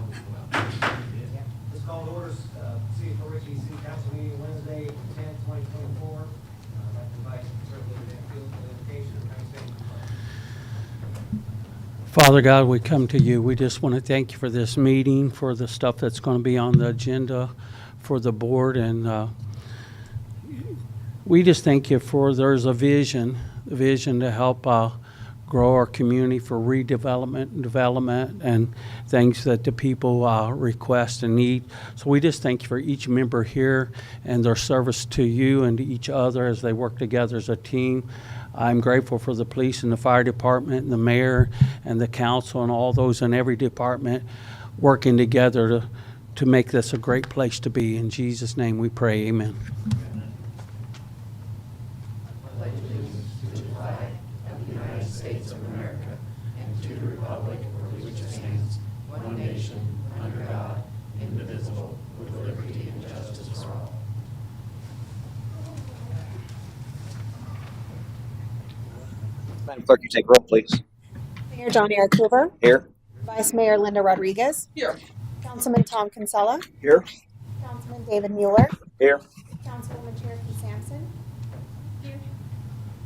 This call to order, City of Richie City Council meeting Wednesday, 10/2024. I'd like to invite Representative Field for the invocation of Thanksgiving. Father God, we come to you. We just want to thank you for this meeting, for the stuff that's going to be on the agenda for the board. And we just thank you for there's a vision to help grow our community for redevelopment and development and things that the people request and need. So we just thank you for each member here and their service to you and to each other as they work together as a team. I'm grateful for the police and the fire department and the mayor and the council and all those in every department working together to make this a great place to be. In Jesus' name we pray, amen. States of America and to the republic for which it stands, one nation, under God, indivisible, with liberty and justice for all. Madam Clerk, you take roll, please. Mayor John Eric Hoover. Here. Vice Mayor Linda Rodriguez. Here. Councilman Tom Kinsella. Here. Councilman David Mueller. Here. Councilwoman Cherokee Sampson. Here.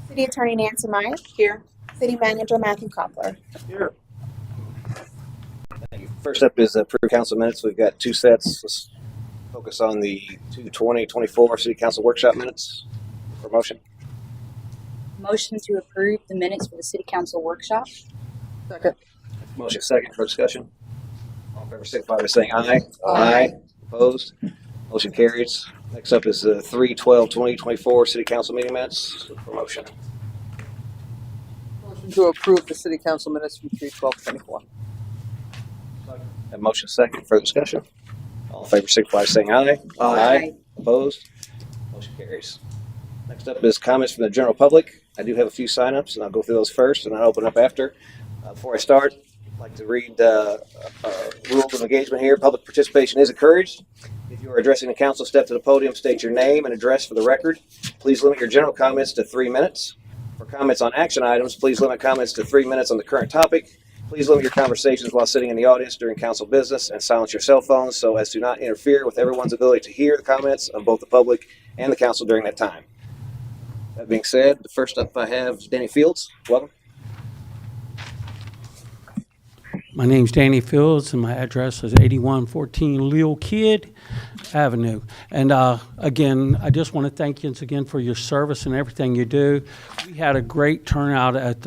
City Attorney Nancy Meyer. Here. City Manager Matthew Koppler. Here. Thank you. First up is approved council minutes. We've got two sets. Let's focus on the 2/20/24 City Council workshop minutes for motion. Motion to approve the minutes for the City Council workshop. Second. Motion second for discussion. All in favor signify by saying aye. Aye. Opposed? Motion carries. Next up is the 3/12/2024 City Council meeting minutes for motion. Motion to approve the city council minutes from 3/12/24. Have motion second for discussion. All in favor signify by saying aye. Aye. Opposed? Motion carries. Next up is comments from the general public. I do have a few signups, and I'll go through those first, and I'll open up after. Before I start, I'd like to read rules of engagement here. Public participation is encouraged. If you are addressing the council, step to the podium, state your name and address for the record. Please limit your general comments to 3 minutes. For comments on action items, please limit comments to 3 minutes on the current topic. Please limit your conversations while sitting in the audience during council business and silence your cell phones so as to not interfere with everyone's ability to hear the comments of both the public and the council during that time. That being said, the first up I have is Danny Fields. Welcome. My name's Danny Fields, and my address is 8114 Lil Kid Avenue. And again, I just want to thank you once again for your service and everything you do. We had a great turnout at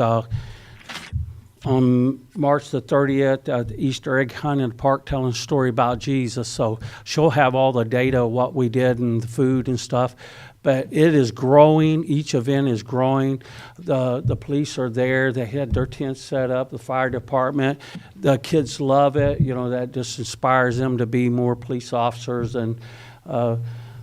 on March the 30th at the Easter egg hunt in the park, telling a story about Jesus. So she'll have all the data of what we did and the food and stuff. But it is growing. Each event is growing. The police are there. They had their tents set up, the fire department. The kids love it. You know, that just inspires them to be more police officers and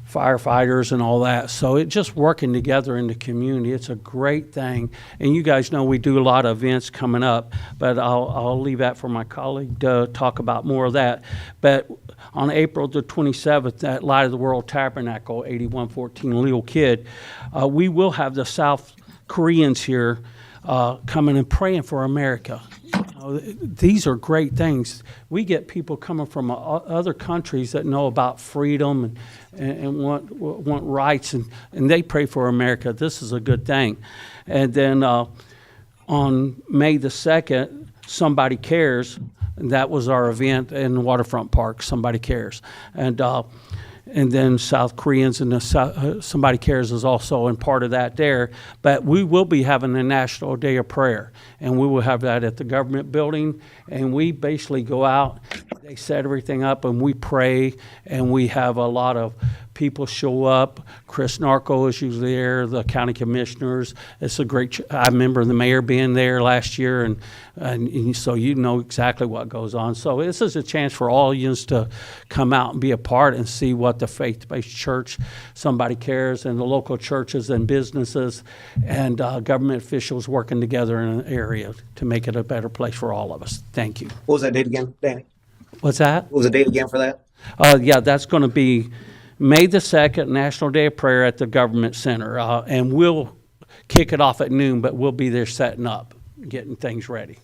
firefighters and all that. So it's just working together in the community. It's a great thing. And you guys know we do a lot of events coming up, but I'll leave that for my colleague to talk about more of that. But on April the 27th at Light of the World Tabernacle, 8114 Lil Kid, we will have the South Koreans here coming and praying for America. These are great things. We get people coming from other countries that know about freedom and want rights, and they pray for America. This is a good thing. And then on May the 2nd, Somebody Cares. And that was our event in the Waterfront Park, Somebody Cares. And then South Koreans and the Somebody Cares is also in part of that there. But we will be having a National Day of Prayer, and we will have that at the government building. And we basically go out, they set everything up, and we pray, and we have a lot of people show up. Chris Narco is usually there, the county commissioners. It's a great, I remember the mayor being there last year, and so you know exactly what goes on. So this is a chance for all you to come out and be a part and see what the faith-based church, Somebody Cares, and the local churches and businesses and government officials working together in an area to make it a better place for all of us. Thank you. What was that date again, Danny? What's that? What was the date again for that? Yeah, that's going to be May the 2nd, National Day of Prayer at the Government Center. And we'll kick it off at noon, but we'll be there setting up, getting things ready.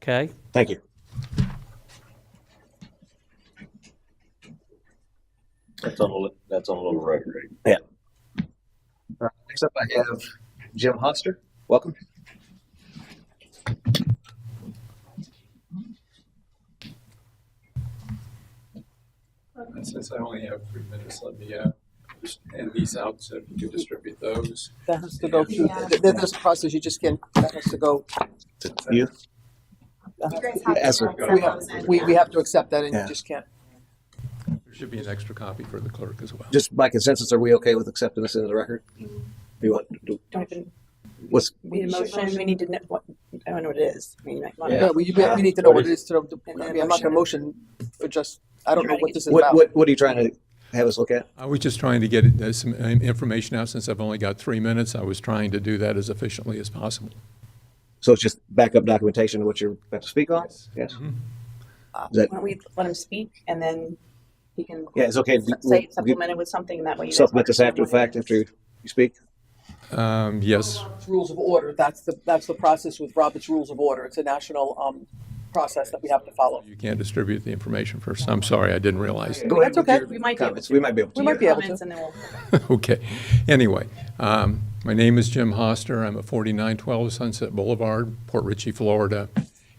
Okay? Thank you. That's on the little record, right? Next up, I have Jim Hoster. Welcome. Since I only have 3 minutes, let me just hand these out so you can distribute those. That has to go through, there's a process, you just can't, that has to go. You? You guys have As to a- send those in. We have to accept that and Yeah. you just can't. There should be an extra copy for the clerk as well. Just by consensus, are we okay with accepting this into the record? Do you want, Don't even what's, need a motion, we need to know what, I don't know what it is. I mean, you might want Yeah, to. we need to know what it is to, And then I mean, I'm not gonna motion for just, I don't know what this is what, about. what are you trying to have us look at? I was just trying to get some information out since I've only got 3 minutes. I was trying to do that as efficiently as possible. So it's just backup documentation of what you're about to speak on? Yes. Mhm. Is that- Why don't we let him speak and then he can Yeah, it's okay. say supplement it with something, and that way you guys Supplement this understand after the what it fact, is. after you speak? Yes. Rules of order, that's the process with Robert's Rules of Order. It's a national, process that we have to follow. You can't distribute the information first. I'm sorry, I didn't realize. Go ahead That's with okay. your We might be able comments. to. We might be able to. We might be able Comments, to. and then we'll. Okay. Anyway, my name is Jim Hoster. I'm at 4912 Sunset Boulevard, Port Richey, Florida.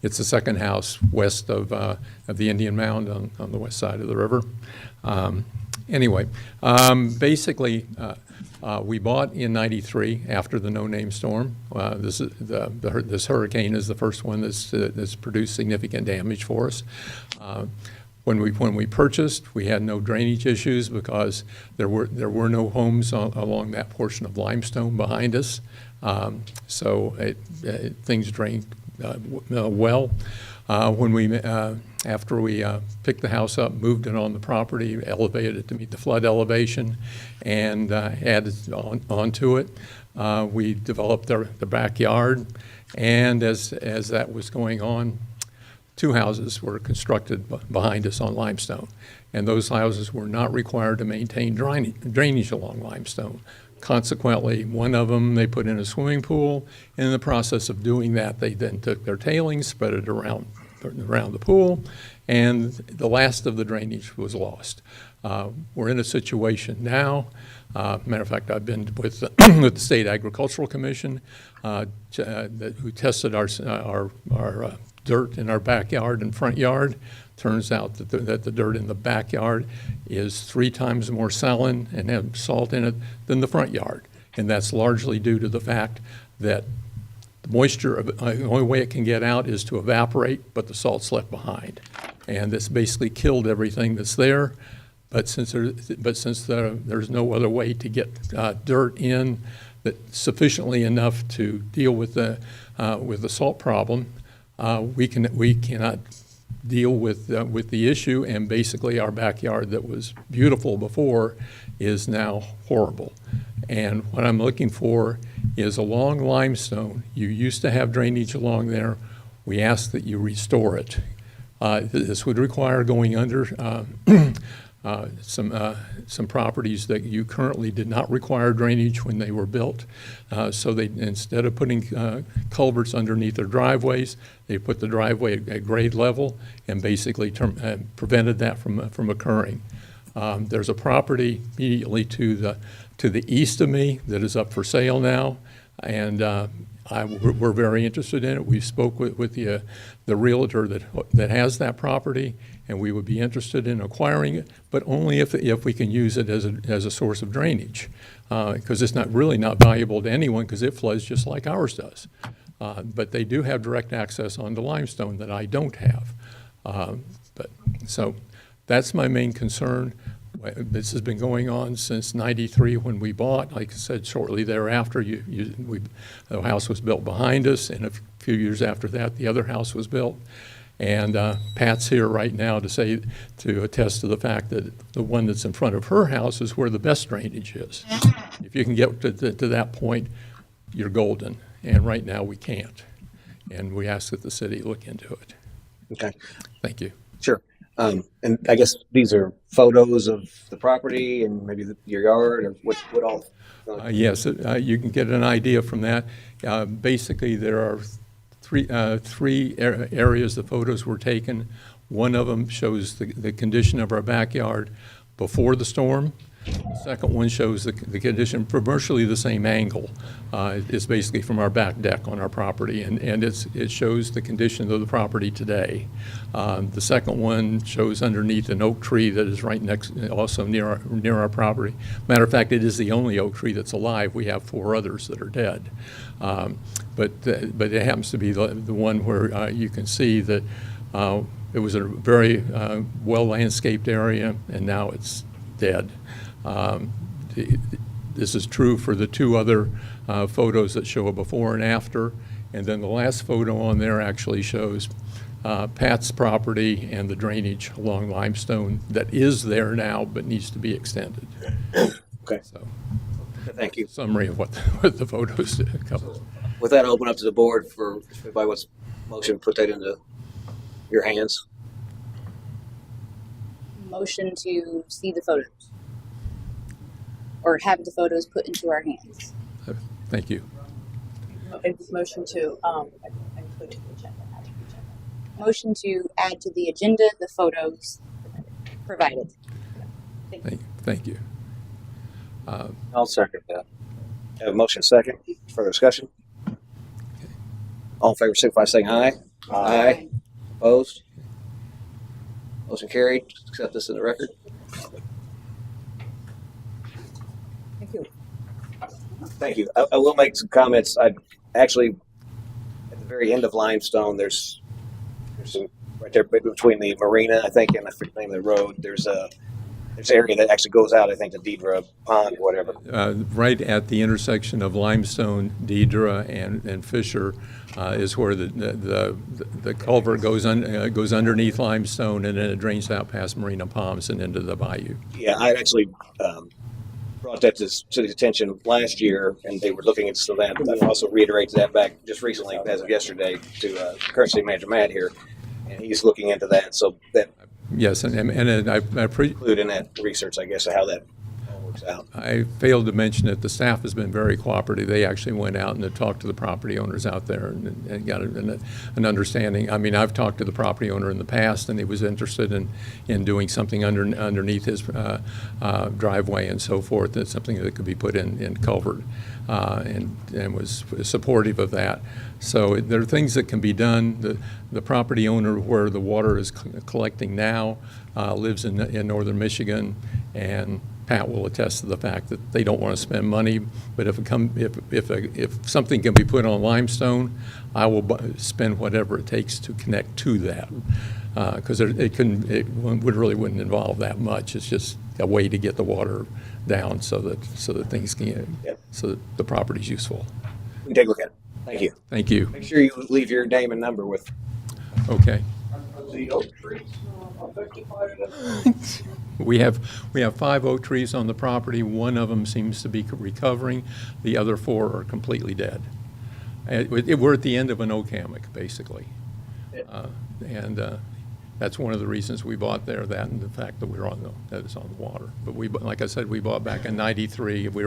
It's the second house west of the Indian Mound on the west side of the river. Basically, we bought in '93 after the no-name storm. This hurricane is the first one that's produced significant damage for us. When we purchased, we had no drainage issues because there were no homes along that portion of limestone behind us. Things drained well. After we picked the house up, moved it on the property, elevated it to meet the flood elevation, and added onto it, we developed the backyard. And as that was going on, 2 houses were constructed behind us on limestone, and those houses were not required to maintain drainage along limestone. Consequently, one of them, they put in a swimming pool. In the process of doing that, they then took their tailings, spread it around the pool, and the last of the drainage was lost. We're in a situation now. Matter of fact, I've been with with the State Agricultural Commission, who tested our dirt in our backyard and front yard. Turns out that the dirt in the backyard is 3 times more saline and have salt in it than the front yard. And that's largely due to the fact that the moisture, the only way it can get out is to evaporate, but the salt's left behind. And this basically killed everything that's there. But since there's no other way to get dirt in that sufficiently enough to deal with the salt problem, we cannot deal with the issue, and basically our backyard that was beautiful before is now horrible. And what I'm looking for is along limestone. You used to have drainage along there. We ask that you restore it. This would require going under some properties that you currently did not require drainage when they were built. So they, instead of putting culverts underneath their driveways, they put the driveway at grade level and basically prevented that from occurring. There's a property immediately to the east of me that is up for sale now, and we're very interested in it. We spoke with the realtor that has that property, and we would be interested in acquiring it, but only if we can use it as a source of drainage, because it's not valuable to anyone because it floods just like ours does. But they do have direct access onto limestone that I don't have. So that's my main concern. This has been going on since '93 when we bought. Like I said, shortly thereafter, the house was built behind us, and a few years after that, the other house was built. And Pat's here right now to attest to the fact that the one that's in front of her house is where the best drainage is. If you can get to that point, you're golden. And right now, we can't. And we ask that the city look into it. Okay, Thank you. sure. And I guess these are photos of the property and maybe your yard or what all? Yes, you can get an idea from that. Basically, there are three areas the photos were taken. One of them shows the condition of our backyard. before the storm. The second one shows the condition from virtually the same angle. It's basically from our back deck on our property, and it shows the condition of the property today. The second one shows underneath an oak tree that is right next, also near our property. Matter of fact, it is the only oak tree that's alive. We have 4 others that are dead. But it happens to be the one where you can see that it was a very well landscaped area, and now it's dead. This is true for the 2 other photos that show a before and after, and then the last photo on there actually shows Pat's property and the drainage along Limestone that is there now but needs to be extended. Okay. So, Thank you. summary of what the photos cover. With that, I'll open up to the board for if anybody wants motion to put that into your hands. Motion to see the photos. Or have the photos put into our hands. Thank you. Motion to include to the agenda. Add to the agenda. Motion to add to the agenda the photos provided. Thank you. I'll second that. Have a motion second. Further discussion? All in favor, signify by saying aye. Aye. Opposed? Motion carried. Accept this in the record. Thank you. Thank you. I will make some comments. I actually, at the very end of Limestone, there's some right there between the marina, I think, and I forget the name of the road. There's an area that actually goes out, I think, to Deidre Pond or whatever. Right at the intersection of Limestone, Deidre, and Fisher is where the culvert goes underneath Limestone, and then it drains out past Marina Palms and into the bayou. Yeah, I actually brought that to the city's attention last year, and they were looking into that. I also reiterated that back just recently, as of yesterday, to current city manager Matt here, and he's looking into that. So that Yes, and I include in that research, I guess, of how that all works out. I failed to mention that the staff has been very cooperative. They actually went out and talked to the property owners out there and got an understanding. I mean, I've talked to the property owner in the past, and he was interested in doing something underneath his driveway and so forth. That's something that could be put in culvert, and was supportive of that. So there are things that can be done. The property owner where the water is collecting now lives in northern Michigan, and Pat will attest to the fact that they don't want to spend money. But if something can be put on Limestone, I will spend whatever it takes to connect to that, because it wouldn't involve that much. It's just a way to get the water down so that things can so that the property's useful. We can take a look at it. Thank you. Thank you. Make sure you leave your name and number with. Okay. The oak trees affected by We have 5 oak trees on the property. One of them seems to be recovering. The other 4 are completely dead. We're at the end of an oak hammock, basically. That's one of the reasons we bought there, that and the fact that that it's on the water. But like I said, we bought back in '93. We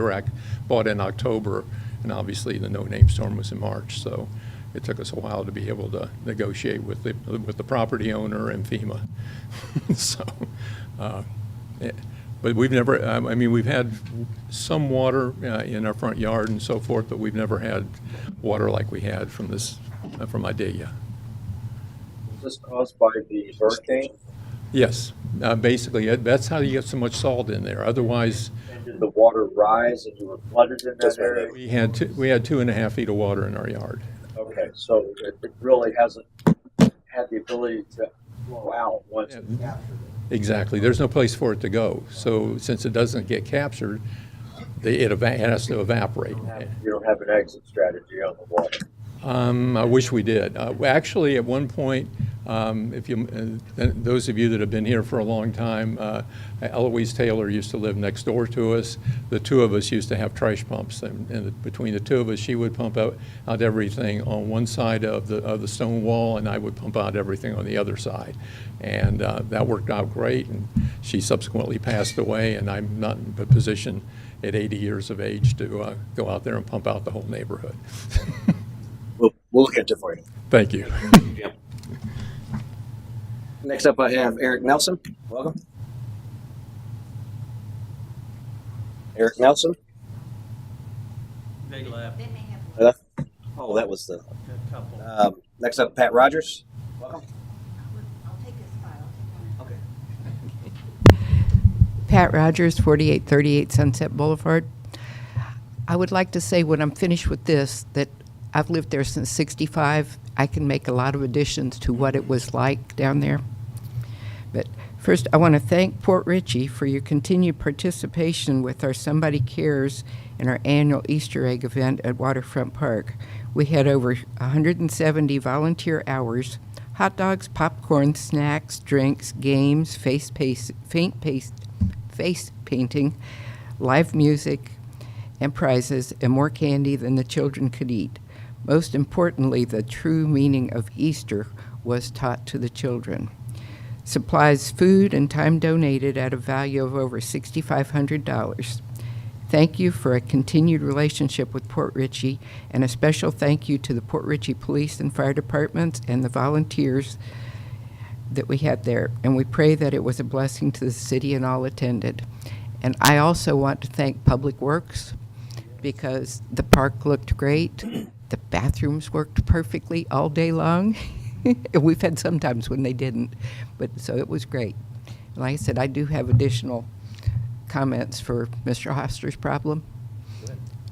bought in October, and obviously the no-name storm was in March. So it took us a while to be able to negotiate with the property owner and FEMA. So, but we've never. I mean, we've had some water in our front yard and so forth, but we've never had water like we had from Idalia. Was this caused by the hurricane? Yes, basically that's how you get so much salt in there. Otherwise, And did the water rise and you were flooded in that area? we had 2.5 feet of water in our yard. Okay, so it really hasn't had the ability to flow out once it captured it. Exactly. There's no place for it to go. So since it doesn't get captured, it has to evaporate. You don't have an exit strategy on the water. I wish we did. Actually, at one point, those of you that have been here for a long time, Eloise Taylor used to live next door to us. The 2 of us used to have trash pumps, and between the 2 of us, she would pump out everything on one side of the stone wall, and I would pump out everything on the other side. And that worked out great. And she subsequently passed away, and I'm not in a position at 80 years of age to go out there and pump out the whole neighborhood. We'll look into it for you. Thank you. Jim. Next up, I have Eric Nelson. Welcome. Eric Nelson. They left Oh, that was the. a couple. Next up, Pat Rogers. Welcome. I'll take his file. Okay. Pat Rogers, 4838 Sunset Boulevard. I would like to say when I'm finished with this that I've lived there since 65. I can make a lot of additions to what it was like down there. But first, I want to thank Port Richey for your continued participation with our Somebody Cares and our annual Easter egg event at Waterfront Park. We had over 170 volunteer hours, hot dogs, popcorn, snacks, drinks, games, face painting, live music, and prizes, and more candy than the children could eat. Most importantly, the true meaning of Easter was taught to the children. Supplies, food, and time donated at a value of over $6,500. Thank you for a continued relationship with Port Richey, and a special thank you to the Port Richey Police and Fire Departments and the volunteers that we had there. And we pray that it was a blessing to the city and all attended. And I also want to thank Public Works because the park looked great. The bathrooms worked perfectly all day long. We've had some times when they didn't, but so it was great. Like I said, I do have additional comments for Mr. Hoster's problem.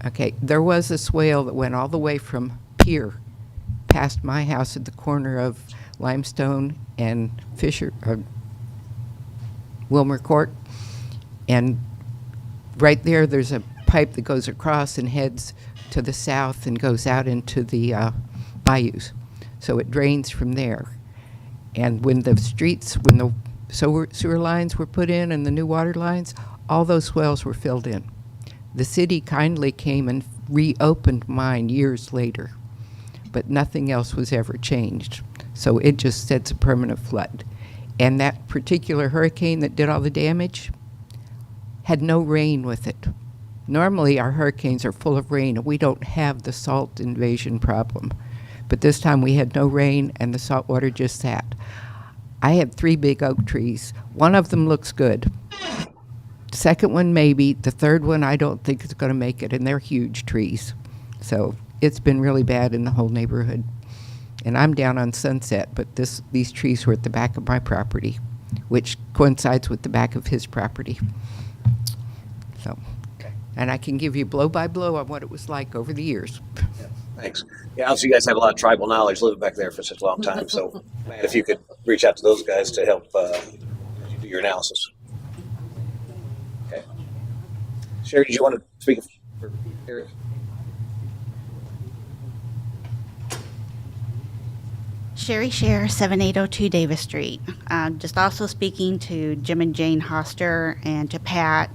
Okay, there was a swale that went all the way from Pier past my house at the corner of Limestone and Wilmer Court, and right there's a pipe that goes across and heads to the south and goes out into the bayous. So it drains from there. And when the sewer lines were put in and the new water lines, all those swells were filled in. The city kindly came and reopened mine years later, but nothing else was ever changed. So it just sets a permanent flood. And that particular hurricane that did all the damage had no rain with it. Normally our hurricanes are full of rain and we don't have the salt invasion problem. But this time we had no rain and the salt water just sat. I had 3 big oak trees. One of them looks good. Second one maybe. The third one I don't think is going to make it, and they're huge trees. So it's been really bad in the whole neighborhood. And I'm down on Sunset, but these trees were at the back of my property, which coincides with the back of his property. So, and I can give you blow by blow on what it was like over the years. Thanks. Yeah, obviously you guys have a lot of tribal knowledge living back there for such a long time. So, man, if you could reach out to those guys to help as you do your analysis. Okay. Sherry, did you want to speak for Eric? Sherry Scher, 7802 Davis Street. Just also speaking to Jim and Jane Hoster and to Pat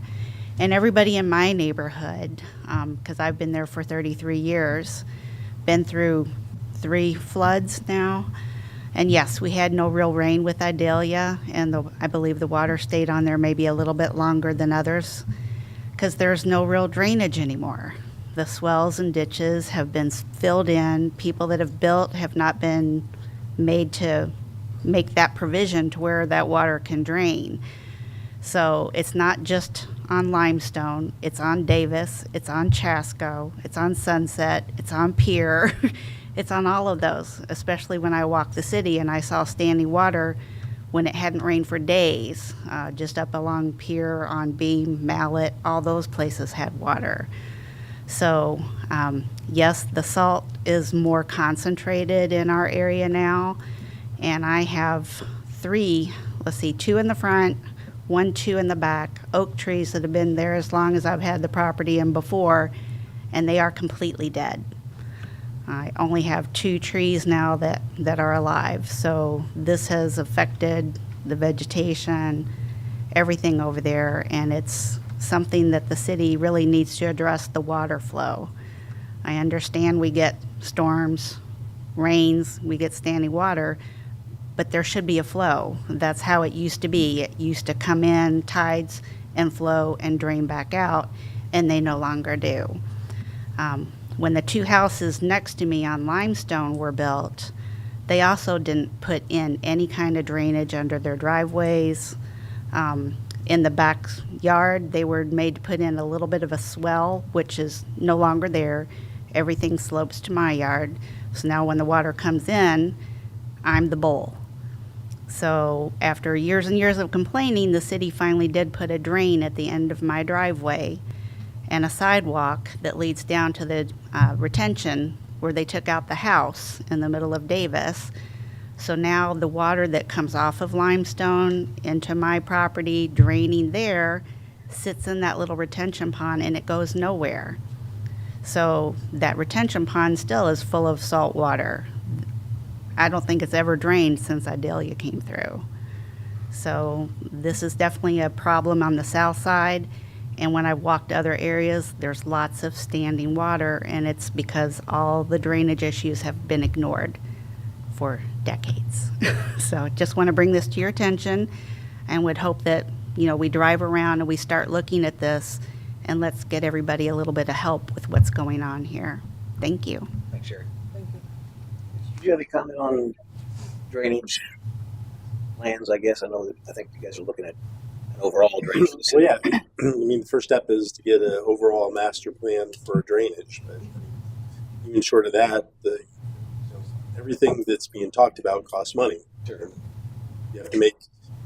and everybody in my neighborhood, because I've been there for 33 years, been through 3 floods now. And yes, we had no real rain with Idalia, and I believe the water stayed on there maybe a little bit longer than others, because there's no real drainage anymore. The swells and ditches have been filled in. People that have built have not been made to make that provision to where that water can drain. So it's not just on Limestone, it's on Davis, it's on Chasco, it's on Sunset, it's on Pier, it's on all of those, especially when I walked the city and I saw standing water when it hadn't rained for days, just up along Pier, on Beam, Mallet, all those places had water. So yes, the salt is more concentrated in our area now, and I have 3, 2 in the front, 1, 2 in the back, oak trees that have been there as long as I've had the property and before, and they are completely dead. I only have 2 trees now that are alive, so this has affected the vegetation, everything over there, and it's something that the city really needs to address, the water flow. I understand we get storms, rains, we get standing water, but there should be a flow. That's how it used to be. It used to come in, tides, and flow and drain back out, and they no longer do. When the 2 houses next to me on Limestone were built, they also didn't put in any kind of drainage under their driveways. in the backyard, they were made to put in a little bit of a swell, which is no longer there. Everything slopes to my yard. So now when the water comes in, I'm the bowl. So after years and years of complaining, the city finally did put a drain at the end of my driveway and a sidewalk that leads down to the retention where they took out the house in the middle of Davis. So now the water that comes off of Limestone into my property, draining there, sits in that little retention pond and it goes nowhere. So that retention pond still is full of salt water. I don't think it's ever drained since Idalia came through. So this is definitely a problem on the south side. And when I've walked other areas, there's lots of standing water, and it's because all the drainage issues have been ignored for decades. So just want to bring this to your attention and would hope that, we drive around and we start looking at this, and let's get everybody a little bit of help with what's going on here. Thank you. Thanks, Sherry. Do you have any comment on drainage plans? I guess I think you guys are looking at an overall drainage. For the city. Well, yeah. I mean, the first step is to get an overall master plan for drainage. But even short of that, everything that's being talked about costs money. Sure. You have to make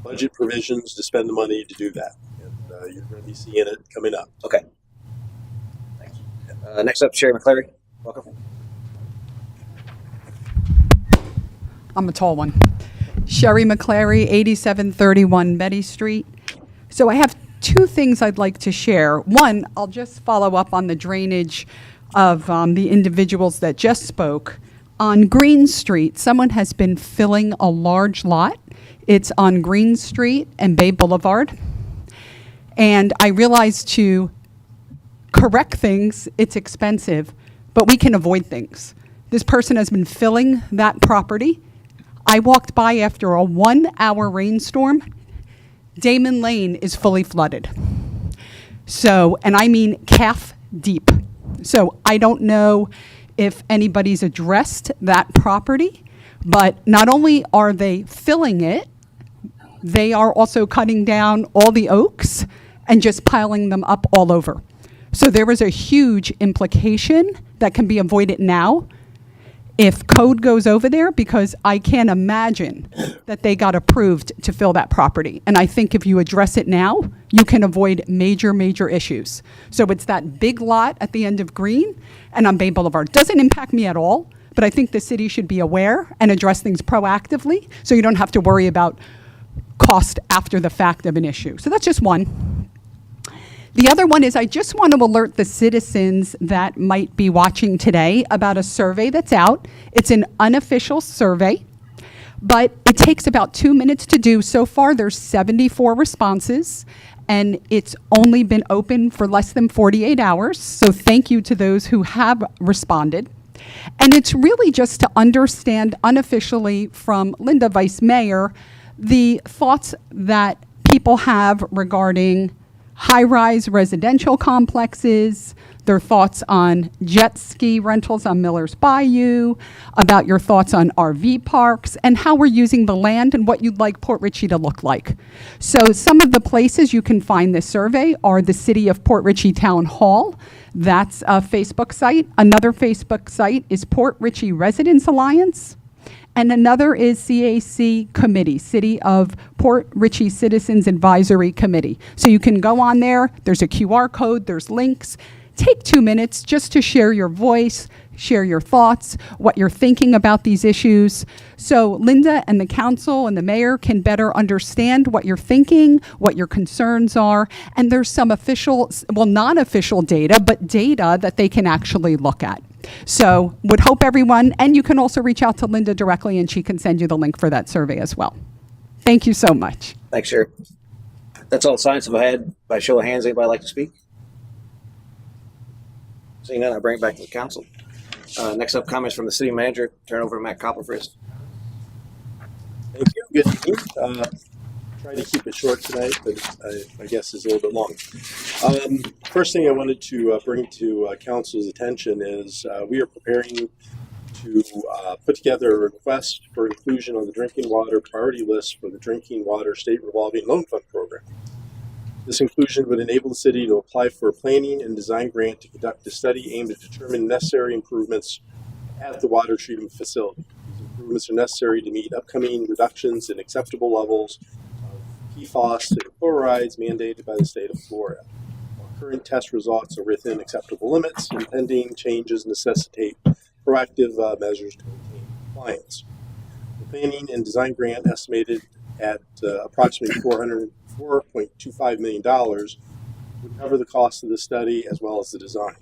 budget provisions to spend the money to do that. And you're going to be seeing it coming up. Okay. Thanks. Next up, Sherry McClary. Welcome. I'm a tall one. Sherry McClary, 8731 Betty Street. So I have two things I'd like to share. One, I'll just follow up on the drainage of the individuals that just spoke. On Green Street, someone has been filling a large lot. It's on Green Street and Bay Boulevard. And I realize to correct things, it's expensive, but we can avoid things. This person has been filling that property. I walked by after a 1-hour rainstorm. Damon Lane is fully flooded. So, and I mean calf deep. So I don't know if anybody's addressed that property, but not only are they filling it, they are also cutting down all the oaks and just piling them up all over. So there is a huge implication that can be avoided now if code goes over there, because I can't imagine that they got approved to fill that property. And I think if you address it now, you can avoid major, major issues. So it's that big lot at the end of Green and on Bay Boulevard. Doesn't impact me at all, but I think the city should be aware and address things proactively so you don't have to worry about cost after the fact of an issue. So that's just one. The other one is I just want to alert the citizens that might be watching today about a survey that's out. It's an unofficial survey, but it takes about 2 minutes to do. So far, there's 74 responses, and it's only been open for less than 48 hours. So thank you to those who have responded. And it's really just to understand unofficially from Linda, Vice Mayor, the thoughts that people have regarding high-rise residential complexes, their thoughts on jet ski rentals on Miller's Bayou, about your thoughts on RV parks, and how we're using the land and what you'd like Port Richey to look like. So some of the places you can find this survey are the City of Port Richey Town Hall. That's a Facebook site. Another Facebook site is Port Richey Residents Alliance. And another is CAC Committee, City of Port Richey Citizens Advisory Committee. So you can go on there. There's a QR code. There's links. Take 2 minutes just to share your voice, share your thoughts, what you're thinking about these issues. So Linda and the council and the mayor can better understand what you're thinking, what your concerns are. And there's some official, well, non-official data, but data that they can actually look at. So would hope everyone, and you can also reach out to Linda directly and she can send you the link for that survey as well. Thank you so much. Thanks, Sherry. That's all the signs I've had. By show of hands, anybody like to speak? Seeing none, I bring it back to the council. Next up, comments from the city manager. Turn over to Matt Koppel for his. Thank you. Good evening. Try to keep it short tonight, but I guess it's a little bit long. First thing I wanted to bring to council's attention is we are preparing to put together a request for inclusion on the drinking water priority list for the Drinking Water State Revolving Loan Fund Program. This inclusion would enable the city to apply for a planning and design grant to conduct a study aimed at determining necessary improvements at the water treatment facility. These improvements are necessary to meet upcoming reductions in acceptable levels of PFAS and chlorides mandated by the state of Florida. While current test results are within acceptable limits, impending changes necessitate proactive measures to maintain compliance. The planning and design grant, estimated at approximately $4.25 million, would cover the cost of the study as well as the design.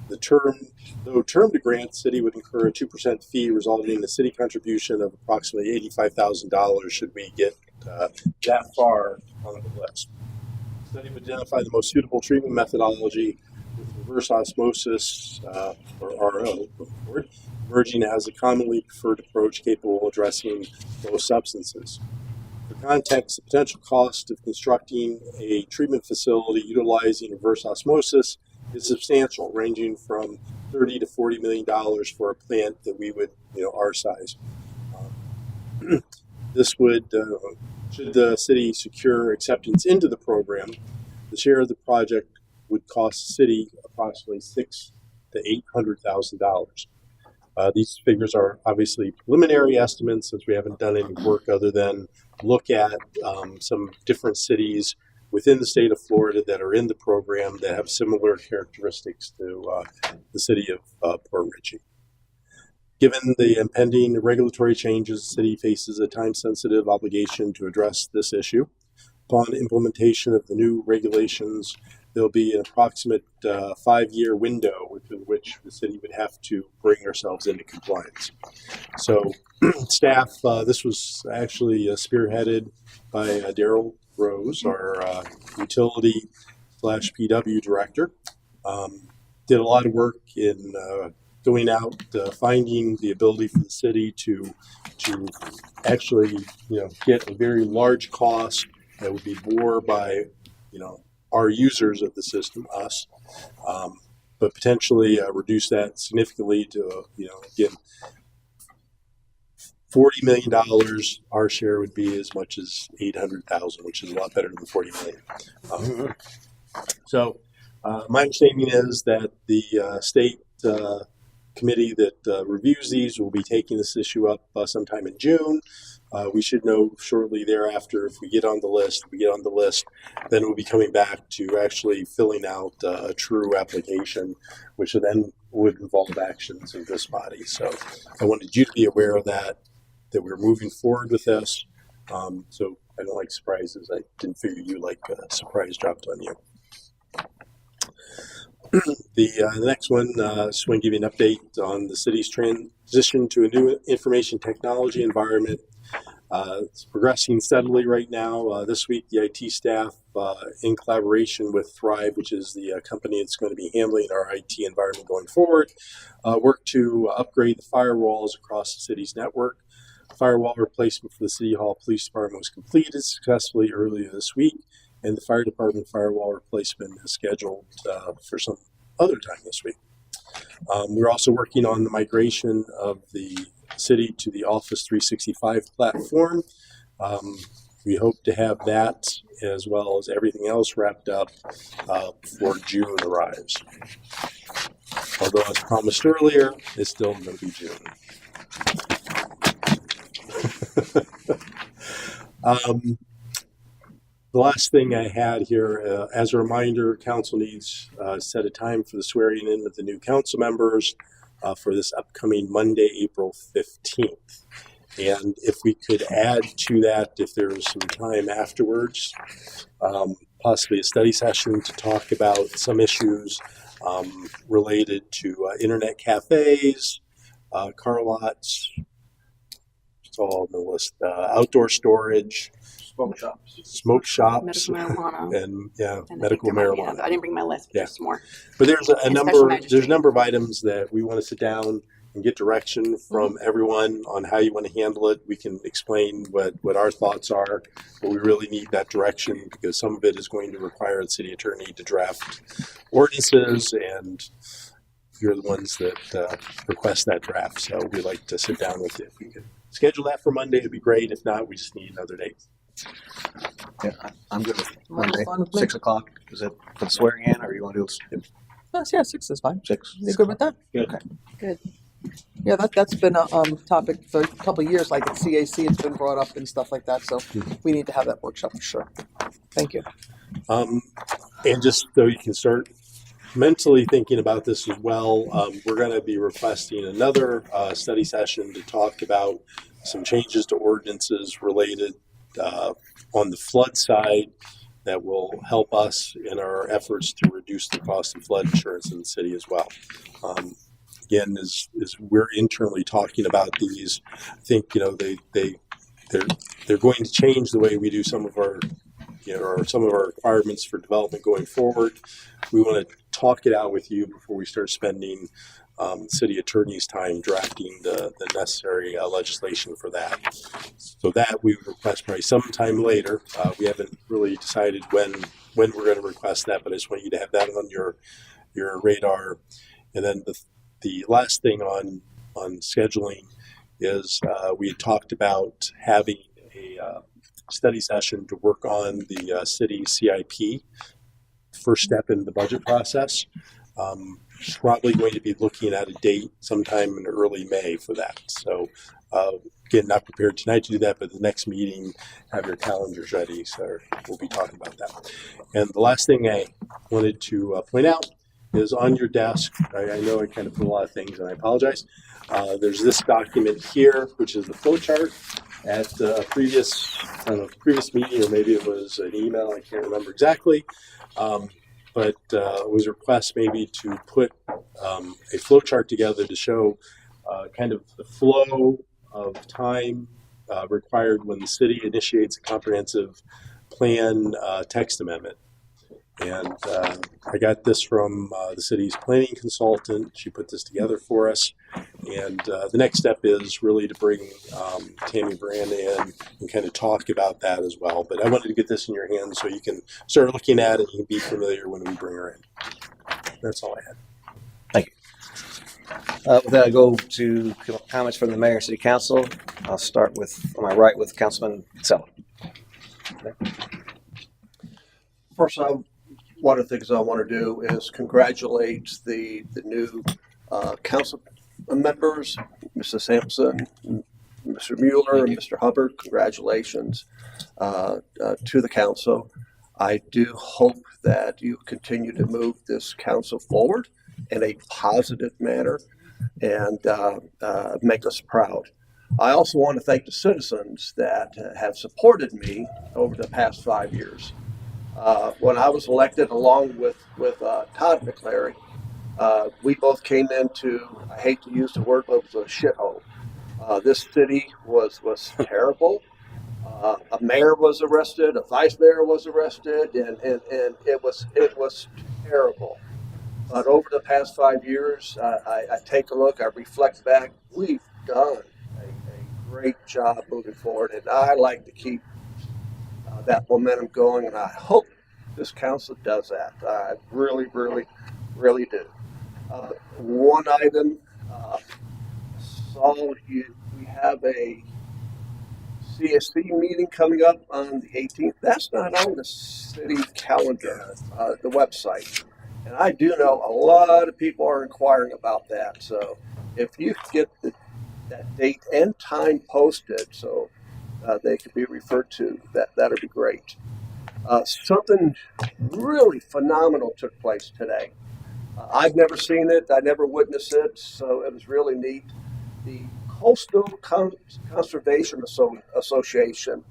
Though termed to grant, the city would incur a 2% fee, resulting in a city contribution of approximately $85,000 should we get that far on the list. The study would identify the most suitable treatment methodology, with reverse osmosis, or RO, emerging as a commonly preferred approach capable of addressing both substances. For context, the potential cost of constructing a treatment facility utilizing reverse osmosis is substantial, ranging from $30 to $40 million for a plant that we would, our size. This would, should the city secure acceptance into the program, the share of the project would cost the city approximately $600,000 to $800,000. These figures are obviously preliminary estimates, since we haven't done any work other than look at some different cities within the state of Florida that are in the program that have similar characteristics to the city of Port Richey. Given the impending regulatory changes, the city faces a time-sensitive obligation to address this issue. Upon implementation of the new regulations, there'll be an approximate 5-year window within which the city would have to bring ourselves into compliance. So staff, this was actually spearheaded by Daryl Rose, our utility / PW director. Did a lot of work in going out, finding the ability for the city to actually, get a very large cost that would be bore by, our users of the system, us, but potentially reduce that significantly to, again, $40 million. Our share would be as much as $800,000, which is a lot better than $40 million. So my understanding is that the state committee that reviews these will be taking this issue up sometime in June. We should know shortly thereafter if we get on the list. If we get on the list, then we'll be coming back to actually filling out a true application, which then would involve actions of this body. So I wanted you to be aware of that we're moving forward with this. So I don't like surprises. I didn't figure you like a surprise dropped on you. The next one, just want to give you an update on the city's transition to a new information technology environment. It's progressing steadily right now. This week, the IT staff, in collaboration with Thrive, which is the company that's going to be handling our IT environment going forward, worked to upgrade the firewalls across the city's network. Firewall replacement for the City Hall Police Department was completed successfully earlier this week, and the fire department firewall replacement is scheduled for some other time this week. We're also working on the migration of the city to the Office 365 platform. We hope to have that, as well as everything else, wrapped up before June arrives. Although, as promised earlier, it's still going to be June. The last thing I had here, as a reminder, council needs set a time for the swearing in of the new council members for this upcoming Monday, April 15th. And if we could add to that, if there's some time afterwards, possibly a study session to talk about some issues related to internet cafes, car lots, it's all on the list, outdoor storage, smoke shops, Medical marijuana. and medical marijuana. I didn't bring my list, but there's some more. But there's a And number. special magistrate. There's a number of items that we want to sit down and get direction from everyone on how you want to handle it. We can explain what our thoughts are, but we really need that direction because some of it is going to require the city attorney to draft ordinances, and you're the ones that request that draft. So we'd like to sit down with you. If we could schedule that for Monday, it'd be great. If not, we just need another date. Yeah, I'm good with Monday's Monday, fine with me. 6 o'clock. Is it for the swearing in, or you want to do it Yes, yeah, 6 is fine. 6? You good with that? Okay. Good. Yeah, that's been a topic for a couple of years, like at CAC, it's been brought up and stuff like that, so we need to have that workshop for sure. Thank you. And just so you can start mentally thinking about this as well, we're going to be requesting another study session to talk about some changes to ordinances related on the flood side that will help us in our efforts to reduce the cost of flood insurance in the city as well. Again, as we're internally talking about these, I think they're going to change the way we do some of our some of our requirements for development going forward. We want to talk it out with you before we start spending city attorney's time drafting the necessary legislation for that. So that we would request probably sometime later. We haven't really decided when we're going to request that, but I just want you to have that on your radar. And then the last thing on scheduling is we had talked about having a study session to work on the city CIP, first step in the budget process. Probably going to be looking at a date sometime in early May for that. So again, not prepared tonight to do that, but the next meeting, have your calendars ready. So we'll be talking about that. And the last thing I wanted to point out is on your desk. I know I kind of put a lot of things, and I apologize. There's this document here, which is the flow chart. At the previous meeting, or maybe it was an email, I can't remember exactly, but it was a request maybe to put a flow chart together to show kind of the flow of time required when the city initiates a comprehensive plan text amendment. And I got this from the city's planning consultant. She put this together for us. And the next step is really to bring Tammy Brand in and kind of talk about that as well. But I wanted to get this in your hands so you can start looking at it and you can be familiar when we bring her in. That's all I had. Thank you. With that, I go to comments from the mayor and city council. I'll start with, on my right, with Councilman Sella. First, one of the things I want to do is congratulate the new council members, Mr. Sampson, Mr. Mueller, and Mr. Hubbard. Congratulations to the council. I do hope that you continue to move this council forward in a positive manner and make us proud. I also want to thank the citizens that have supported me over the past 5 years. When I was elected, along with Todd McClary, we both came into, I hate to use the word, but it was a shithole. This city was terrible. A mayor was arrested, a vice mayor was arrested, and it was terrible. But over the past 5 years, I take a look, I reflect back, we've done a great job moving forward, and I like to keep that momentum going, and I hope this council does that. I really, really, really do. One item, we have a CSC meeting coming up on the 18th. That's not on the city calendar, the website. And I do know a lot of people are inquiring about that. So if you get that date and time posted so they could be referred to, that'd be great. Something really phenomenal took place today. I've never seen it. I never witnessed it, so it was really neat. The Coastal Conservation Association,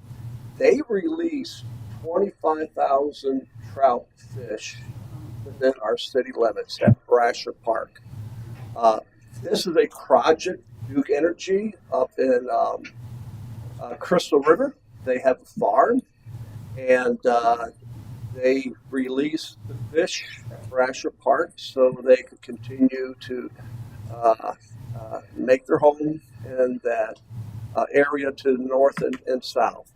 they released 25,000 trout fish within our city limits at Brasher Park. This is a project, Duke Energy, up in Crystal River. They have a farm, and they release the fish at Brasher Park so they could continue to make their home in that area to the north and south.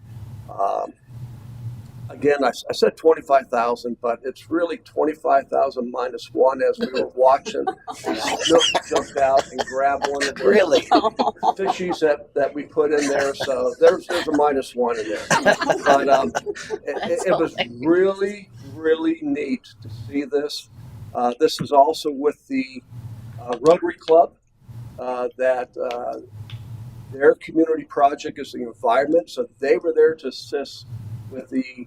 again, I said 25,000, but it's really 25,000 minus one as we were watching. Snook jumped out and grabbed one of the fishies that we put in there. So there's a minus one in there. But it was really, really neat to see this. This is also with the Rotary Club that their community project is the environment. So they were there to assist with the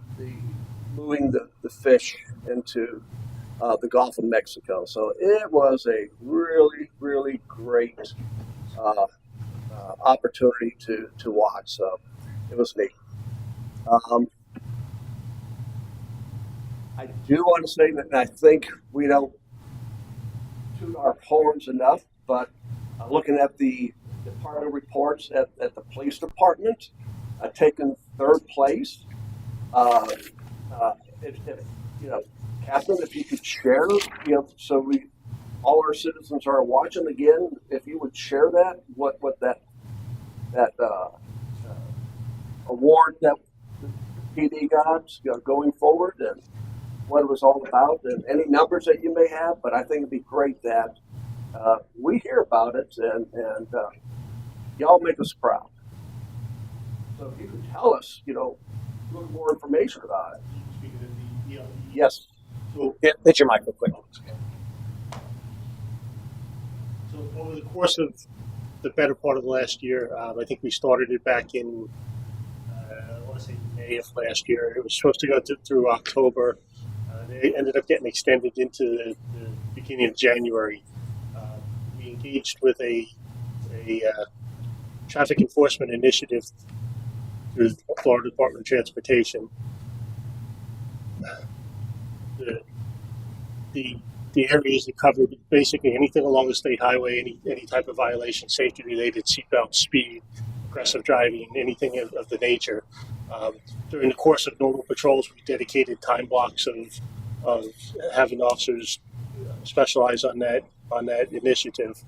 moving the fish into the Gulf of Mexico. So it was a really, really great opportunity to watch. So it was neat. I do want to say that I think we don't toot our horns enough, but looking at the department reports at the police department, taken third place. If you know, Catherine, if you could share, so all our citizens are watching again. If you would share that, what that award that PD got, going forward, and what it was all about, and any numbers that you may have. But I think it'd be great that we hear about it, and y'all make us proud. So if you could tell us, a little more information about it. Yes. So, hit your mic real quick. So over the course of the better part of the last year, I think we started it back in, I want to say May of last year. It was supposed to go through October. They ended up getting extended into the beginning of January. We engaged with a traffic enforcement initiative through the Florida Department of Transportation. The areas that covered basically anything along the state highway, any type of violation, safety related, seatbelt, speed, aggressive driving, anything of the nature. During the course of normal patrols, we dedicated time blocks of having officers specialize on that initiative.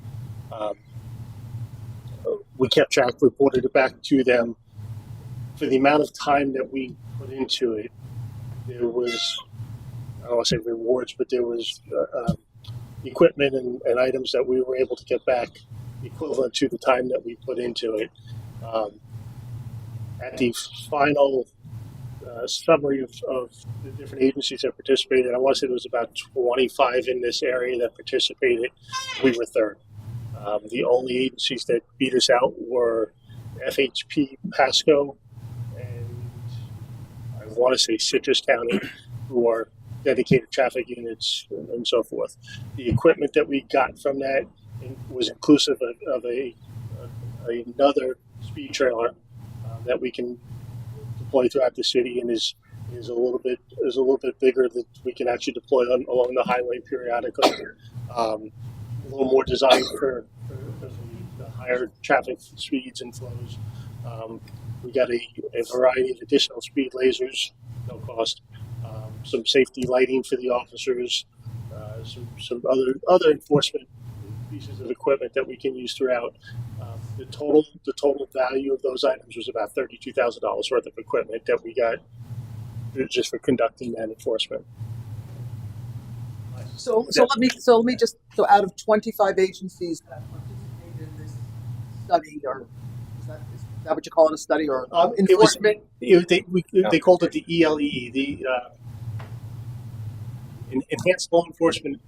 We kept track, reported it back to them. For the amount of time that we put into it, there was, I don't want to say rewards, but there was equipment and items that we were able to get back equivalent to the time that we put into it. At the final summary of the different agencies that participated, I want to say there was about 25 in this area that participated. We were third. The only agencies that beat us out were FHP, Pasco, and I want to say Citrus County, who are dedicated traffic units and so forth. The equipment that we got from that was inclusive of another speed trailer that we can deploy throughout the city, and is a little bit bigger that we can actually deploy along the highway periodically. A little more designed for the higher traffic speeds and flows. We got a variety of additional speed lasers, no cost. Some safety lighting for the officers. Some other enforcement pieces of equipment that we can use throughout. The total value of those items was about $32,000 worth of equipment that we got just for conducting that enforcement. So let me just out of 25 agencies that participated in this study, or is that what you call it, a study, or enforcement? They called it the ELE, the Enhanced Law Enforcement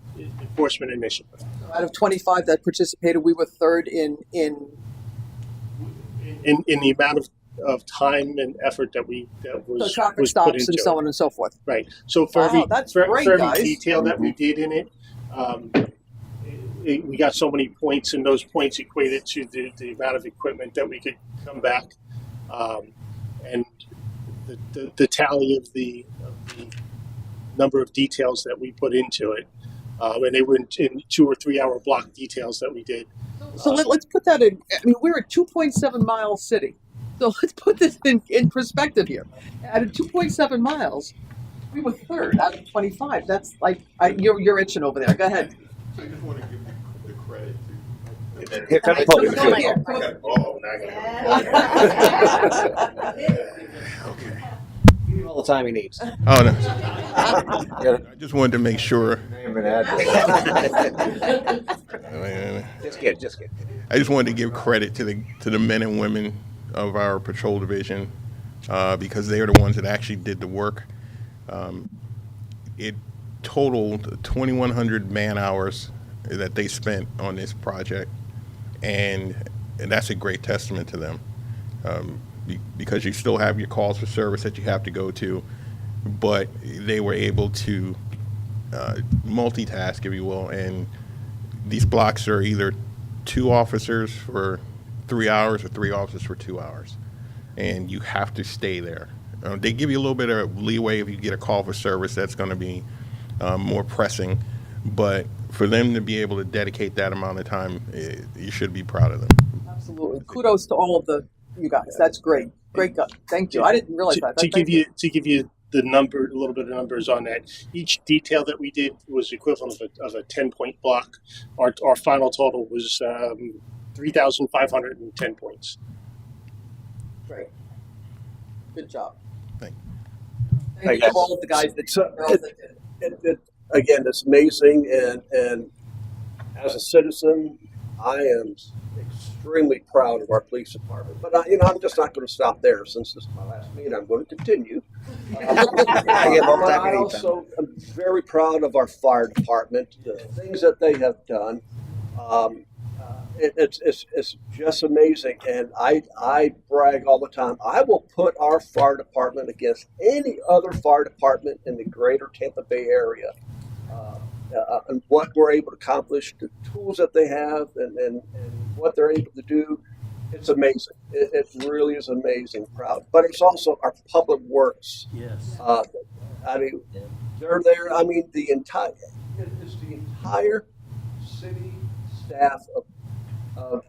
Initiative. So out of 25 that participated, we were third in the amount of time and effort that was traffic was stops put into and so it. on and so forth. Right. So for Wow, every that's for great, every guys. detail that we did in it, we got so many points, and those points equated to the amount of equipment that we could come back, and the tally of the number of details that we put into it, and they were in 2 or 3 hour block details that we did. So let's put that in. I mean, we're a 2.7 mile city. So let's put this in perspective here. Out of 2.7 miles, we were third out of 25. That's like you're itching over there. Go ahead. I just want to give the credit to. Here, come to Come here. Oh, now I got Give you all the the time he needs. Oh, no. I just wanted to make sure. Just kidding, just kidding. I just wanted to give credit to the men and women of our patrol division because they are the ones that actually did the work. It totaled 2,100 man hours that they spent on this project, and that's a great testament to them because you still have your calls for service that you have to go to, but they were able to multitask, if you will, and these blocks are either 2 officers for 3 hours or 3 officers for 2 hours, and you have to stay there. They give you a little bit of leeway if you get a call for service that's going to be more pressing, but for them to be able to dedicate that amount of time, you should be proud of them. Absolutely. Kudos to all of you guys. That's great. Great guy. Thank you. I didn't realize that. To give you the number, a little bit of numbers on that. Each detail that we did was equivalent of a 10-point block. Our final total was 3,510 points. Great. Good job. Thank you. Thank you to all of the guys that did it. Again, it's amazing, and as a citizen, I am extremely proud of our police department. But I'm just not going to stop there. Since this is my last meeting, I'm going to continue. But I also am very proud of our fire department, the things that they have done. It's just amazing, and I brag all the time. I will put our fire department against any other fire department in the greater Tampa Bay area. And what we're able to accomplish, the tools that they have, and what they're able to do, it's amazing. It really is amazing. Proud, but it's also our public works. Yes. I mean, they're there. I mean, it's the entire city staff of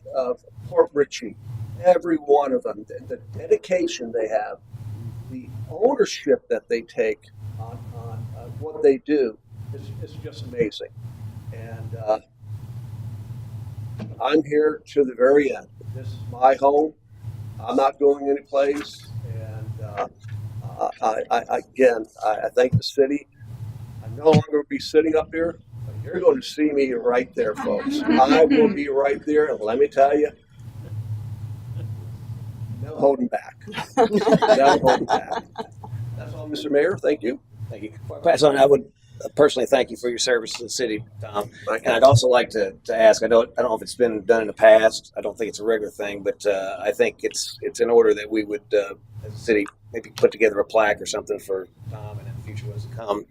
Port Richey, every one of them, the dedication they have, the ownership that they take on what they do is just amazing. And I'm here to the very end. This is my home. I'm not going anyplace. And I thank the city. I'm no longer going to be sitting up here. You're going to see me right there, folks. I will be right there, and let me tell you, no holding back. No holding back. That's all, Mr. Mayor. Thank you. Thank you. Before I pass on, I would personally thank you for your service to the city, Tom. And I'd also like to ask, I don't know if it's been done in the past. I don't think it's a regular thing, but I think it's in order that we would, as a city, maybe put together a plaque or something for Tom and in the future ones to come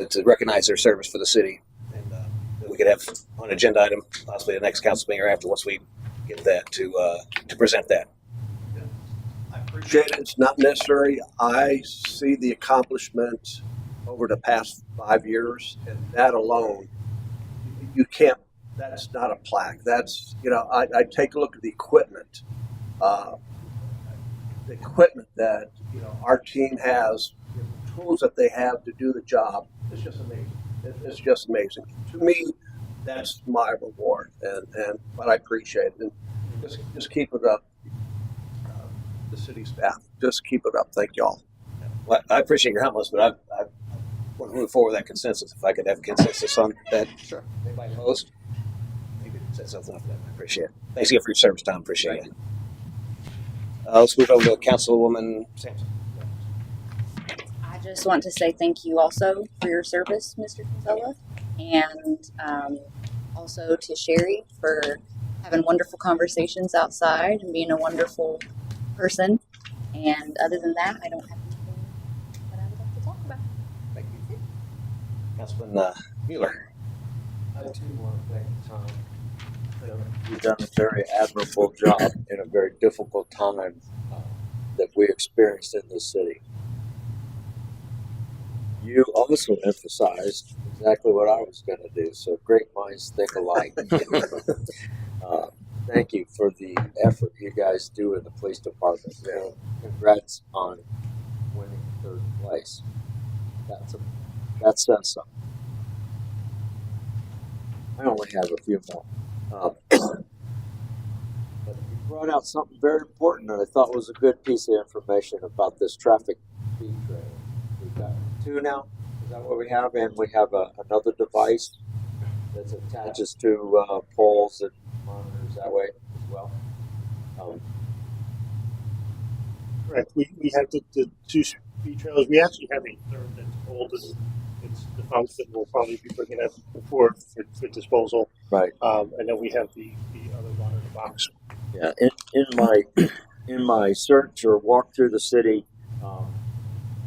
to recognize their service for the city. We could have on agenda item, possibly the next council meeting or after, once we get that to present that. I appreciate it. It's not necessary. I see the accomplishment over the past 5 years, and that alone, you can't. That's not a plaque. That's I take a look at the equipment that our team has, the tools that they have to do the job. It's just amazing. It's just amazing. To me, that's my reward, but I appreciate it. And just keep it up. The city staff, just keep it up. Thank y'all. Well, I appreciate your help, but I want to move forward with that consensus. If I could have a consensus on that. Sure. Anybody opposed? You could set something up for that. I appreciate it. Thanks again for your service, Tom. Appreciate it. Let's move over to Councilwoman Sampson. I just want to say thank you also for your service, Mr. Kinsella, and also to Sherry for having wonderful conversations outside and being a wonderful person. And other than that, I don't have anything that I would like to talk about. Thank you. Councilman Mueller. I too want to thank Tom. You've done a very admirable job in a very difficult time that we experienced in this city. You also emphasized exactly what I was going to do, so great minds think alike. Thank you for the effort you guys do in the police department. And congrats on winning 3rd place. That says something. I only have a few more. But you brought out something very important that I thought was a good piece of information about this traffic speed training. two now. Is that what we have? And we have another device that attaches to poles that monitors that way as well. Correct. We have the two speed trailers. We actually have a third that's old and it's defunct that we'll probably be bringing up for disposal. Right. And then we have the other one in the box. Yeah. In my search or walk through the city,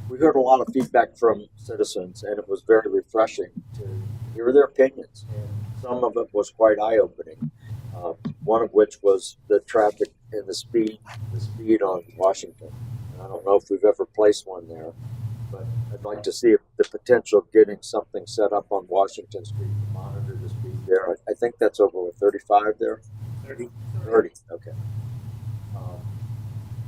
we heard a lot of feedback from citizens, and it was very refreshing to hear their opinions. And some of it was quite eye-opening. One of which was the traffic and the speed on Washington. And I don't know if we've ever placed one there, but I'd like to see if the potential of getting something set up on Washington Street to monitor the speed there. I think that's over with 35 there. 30. 30. Okay.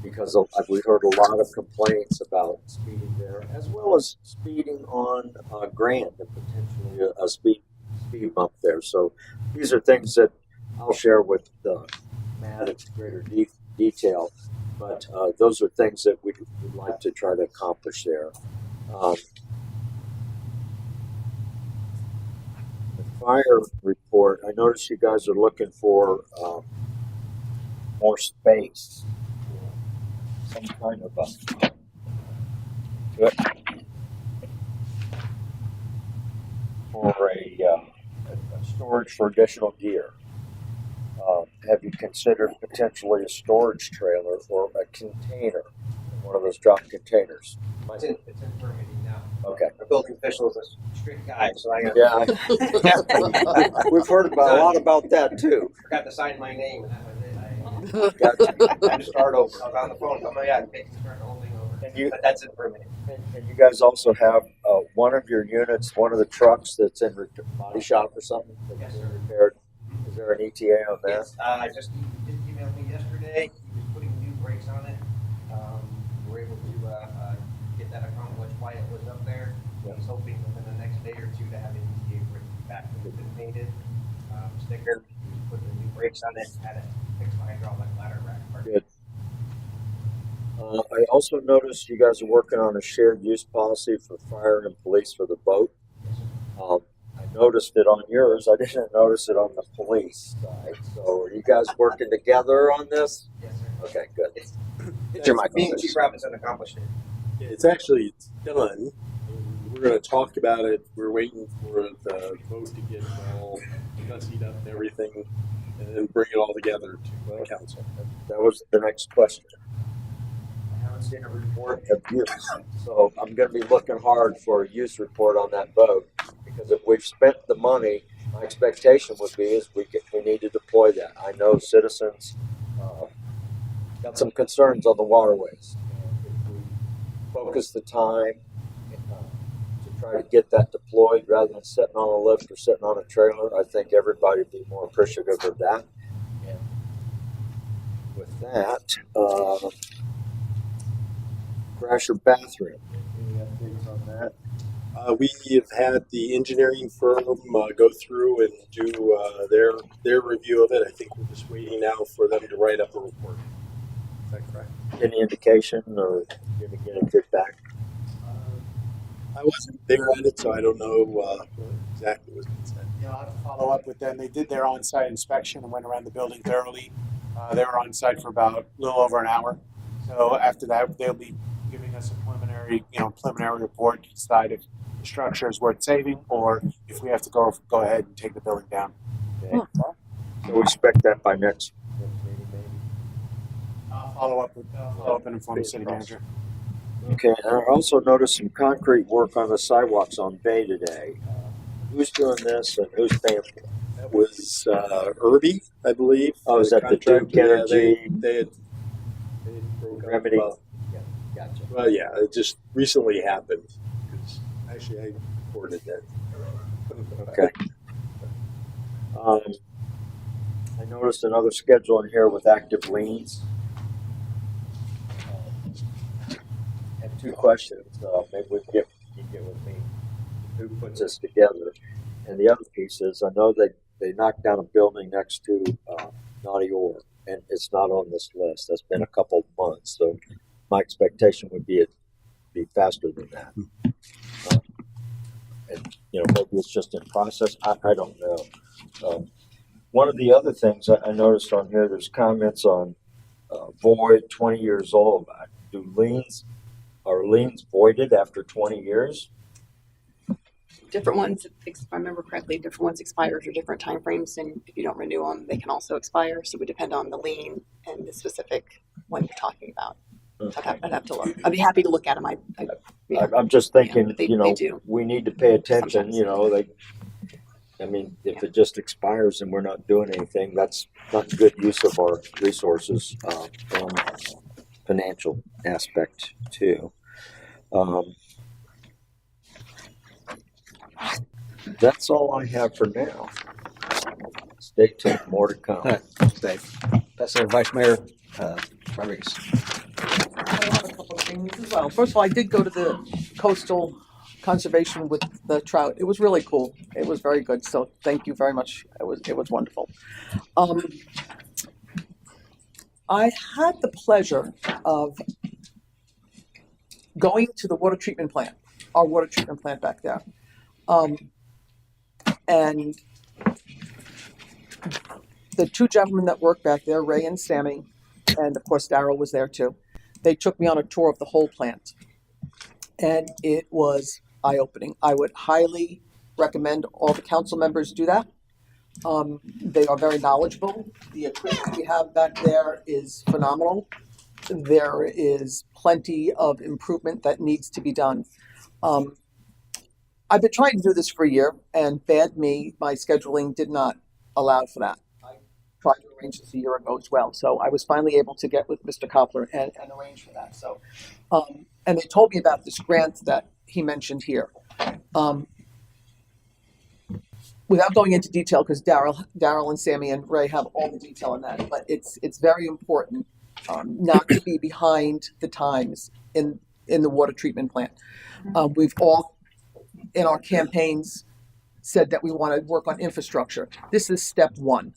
Because we heard a lot of complaints about speeding there, as well as speeding on Grand and potentially a speed bump there. So these are things that I'll share with Matt in greater detail, but those are things that we'd like to try to accomplish there. The fire report, I noticed you guys are looking for more space, some kind of for a storage for additional gear. Have you considered potentially a storage trailer or a container, one of those drop containers? It's in permitting now. Okay. Our building official is a strict guy, so I We've heard a lot about that too. forgot to sign my name, and that was it. I had to start over. I was on the phone. Oh my God, taking start the whole thing over. But that's in permitting. And you guys also have one of your units, one of the trucks that's in body shop or something that's being repaired. Is there an ETA on that? Yes, just emailed me yesterday. He was putting new brakes on it. We were able to get that accomplished while it was up there. He's hoping within the next day or two to have an ETA for it back to been painted. Sticker. He was putting the new brakes on it. Had it fixed my hydraulic ladder rack. Good. I also noticed you guys are working on a shared use policy for fire and police for the boat. I noticed it on yours. I didn't notice it on the police side. So are you guys working together on this? Yes, sir. Okay, good. Me and Chief Robinson accomplished it. Yeah, it's actually done. We're going to talk about it. We're waiting for the vote to get all gussied up and everything, and then bring it all together to council. That was the next question. I haven't seen a report of use, so I'm going to be looking hard for a use report on that boat, because if we've spent the money, my expectation would be is we need to deploy that. I know citizens got some concerns on the waterways. If we focus the time to try to get that deployed rather than sitting on a lift or sitting on a trailer, I think everybody would be more appreciative of that. And with that, Crasher bathroom. Any updates on that? We have had the engineering firm go through and do their review of it. I think we're just waiting now for them to write up a report. Is that correct? Any indication or going to get a good back? I wasn't there at it, so I don't know exactly what's been said. Yeah, I'll have to follow up with them. They did their on-site inspection and went around the building thoroughly. They were on site for about a little over an hour. So after that, they'll be giving us a preliminary report to decide if the structure is worth saving or if we have to go ahead and take the building down. Okay. So we expect that by next meeting, maybe. I'll follow up and inform the city manager. Okay, and I also noticed some concrete work on the sidewalks on Bay today. Who's doing this and who's paying for it? That was Irby, I believe. Oh, is that the Duke Energy? They had broke up. Remedy? Well, Yeah, gotcha. well, yeah, it just recently happened. Because actually, I reported that. Okay. I noticed another schedule in here with active liens. I have two questions. Maybe you get with me. Who puts this together? And the other piece is, I know they knocked down a building next to Naughty Ore, and it's not on this list. That's been a couple of months, so my expectation would be it'd be faster than that. and maybe it's just in process. I don't know. One of the other things I noticed on here, there's comments on void 20 years old. Are liens voided after 20 years? Different ones, if I remember correctly, different ones expire for different timeframes, and if you don't renew them, they can also expire. So it would depend on the lien and the specific one you're talking about. I'd have to look. I'd be happy to look at them. I'm just thinking, but they do. we need to pay attention. Sometimes. If it just expires and we're not doing anything, that's not good use of our resources from a financial aspect too. That's all I have for now. Stay tuned, more to come. All right, Dave. That's our Vice Mayor Rodriguez. I have a couple of things as well. First of all, I did go to the coastal conservation with the trout. It was really cool. It was very good. So thank you very much. It was wonderful. I had the pleasure of going to the water treatment plant, our water treatment plant back there. And the two gentlemen that work back there, Ray and Sammy, and of course Daryl was there too, they took me on a tour of the whole plant. And it was eye-opening. I would highly recommend all the council members do that. They are very knowledgeable. The equipment we have back there is phenomenal. There is plenty of improvement that needs to be done. I've been trying to do this for a year, and bad me, my scheduling did not allow for that. I tried to arrange this a year ago as well, so I was finally able to get with Mr. Koppler and arrange for that. So, and they told me about this grant that he mentioned here. Without going into detail, because Daryl and Sammy and Ray have all the detail on that, but it's very important not to be behind the times in the water treatment plant. We've all, in our campaigns, said that we want to work on infrastructure. This is step one.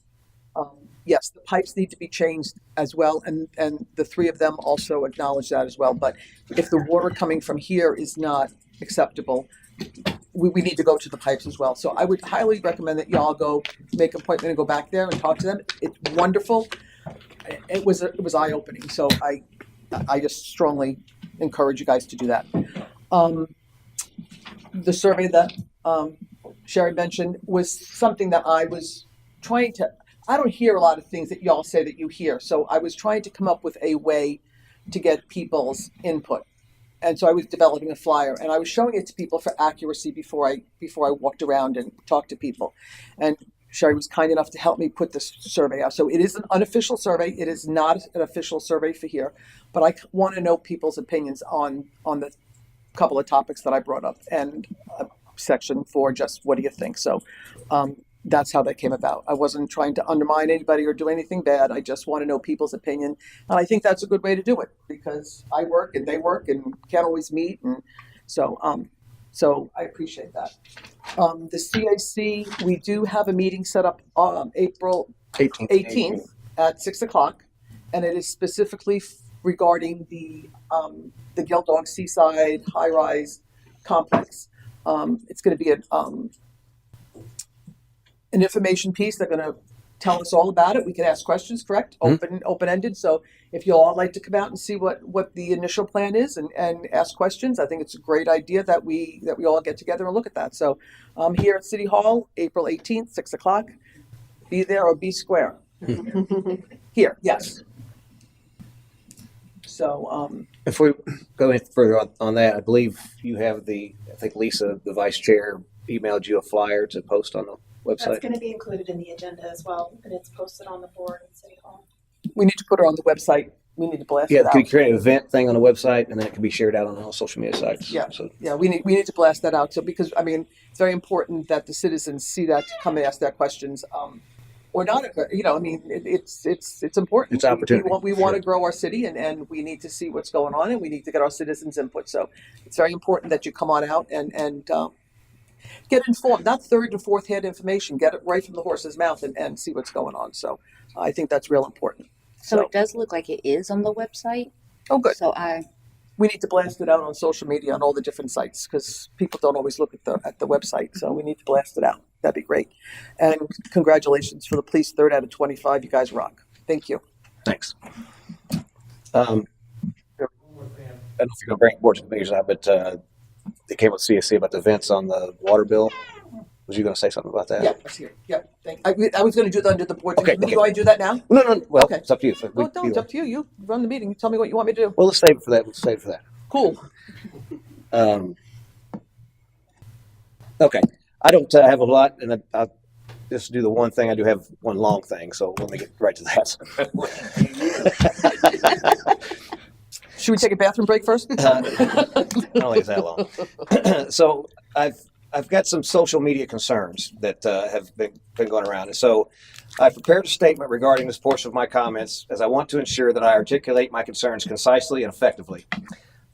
Yes, the pipes need to be changed as well, and the three of them also acknowledge that as well. But if the water coming from here is not acceptable, we need to go to the pipes as well. So I would highly recommend that y'all go make an appointment and go back there and talk to them. It's wonderful. It was eye-opening. So I just strongly encourage you guys to do that. The survey that Sherry mentioned was something that I was trying to. I don't hear a lot of things that y'all say that you hear. So I was trying to come up with a way to get people's input. And so I was developing a flyer, and I was showing it to people for accuracy before I walked around and talked to people. And Sherry was kind enough to help me put this survey out. So it is an unofficial survey. It is not an official survey for here, but I want to know people's opinions on the couple of topics that I brought up, and section 4, just what do you think? So that's how that came about. I wasn't trying to undermine anybody or do anything bad. I just want to know people's opinion. And I think that's a good way to do it, because I work and they work and can't always meet. And so I appreciate that. The CAC, we do have a meeting set up April 18th at 6:00, and it is specifically regarding the Gildog Seaside High-Rise Complex. It's going to be an information piece. They're going to tell us all about it. We can ask questions, correct? Open-ended. So if you all like to come out and see what the initial plan is and ask questions, I think it's a great idea that we all get together and look at that. So here at City Hall, April 18th, 6:00. Be there or be square. Here, yes. So if we go any further on that, I believe you have I think Lisa, the vice chair, emailed you a flyer to post on the website. That's going to be included in the agenda as well, and it's posted on the board in City Hall. We need to put her on the website. We need to blast it Yeah, out. could you create an event thing on the website, and then it can be shared out on all social media sites? Yeah, So yeah, we need to blast that out. So because it's very important that the citizens see that, to come and ask their questions, or not. It's important. It's opportunity. We want to grow our city, and we need to see what's going on, and we need to get our citizens' input. So it's very important that you come on out and get informed, not third and fourth hand information. Get it right from the horse's mouth and see what's going on. So I think that's real important. So it does look like it is on the website. Oh, good. So I We need to blast it out on social media on all the different sites because people don't always look at the website. So we need to blast it out. That'd be great. And congratulations for the police 3rd out of 25. You guys rock. Thank you. Thanks. I don't know if you're going to bring board to the meetings out, but they came with CSC about the events on the water bill. Was you going to say something about that? Yeah, it's here. Yeah, I was going to do that under the board. Okay. Do I do that now? No. Well, Okay. it's up to you. No, it's up to you. You run the meeting. Tell me what you want me to do. Well, let's save it for that. Cool. Okay. I don't have a lot, and I'll just do the one thing. I do have one long thing, so let me get right to that. Should we take a bathroom break first? I don't think it's that long. So I've got some social media concerns that have been going around. And so I prepared a statement regarding this portion of my comments as I want to ensure that I articulate my concerns concisely and effectively.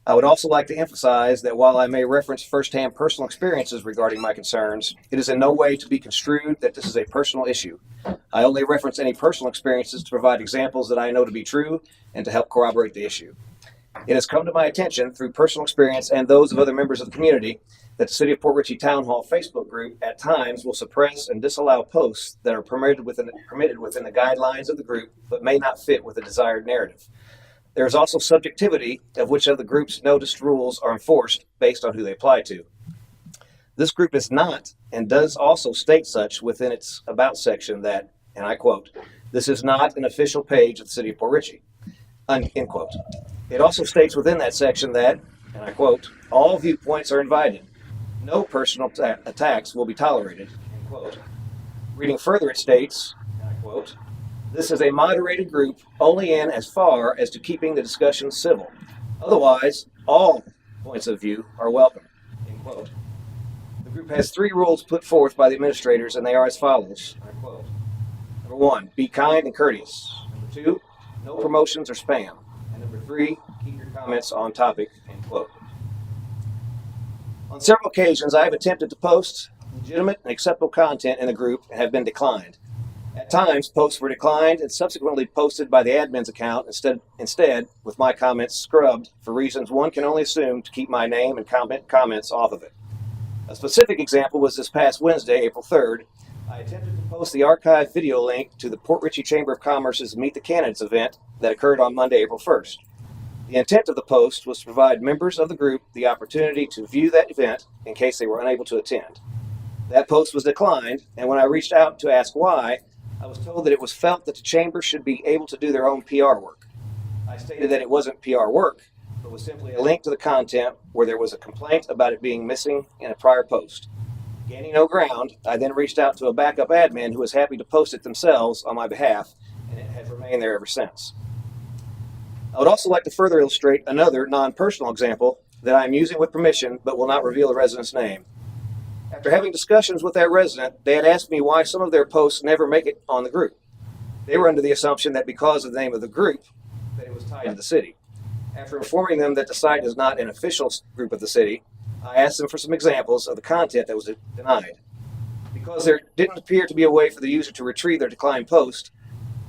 I would also like to emphasize that while I may reference firsthand personal experiences regarding my concerns, it is in no way to be construed that this is a personal issue. I only reference any personal experiences to provide examples that I know to be true and to help corroborate the issue. It has come to my attention through personal experience and those of other members of the community that the City of Port Richey Town Hall Facebook group at times will suppress and disallow posts that are permitted within the guidelines of the group but may not fit with the desired narrative. There is also subjectivity of which of the group's noticed rules are enforced based on who they apply to. This group is not and does also state such within its About section that, and I quote, "This is not an official page of the City of Port Richey," end quote. It also states within that section that, and I quote, "All viewpoints are invited. No personal attacks will be tolerated," end quote. Reading further, it states, and I quote, "This is a moderated group only in as far as to keeping the discussion civil. Otherwise, all points of view are welcome," end quote. The group has 3 rules put forth by the administrators, and they are as follows, and I quote. Number 1, be kind and courteous. Number 2, no promotions or spam. And number 3, keep your comments on topic, end quote. On several occasions, I have attempted to post legitimate and acceptable content in the group and have been declined. At times, posts were declined and subsequently posted by the admin's account instead with my comments scrubbed for reasons one can only assume to keep my name and comments off of it. A specific example was this past Wednesday, April 3rd. I attempted to post the archived video link to the Port Richey Chamber of Commerce's Meet the Candidates event that occurred on Monday, April 1st. The intent of the post was to provide members of the group the opportunity to view that event in case they were unable to attend. That post was declined, and when I reached out to ask why, I was told that it was felt that the chamber should be able to do their own PR work. I stated that it wasn't PR work, but was simply a link to the content where there was a complaint about it being missing in a prior post. Gaining no ground, I then reached out to a backup admin who was happy to post it themselves on my behalf, and it has remained there ever since. I would also like to further illustrate another non-personal example that I am using with permission but will not reveal the resident's name. After having discussions with that resident, they had asked me why some of their posts never make it on the group. They were under the assumption that because of the name of the group, that it was tied to the city. After informing them that the site is not an official group of the city, I asked them for some examples of the content that was denied. Because there didn't appear to be a way for the user to retrieve their declined post,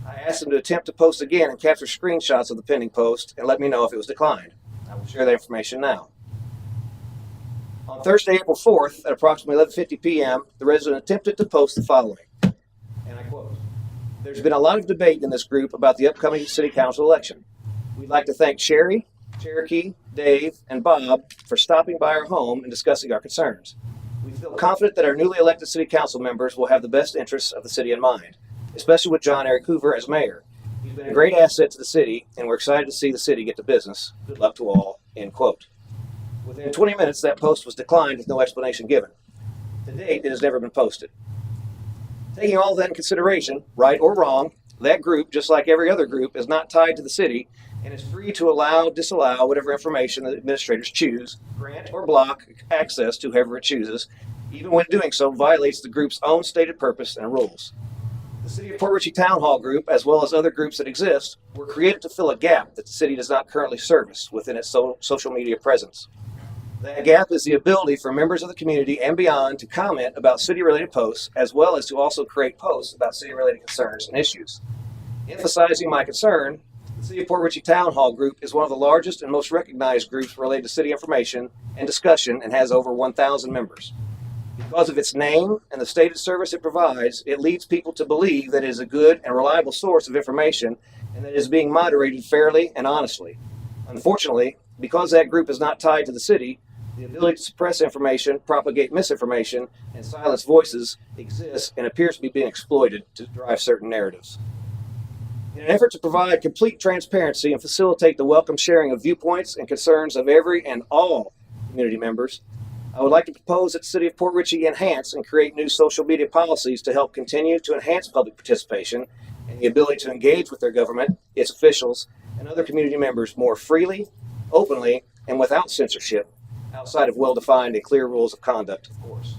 I asked them to attempt to post again and capture screenshots of the pending post and let me know if it was declined. I will share that information now. On Thursday, April 4th, at approximately 11:50 p.m., the resident attempted to post the following, and I quote, "There's been a lot of debate in this group about the upcoming city council election. We'd like to thank Sherry, Cherokee, Dave, and Bob for stopping by our home and discussing our concerns. We feel confident that our newly elected city council members will have the best interests of the city in mind, especially with John Eric Hoover as mayor. He's been a great asset to the city, and we're excited to see the city get to business. Good luck to all," end quote. Within 20 minutes, that post was declined with no explanation given. To date, it has never been posted. Taking all that in consideration, right or wrong, that group, just like every other group, is not tied to the city and is free to allow, disallow whatever information the administrators choose, grant or block access to whoever it chooses, even when doing so violates the group's own stated purpose and rules. The City of Port Richey Town Hall Group, as well as other groups that exist, were created to fill a gap that the city does not currently service within its social media presence. That gap is the ability for members of the community and beyond to comment about city-related posts, as well as to also create posts about city-related concerns and issues. Emphasizing my concern, the The City of Port Richey Town Hall Group is one of the largest and most recognized groups related to city information and discussion and has over 1,000 members. Because of its name and the stated service it provides, it leads people to believe that it is a good and reliable source of information and that it is being moderated fairly and honestly. Unfortunately, because that group is not tied to the city, the ability to suppress information, propagate misinformation, and silence voices exists and appears to be being exploited to drive certain narratives. In an effort to provide complete transparency and facilitate the welcome sharing of viewpoints and concerns of every and all community members, I would like to propose that the City of Port Richey enhance and create new social media policies to help continue to enhance public participation and the ability to engage with their government, its officials, and other community members more freely, openly, and without censorship, outside of well-defined and clear rules of conduct, of course.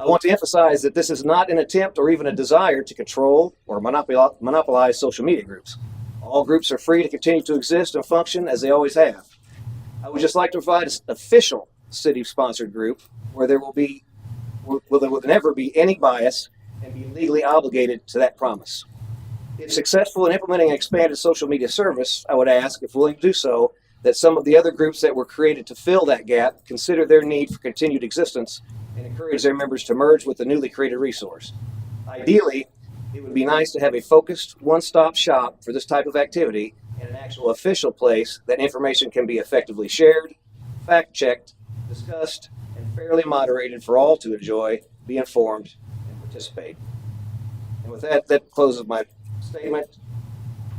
I want to emphasize that this is not an attempt or even a desire to control or monopolize social media groups. All groups are free to continue to exist and function as they always have. I would just like to provide an official city-sponsored group where there will never be any bias and be legally obligated to that promise. If successful in implementing an expanded social media service, I would ask, if willing to do so, that some of the other groups that were created to fill that gap consider their need for continued existence and encourage their members to merge with the newly created resource. Ideally, it would be nice to have a focused one-stop shop for this type of activity and an actual official place that information can be effectively shared, fact-checked, discussed, and fairly moderated for all to enjoy, be informed, and participate. And with that, that closes my statement.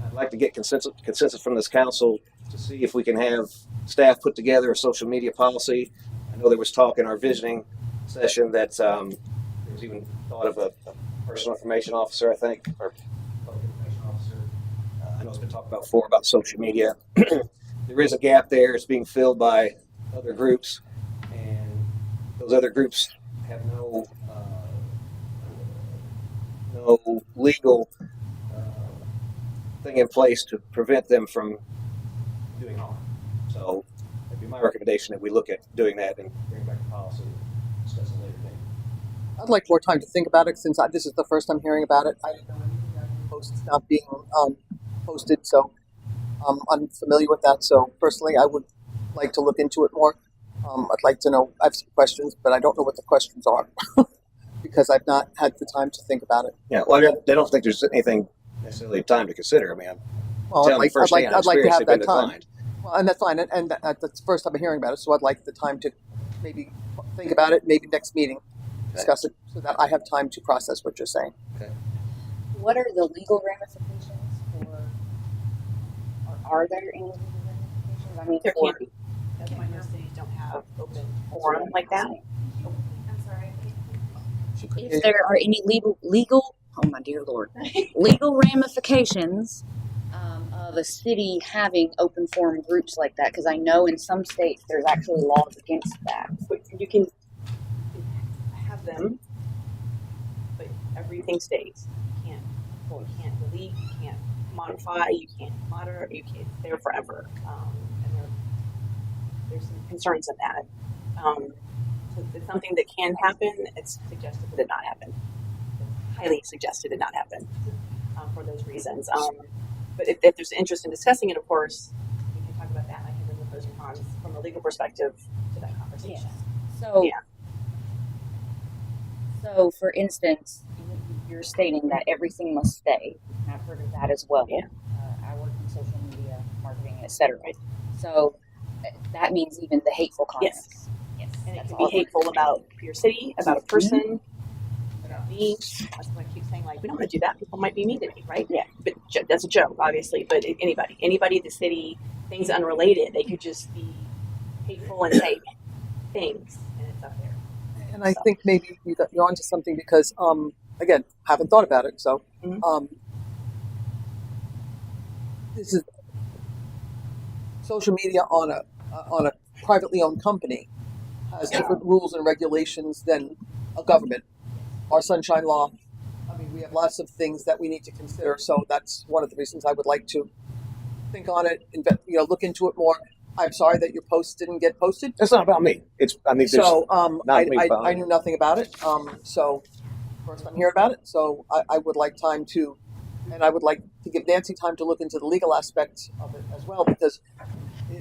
I'd like to get consensus from this council to see if we can have staff put together a social media policy. I know there was talk in our visioning session that there was even thought of a personal information officer, I think, or public information officer. I know it's been talked about before about social media. There is a gap there. It's being filled by other groups, and those other groups have no legal thing in place to prevent them from doing harm. So it'd be my recommendation that we look at doing that and bring back the policy and discuss it later date. I'd like more time to think about it since this is the first I'm hearing about it. I didn't know anything about the posts not being posted, so I'm unfamiliar with that. So personally, I would like to look into it more. I'd like to know, I have some questions, but I don't know what the questions are because I've not had the time to think about it. Yeah, well, I don't think there's anything necessarily time to consider. I mean, Well, I'd like to have that time. Declined. Well, and that's fine, and that's the first time I'm hearing about it, so I'd like the time to maybe think about it, maybe next meeting, discuss it, so that I have time to process what you're saying. Okay. What are the legal ramifications for, or are there any legal ramifications? I mean, There for, can't be. That's why most cities don't have open forum like that. I'm sorry. if there are any legal, oh my dear Lord, legal ramifications of a city having open forum groups like that, because I know in some states there's actually laws against that. But you can have them, but everything stays. You can't delete, you can't modify, you can't moderate, you can't, they're forever. And there's some concerns in that. So it's something that can happen. It's suggested that it not happen. It's highly suggested it not happen for those reasons. But if there's interest in discussing it, of course, we can talk about that. And I can bring the pros and cons from a legal perspective to that conversation. So, yeah. So, for instance, you're stating that everything must stay. I've heard of that as well. Yeah. I work in social media, marketing, etc. So that means even the hateful comments. Yes. And it can be hateful about your city, about a person, about me. That's what I keep saying. Like, we don't want to do that. People might be mean to me, right? Yeah. But that's a joke, obviously. But anybody in the city, things unrelated, they could just be hateful and say things, and it's up there. And I think maybe you're onto something because, again, haven't thought about it. So, this is social media on a privately owned company has different rules and regulations than a government. Our sunshine law. I mean, we have lots of things that we need to consider. So that's one of the reasons I would like to think on it, look into it more. I'm sorry that your post didn't get posted. It's not about me. I knew nothing about it. So first I'm hearing about it. So I would like time to And I would like to give Nancy time to look into the legal aspects of it as well, because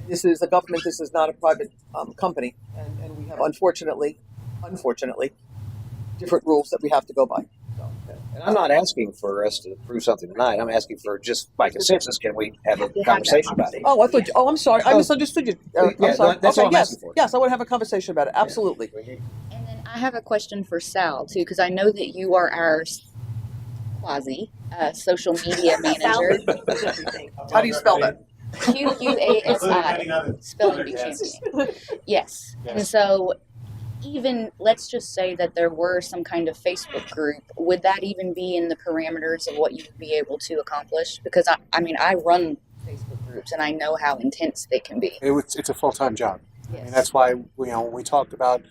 this is a government, this is not a private company. And we have, unfortunately, different rules that we have to go by. And I'm not asking for us to approve something tonight. I'm asking for just by consensus, can we have a conversation about it? Oh, I thought. I'm sorry. I misunderstood you. I'm Yeah, sorry. that's Okay, all I'm yes, asking for. yes, I want to have a conversation about it. Absolutely. And then I have a question for Sal too, because I know that you are our quasi social media manager. How do you spell that? QUASI, spelling bee champion. Yes. And so even let's just say that there were some kind of Facebook group, would that even be in the parameters of what you would be able to accomplish? Because I mean, I run Facebook groups and I know how intense they can be. It's a full-time job. Yes. I mean, that's why when we talked about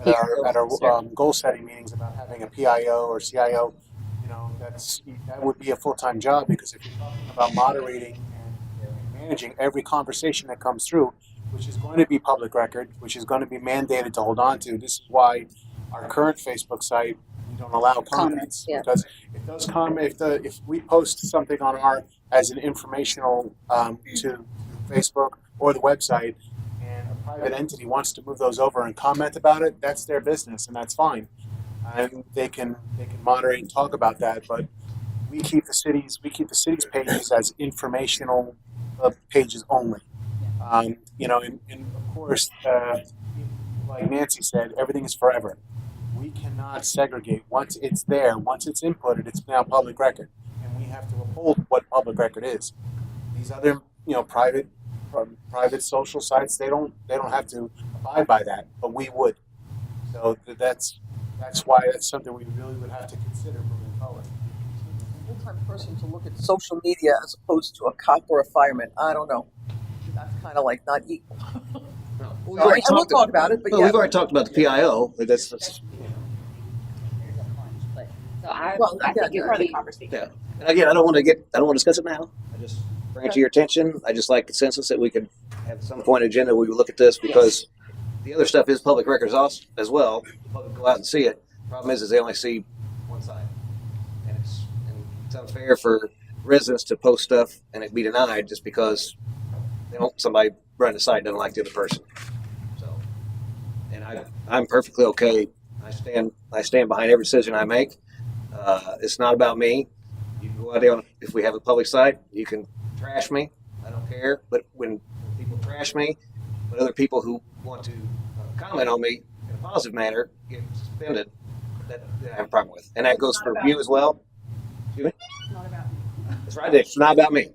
at our goal setting meetings about having a PIO or CIO, that would be a full-time job, because if you're talking about moderating and managing every conversation that comes through, which is going to be public record, which is going to be mandated to hold on to. This is why our current Facebook site, we don't allow comments. Yeah. Because if those if we post something on our as an informational to Facebook or the website, and a private entity wants to move those over and comment about it, that's their business, and that's fine. And they can moderate and talk about that, but we keep the city's pages as informational pages only. And of course, like Nancy said, everything is forever. We cannot segregate. Once it's there, once it's inputted, it's now public record, and we have to uphold what public record is. These other, private social sites, they don't have to abide by that, but we would. So that's why that's something we really would have to consider moving forward. A full-time person to look at social media as opposed to a cop or a fireman. I don't know. That's kind of like not equal. No. We'll talk about it, but Well, yeah. we've already talked about the PIO. That's So I yeah, think it Part would of the be conversation. yeah. And again, I don't want to discuss it now. I just bring it to your attention. I just like consensus that we could have some point agenda. We would look at this because the other stuff is public records as well. The public go out and see it. Problem is they only see one side, and it's unfair for residents to post stuff and it be denied just because somebody running the site doesn't like the other person. So, and I'm perfectly okay. I stand behind every decision I make. It's not about me. You can go out there if we have a public site, you can trash me. I don't care. But when people trash me, but other people who want to comment on me in a positive manner get suspended, that I have a problem with. And that goes for you as well. Excuse me? It's not about me. That's right. It's not about me.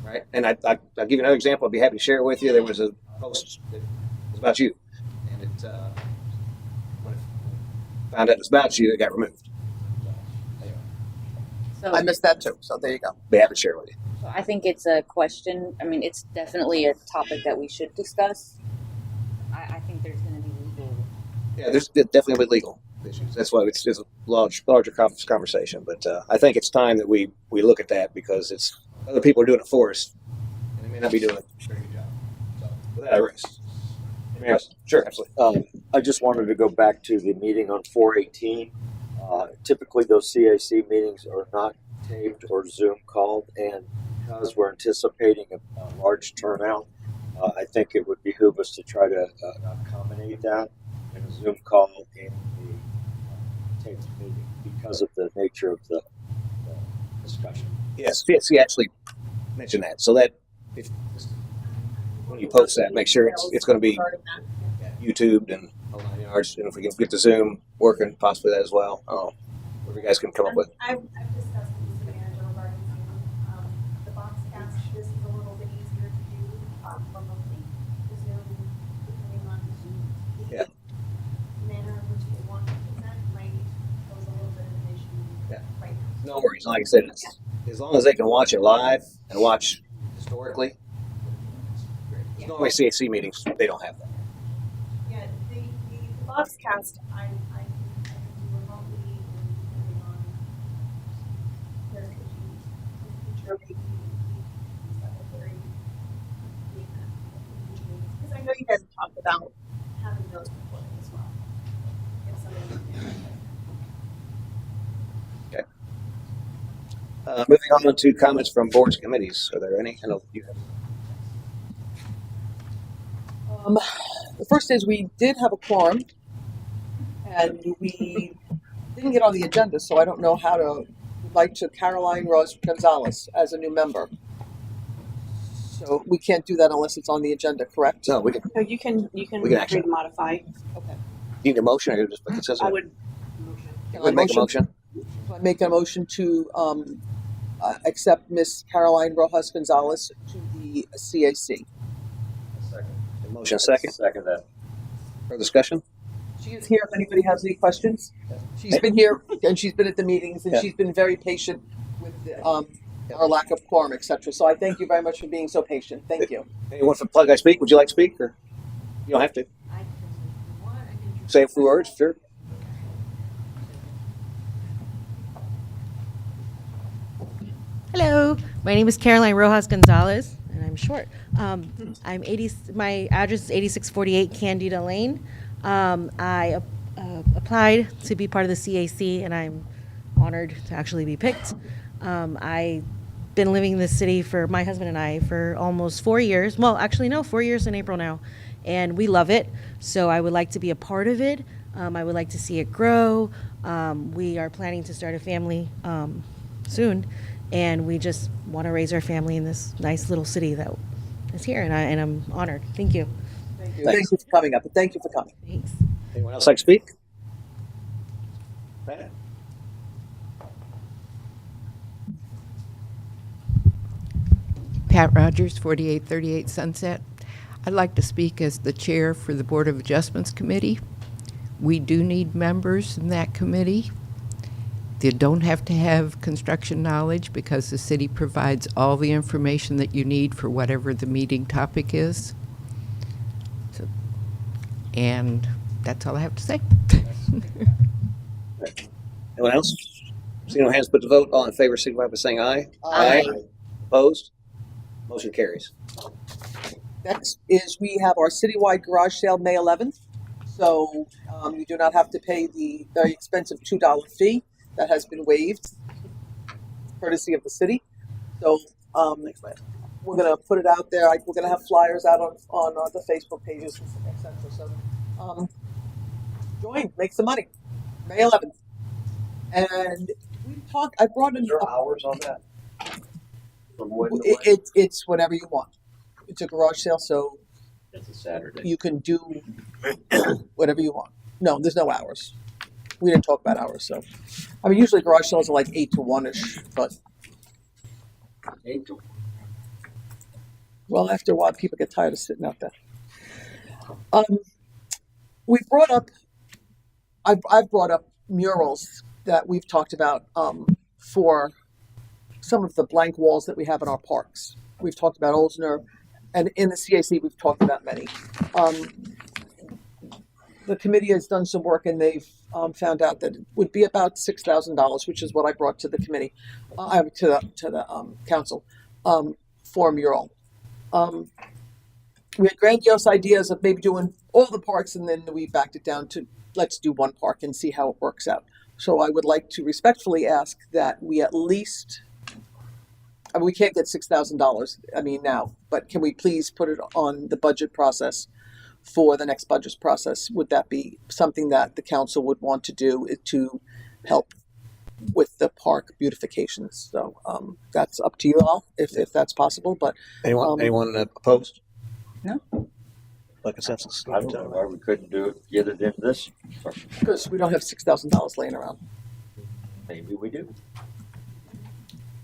Right. And I'll give you another example. I'd be happy to share it with you. There was a post that was about you. And when it found out it was about you, it got removed. so. I missed that too. So there you go. Be happy to share it with you. So I think it's a question. I mean, it's definitely a topic that we should discuss. I think there's going to be legal. Yeah, there's definitely legal issues. That's why it's a larger conversation. But I think it's time that we look at that because it's other people are doing it for us, and they may not be doing a very good job. So with that, I rest. Yes, sure, absolutely. I just wanted to go back to the meeting on 4/18. Typically, those CAC meetings are not taped or Zoom called, and because we're anticipating a large turnout, I think it would behoove us to try to accommodate that in a Zoom call and the taped meeting because of the nature of the discussion. Yes, he actually mentioned that. So that if when you post that, make sure it's going to be YouTubed and whole 9 yards. And if we can get the Zoom working, possibly that as well. Whatever you guys can come up with. I've discussed with the manager regarding Zoom. The box cast, this is a little bit easier to do remotely. The Zoom, depending on Yeah. the manner in which they want to present, might pose a little bit of an issue Yeah. right now. No worries. Like I said, as long as they can watch it live and watch historically. There's normally CAC meetings, they don't have that. Yeah, the box cast, I can do remotely and depending on their issues. Future maybe secretary. Because I know you guys have talked about having those recorded as well. If somebody can. Moving on to comments from boards and committees. Are there any? I know you have. The first is we did have a quorum, and we didn't get on the agenda, so I don't know how to invite to Caroline Rose Gonzalez as a new member. So we can't do that unless it's on the agenda, correct? No, we can. No, you can We can actually- agree to modify. Okay. Need a motion or just consensus? I would. Would make a motion. I make a motion to accept Miss Caroline Rojas Gonzalez to the CAC. Motion second. Second that. For discussion? She is here if anybody has any questions. She's been here and she's been at the meetings and Yeah. she's been very patient with our lack of quorum, etc. So I thank you very much for being so patient. Thank you. Anyone from Plug I Speak? Would you like to speak, or you don't have to? Say a few words, sure. Hello, my name is Caroline Rojas Gonzalez, and I'm short. I'm 80. My address is 8648 Candida Lane. I applied to be part of the CAC, and I'm honored to actually be picked. I've been living in this city for my husband and I for almost 4 years. Well, actually, no, 4 years in April now, and we love it. So I would like to be a part of it. I would like to see it grow. We are planning to start a family soon. And we just want to raise our family in this nice little city that is here, and I'm honored. Thank you. Thank you. Thank you for coming up. Thank you for coming. Thanks. Anyone else like to speak? Pat? Pat Rogers, 4838 Sunset. I'd like to speak as the chair for the Board of Adjustments Committee. We do need members in that committee. They don't have to have construction knowledge because the city provides all the information that you need for whatever the meeting topic is. So, and that's all I have to say. Anyone else? Seeing no hands put to vote, all in favor signify by saying aye. Aye. Opposed? Motion carries. Next is we have our citywide garage sale May 11th. So you do not have to pay the very expensive $2 fee. That has been waived, courtesy of the city. So we're going to put it out there. We're going to have flyers out on the Facebook pages, etc. So join, make some money. May 11th. And we talked. I brought in. Is there hours on that? From when to when? It's whatever you want. It's a garage sale, so It's a Saturday. you can do whatever you want. No, there's no hours. We didn't talk about hours, so I mean, usually garage sales are like 8 to 1-ish, but 8 to well, after a while, people get tired of sitting out there. We brought up. I've brought up murals that we've talked about for some of the blank walls that we have in our parks. We've talked about Olsner, and in the CAC, we've talked about many. The committee has done some work, and they've found out that it would be about $6,000, which is what I brought to the committee, to the council, for a mural. We had grandiose ideas of maybe doing all the parks, and then we backed it down to let's do one park and see how it works out. So I would like to respectfully ask that we at least, I mean, we can't get $6,000, I mean, now, but can we please put it on the budget process for the next budget process? Would that be something that the council would want to do to help with the park beautifications? So that's up to you all if that's possible. But anyone opposed? No. By consensus. I don't know why we couldn't do it, get it in this. Because we don't have $6,000 laying around. Maybe we do.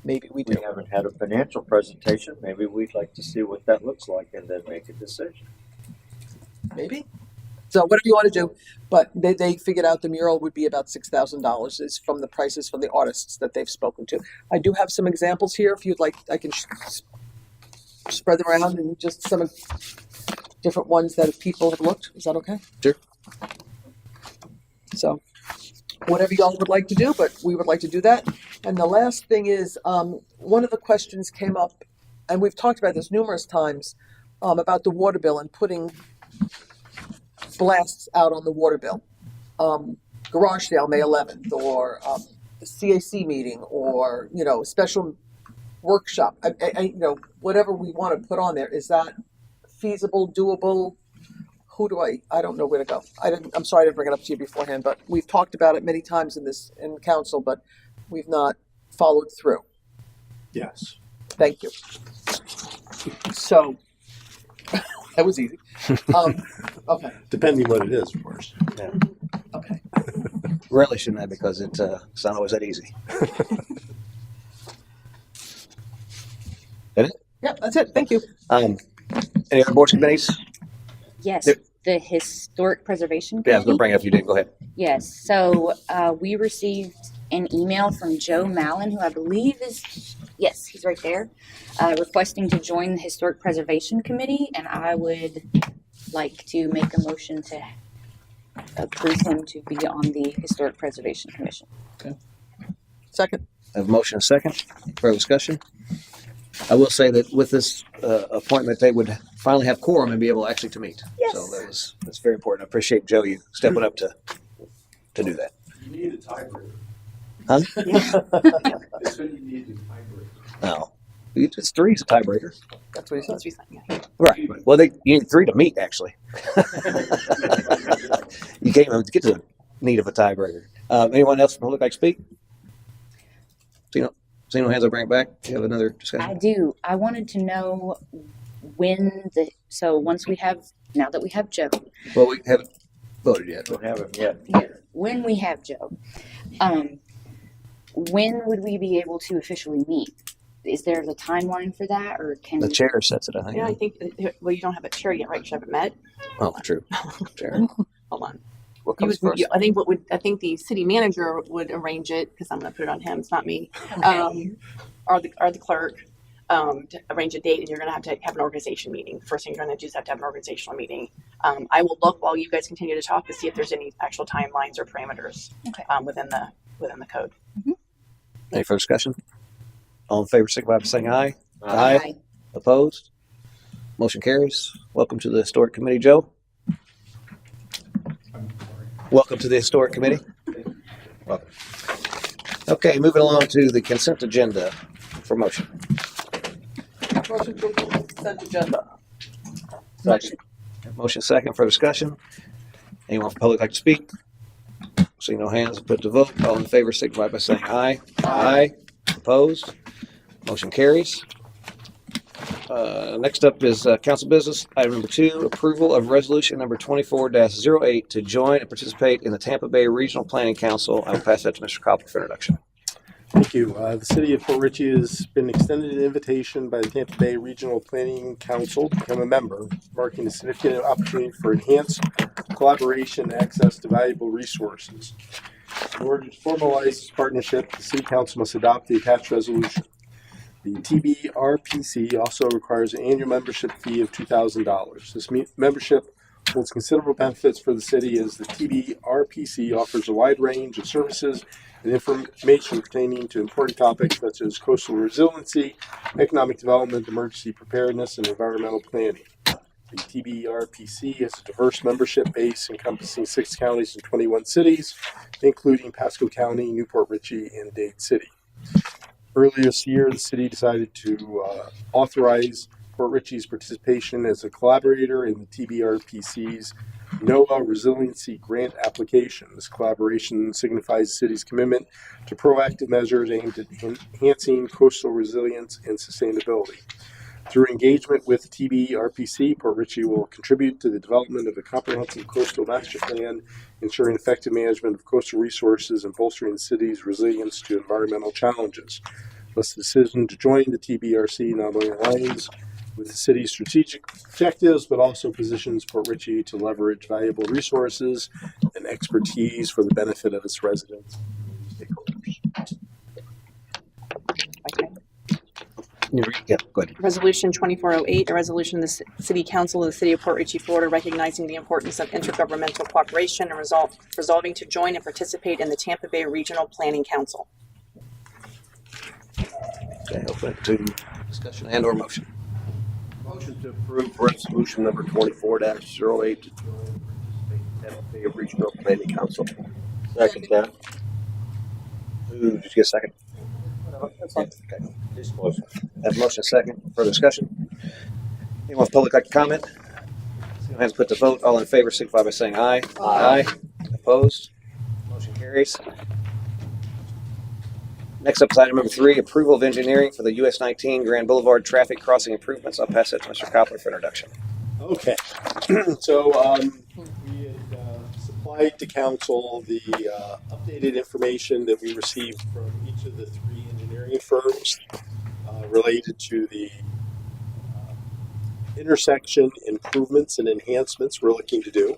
Maybe we do. We haven't had a financial presentation. Maybe we'd like to see what that looks like and then make a decision. Maybe. So whatever you want to do, but they figured out the mural would be about $6,000 is from the prices from the artists that they've spoken to. I do have some examples here. If you'd like, I can spread them around and just some different ones that people have looked. Is that okay? Sure. So whatever y'all would like to do, but we would like to do that. And the last thing is, one of the questions came up, and we've talked about this numerous times, about the water bill and putting blasts out on the water bill. Garage sale May 11th, or CAC meeting or, you know, special workshop, you know, whatever we want to put on there, is that feasible, doable? I don't know where to go. I'm sorry I didn't bring it up to you beforehand, but we've talked about it many times in council, but we've not followed through. Yes. Thank you. So, that was easy. Okay. Depending what it is, of course. Yeah. Okay. Relish in that because it's not always that easy. That it? Yep, that's it. Thank you. Any other boards, committees? Yes, There- the Historic Preservation Yeah, I was going Committee. to bring it up. You did. Go ahead. Yes, so we received an email from Joe Mallon, who I believe is, yes, he's right there, requesting to join the Historic Preservation Committee, and I would like to make a motion to approve him to be on the Historic Preservation Commission. Okay. Second. I have a motion and a second. Further discussion? I will say that with this appointment, they would finally have quorum and be able actually to meet. Yes. So that's very important. I appreciate Joe you stepping up to do that. You need a tiebreaker. Huh? They said you need a tiebreaker. No. It's three is a tiebreaker. That's what he said. Right. Well, you need three to meet, actually. You can't even get to the need of a tiebreaker. Anyone else from the public like to speak? See no hands, I'll bring it back. Do you have another discussion? I do. I wanted to know once we have, now that we have Joe, Well, we haven't voted yet. Don't have it yet. when we have Joe, when would we be able to officially meet? Is there a timeline for that, or can The we? chair sets it, I think. Yeah, I think, well, you don't have a chair yet, right? You haven't met? Oh, true. Chair. Hold on. What comes first? I think the city manager would arrange it, because I'm gonna put it on him, it's not me. Or the clerk, to arrange a date, and you're gonna have to have an organization meeting. First thing you're gonna do is have to have an organizational meeting. I will look while you guys continue to talk to see if there's any actual timelines or parameters, within the code. Any further discussion? All in favor, signify by saying aye. Aye. Opposed? Motion carries. Welcome to the Historic Committee, Joe. Welcome to the Historic Committee. Welcome. Okay, moving along to the consent agenda for motion. Motion to approve the consent agenda. Second. Motion second for discussion. Anyone from the public like to speak? Seeing no hands, put to vote. All in favor, signify by saying aye. Aye. Opposed? Motion carries. Next up is council business. Item number 2, approval of resolution number 24-08 to join and participate in the Tampa Bay Regional Planning Council. I will pass that to Mr. Koppel for introduction. Thank you. The city of Port Richey has been extended an invitation by the Tampa Bay Regional Planning Council to become a member, marking a significant opportunity for enhanced collaboration and access to valuable resources. In order to formalize this partnership, the city council must adopt the attached resolution. The TBRPC also requires an annual membership fee of $2,000. This membership holds considerable benefits for the city, as the TBRPC offers a wide range of services and information pertaining to important topics such as coastal resiliency, economic development, emergency preparedness, and environmental planning. The TBRPC has a diverse membership base encompassing 6 counties and 21 cities, including Pasco County, Newport Richey, and Dade City. Earlier this year, the city decided to authorize Port Richey's participation as a collaborator in the TBRPC's NOAA Resiliency Grant application. This collaboration signifies the city's commitment to proactive measures aimed at enhancing coastal resilience and sustainability. Through engagement with TBRPC, Port Richey will contribute to the development of a comprehensive coastal master plan, ensuring effective management of coastal resources and bolstering the city's resilience to environmental challenges. Thus, the decision to join the TBRC not only aligns with the city's strategic objectives, but also positions Port Richey to leverage valuable resources and expertise for the benefit of its residents and stakeholders. Yeah, go ahead. Resolution 2408, a resolution of the City Council of the City of Port Richey, Florida, recognizing the importance of intergovernmental cooperation and resolving to join and participate in the Tampa Bay Regional Planning Council. Okay, open it to discussion and or motion. Motion to approve resolution number 24-08 to join and participate in Tampa Bay Regional Planning Council. Second that. Did you get a second? Okay. Have a motion, second. Further discussion? Anyone with public like to comment? Hands put to vote. All in favor, signify by saying aye. Aye. Opposed? Motion carries. Next up is item number 3, approval of engineering for the US 19 Grand Boulevard traffic crossing improvements. I'll pass that to Mr. Koppler for introduction. Okay, so we had supplied to council the updated information that we received from each of the 3 engineering firms related to the intersection improvements and enhancements we're looking to do.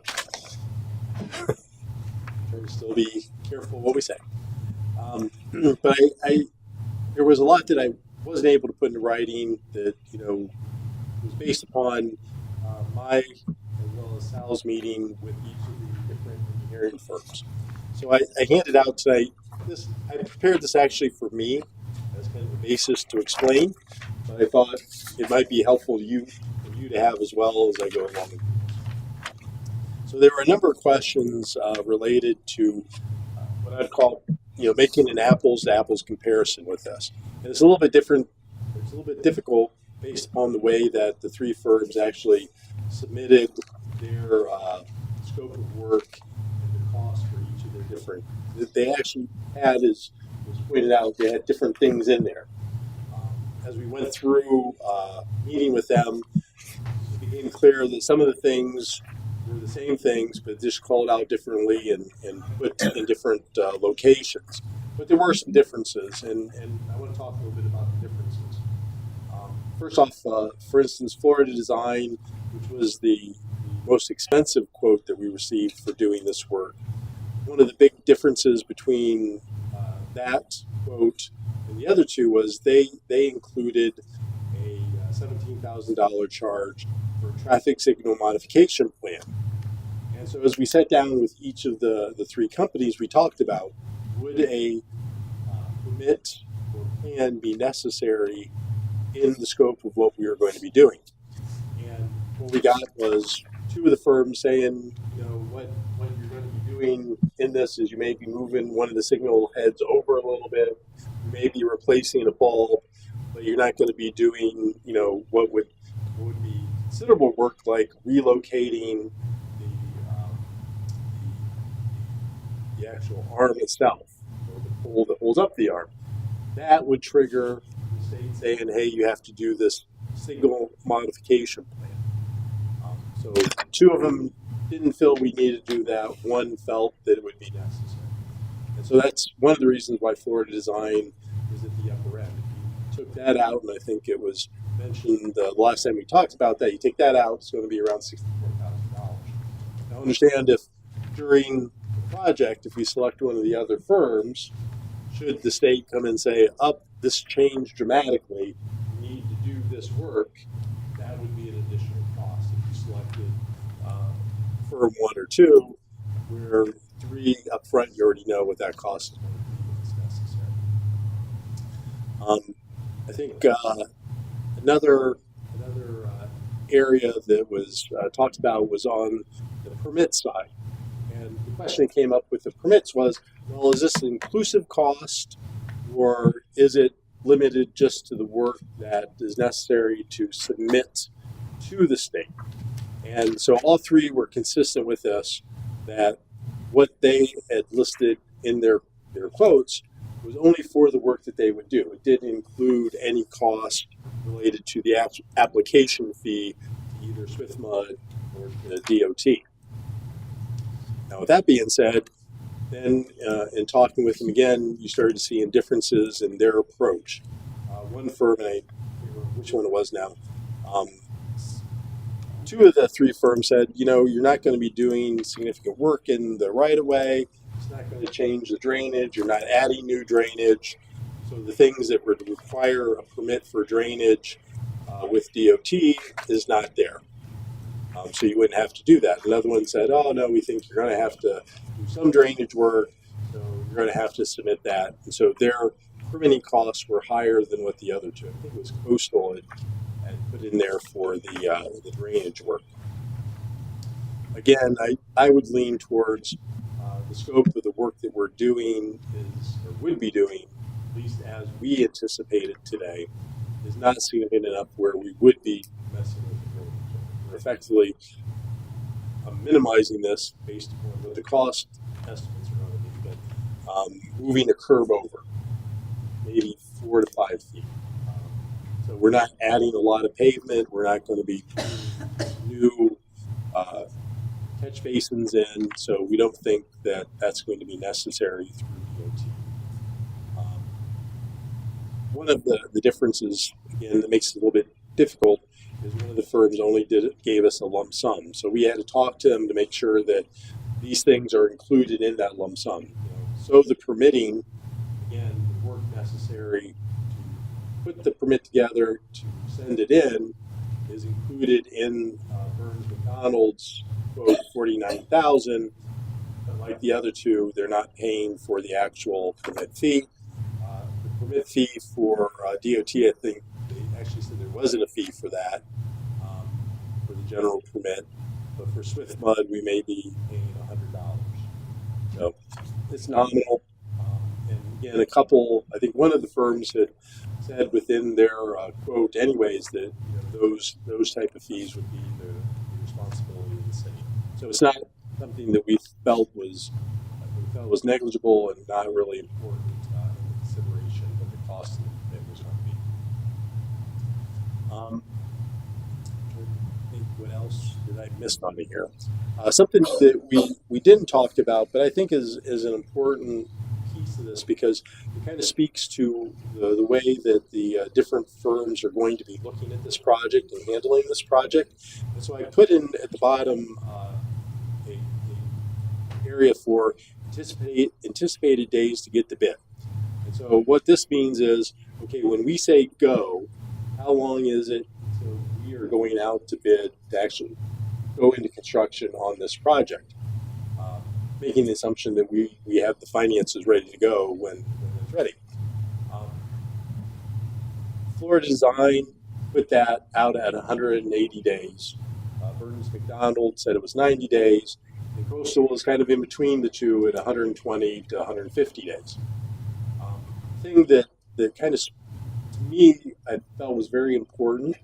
Trying to still be careful what we say. But there was a lot that I wasn't able to put into writing that, was based upon my as well as Sal's meeting with each of the different engineering firms. So I handed out tonight, I prepared this actually for me as kind of a basis to explain, but I thought it might be helpful for you to have as well as I go along. So there were a number of questions related to what I'd call making an apples to apples comparison with this. And it's a little bit different, it's a little bit difficult based upon the way that the 3 firms actually submitted their scope of work and the cost for each of their different, that they actually had, as was pointed out, they had different things in there. As we went through meeting with them, it became clear that some of the things were the same things, but just called out differently and put in different locations. But there were some differences, and I want to talk a little bit about the differences. First off, for instance, Florida Design, which was the most expensive quote that we received for doing this work. One of the big differences between that quote and the other 2 was they included a $17,000 charge for a traffic signal modification plan. And so as we sat down with each of the 3 companies we talked about, would a permit or plan be necessary in the scope of what we were going to be doing? And what we got was 2 of the firms saying, what you're going to be doing in this is you may be moving one of the signal heads over a little bit, you may be replacing a bulb, but you're not going to be doing, what would be considerable work like relocating the actual arm itself, or the pole that holds up the arm. That would trigger the state saying, hey, you have to do this signal modification plan. So 2 of them didn't feel we needed to do that. 1 felt that it would be necessary. And so that's one of the reasons why Florida Design is at the upper end. If you took that out, and I think it was mentioned the last time we talked about that, you take that out, it's going to be around $64,000. Now understand, if during the project, if we select one of the other firms, should the state come and say, this changed dramatically, you need to do this work, that would be an additional cost if you selected firm 1 or 2, where 3 up front, you already know what that cost is going to be if it's necessary. I think another area that was talked about was on the permit side. And the question that came up with the permits was, well, is this an inclusive cost, or is it limited just to the work that is necessary to submit to the state? And so all 3 were consistent with this, that what they had listed in their quotes was only for the work that they would do. It didn't include any cost related to the application fee to either SwiftMud or the DOT. Now, with that being said, then in talking with them again, you started seeing differences in their approach. One firm, and I can't remember which one it was now, 2 of the 3 firms said, you're not going to be doing significant work in the right-of-way. It's not going to change the drainage. You're not adding new drainage. So the things that would require a permit for drainage with DOT is not there. So you wouldn't have to do that. Another one said, oh, no, we think you're going to have to do some drainage work, so you're going to have to submit that. And so their permitting costs were higher than what the other 2. I think it was Coastal had put in there for the drainage work. Again, I would lean towards the scope of the work that we're doing is, or would be doing, at least as we anticipated today, is not significant enough where we would be messing with the building. We're effectively minimizing this based upon what the cost estimates are going to be, but moving a curb over, maybe 4 to 5 feet. So we're not adding a lot of pavement. We're not going to be putting new catch basins in, so we don't think that that's going to be necessary through DOT. One of the differences, again, that makes it a little bit difficult is one of the firms only gave us a lump sum. So we had to talk to them to make sure that these things are included in that lump sum. So the permitting, again, the work necessary to put the permit together to send it in is included in Burns McDonald's quote 49,000. But like the other two, they're not paying for the actual permit fee. The permit fee for DOT, I think they actually said there wasn't a fee for that, for the general permit. But for Swift Mud, we may be paying $100. So it's nominal. And again, I think one of the firms had said within their quote anyways that those type of fees would be the responsibility of the city. So it's not something that we felt was negligible and not really important in consideration of the cost that it was going to be. I think what else did I miss on here? Something that we didn't talk about, but I think is an important piece of this because it kind of speaks to the way that the different firms are going to be looking at this project and handling this project. And so I put in at the bottom a area for anticipated days to get the bid. And so what this means is, okay, when we say go, how long is it until we are going out to bid to actually go into construction on this project? Making the assumption that we have the finances ready to go when it's ready. Florida Design put that out at 180 days. Burns McDonald said it was 90 days. And Coastal was kind of in between the two at 120 to 150 days. The thing that kind of, to me, I felt was very important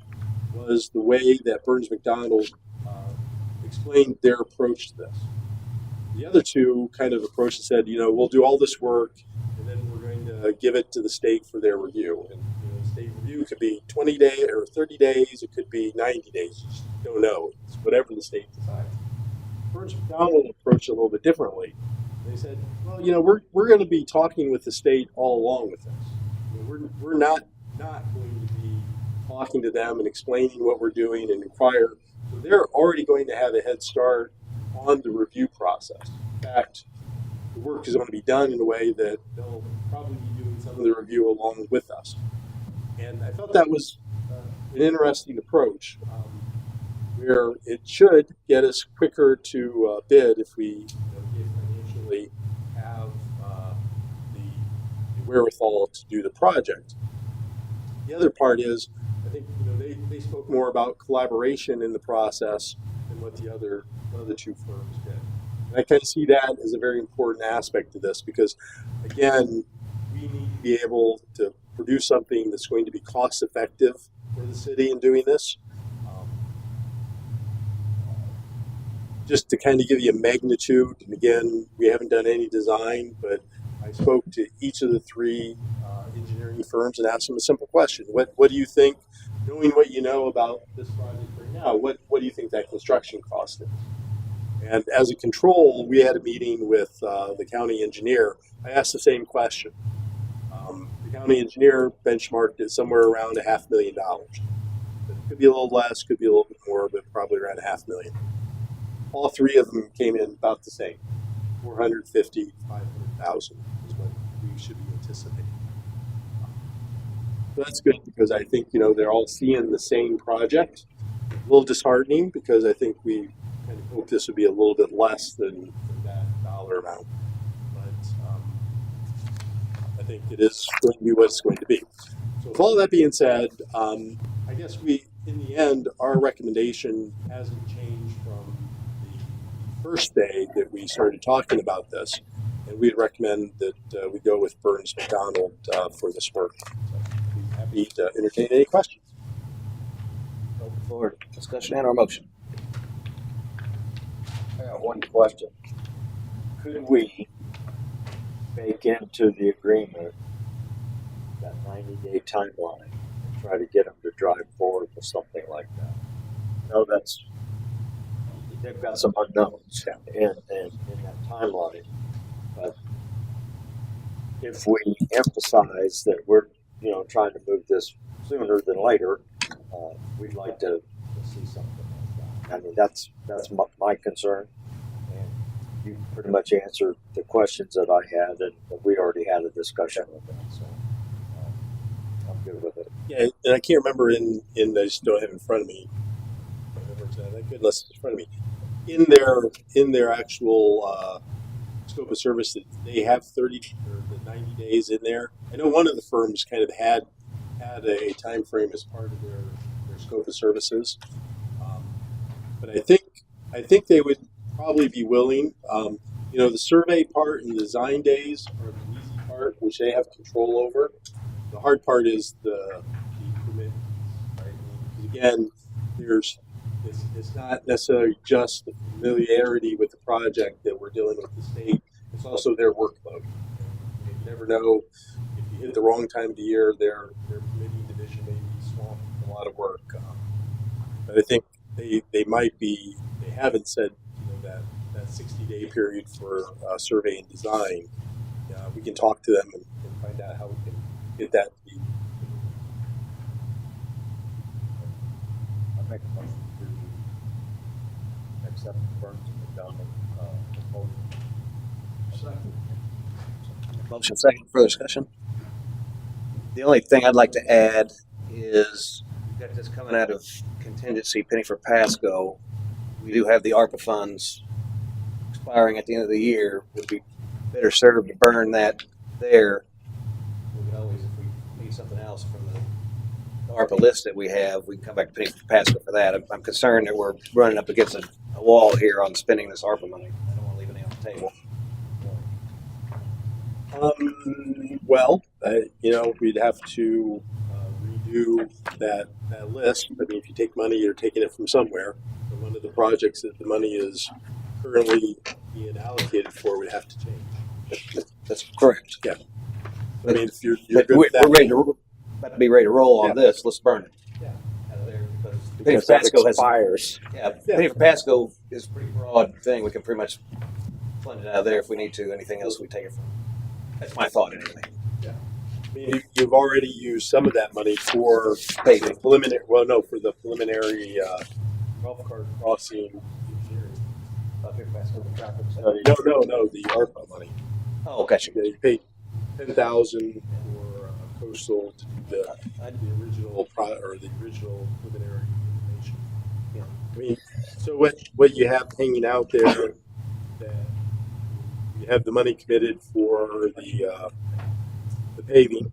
was the way that Burns McDonald explained their approach to this. The other two kind of approached and said, we'll do all this work and then we're going to give it to the state for their review. And the state review could be 20 days or 30 days, it could be 90 days. You just don't know. It's whatever the state decides. Burns McDonald approached it a little bit differently. They said, well, we're going to be talking with the state all along with this. We're not going to be talking to them and explaining what we're doing and inquire. So they're already going to have a head start on the review process. In fact, the work is going to be done in a way that they'll probably be doing some of the review along with us. And I thought that was an interesting approach, where it should get us quicker to bid if we financially have the wherewithal to do the project. The other part is, I think they spoke more about collaboration in the process than what the other two firms did. And I kind of see that as a very important aspect to this because, again, we need to be able to produce something that's going to be cost effective for the city in doing this. Just to kind of give you a magnitude, and again, we haven't done any design, but I spoke to each of the three engineering firms and asked them a simple question. What do you think, knowing what you know about this project right now, what do you think that construction cost is? And as a control, we had a meeting with the county engineer. I asked the same question. The county engineer benchmarked it somewhere around $500,000. It could be a little less, could be a little bit more, but probably around $500,000. All three of them came in about the same, 450, 500,000 is what we should be anticipating. So that's good because I think they're all seeing the same project. A little disheartening because I think we kind of hope this would be a little bit less than that dollar amount, but I think it is going to be what it's going to be. So with all that being said, I guess in the end, our recommendation hasn't changed from the first day that we started talking about this, and we'd recommend that we go with Burns McDonald for this work. So I'd be happy to entertain any questions. Open for discussion and or motion. I got one question. Could we bake into the agreement that 90-day timeline and try to get them to drive forward with something like that? No, they've got some unknowns in that timeline, but if we emphasize that we're trying to move this sooner than later, we'd like to see something like that. I mean, that's my concern, and you pretty much answered the questions that I had, and we already had a discussion with them, so I'm good with it. Yeah, and I can't remember I just don't have it in front of me. I could unless it's in front of me. In their actual scope of service, they have 30 or the 90 days in there. I know one of the firms kind of had a time frame as part of their scope of services, but I think they would probably be willing. The survey part and the design days are the easy part, which they have control over. The hard part is the permit, right? Because again, it's not necessarily just the familiarity with the project that we're dealing with the state. It's also their workload. You never know if you hit the wrong time of the year, their permitting division may be swamped with a lot of work. But I think they might be. They haven't said that 60-day period for survey and design. We can talk to them and find out how we can get that to be. I make a motion to accept Burns and McDonald proposal. Second. Motion second. Further discussion. The only thing I'd like to add is we've got this coming out of contingency penny for Pasco. We do have the ARPA funds expiring at the end of the year. Would be better served to burn that there. We can always, if we need something else from the ARPA list that we have, we can come back to penny for Pasco for that. I'm concerned that we're running up against a wall here on spending this ARPA money. I don't want to leave any on the table. We'd have to redo that list. I mean, if you take money, you're taking it from somewhere. And one of the projects that the money is currently being allocated for would have to change. That's correct. Yeah. I mean, if you're But good with we're that, ready to about to be ready to roll on this. Let's burn it. Yeah. Out of there Because Penny that for Pasco expires. Penny for Pasco is a pretty broad thing. We can pretty much fund it out of there if we need to. Anything else we take it from. That's my thought anyway. Yeah. I mean, you've already used some of that money for paving. For the preliminary golf cart crossing engineering. No, the ARPA money. Oh, gotcha. Yeah, you paid $10,000 for coastal to do the original the original preliminary information. Yeah. I mean, so what you have hanging out there, that you have the money committed for the paving,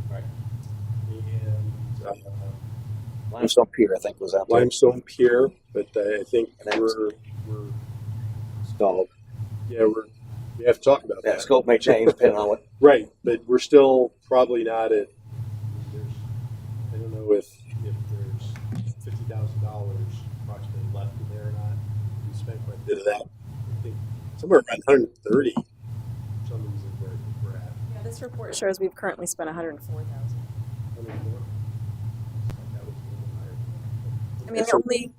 Right. and Limestone Pier, I think, was out there. Limestone Pier, but I think And we're stalled. we have to talk about Yeah, that. scope may change depending on what. Right, but we're still probably not at. I don't know if there's $50,000 approximately left in there or not. We spent quite a bit of that. I think somewhere around 130. Some reason where we're at. Yeah, this report shows we've currently spent 104,000. 104. That was a little higher. I mean, the only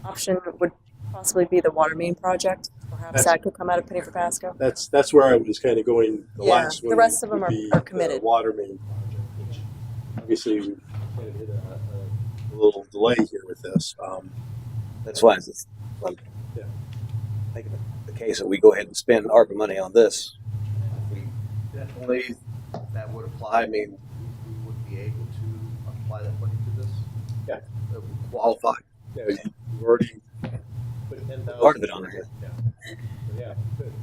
option would possibly be the water main project. Perhaps that could come out of Penny for Pasco. That's where I was kind of going. The Yeah, last one. the rest of them would be are committed. The water main project, which obviously we kind of hit a little delay here with this. That's why I'm Yeah. making the case that we go ahead and spend ARPA money on this. We definitely, that would apply. I mean, we would be able to apply that money to this. Yeah. It would qualify. Yeah, you've already put 10,000. Part of it on there. Yeah, good.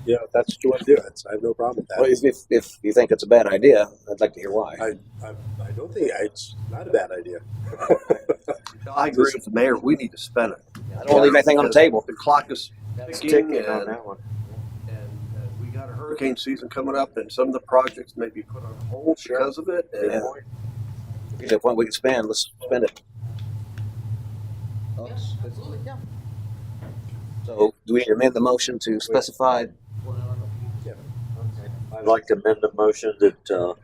Yeah, if that's what you want to do. I have no problem with that. Well, if you think it's a bad idea, I'd like to hear why. I don't think it's not a bad idea. I agree with the mayor. We need to spend it. I don't leave anything on the table. The clock is It's ticking, ticking on and that one. we got a hurricane season coming up, and some of the projects may be put on hold because of it. And Yeah. Get to a point we can spend. Let's spend it. Absolutely, yeah. So, do we amend the motion to specify? I'd like to amend the motion that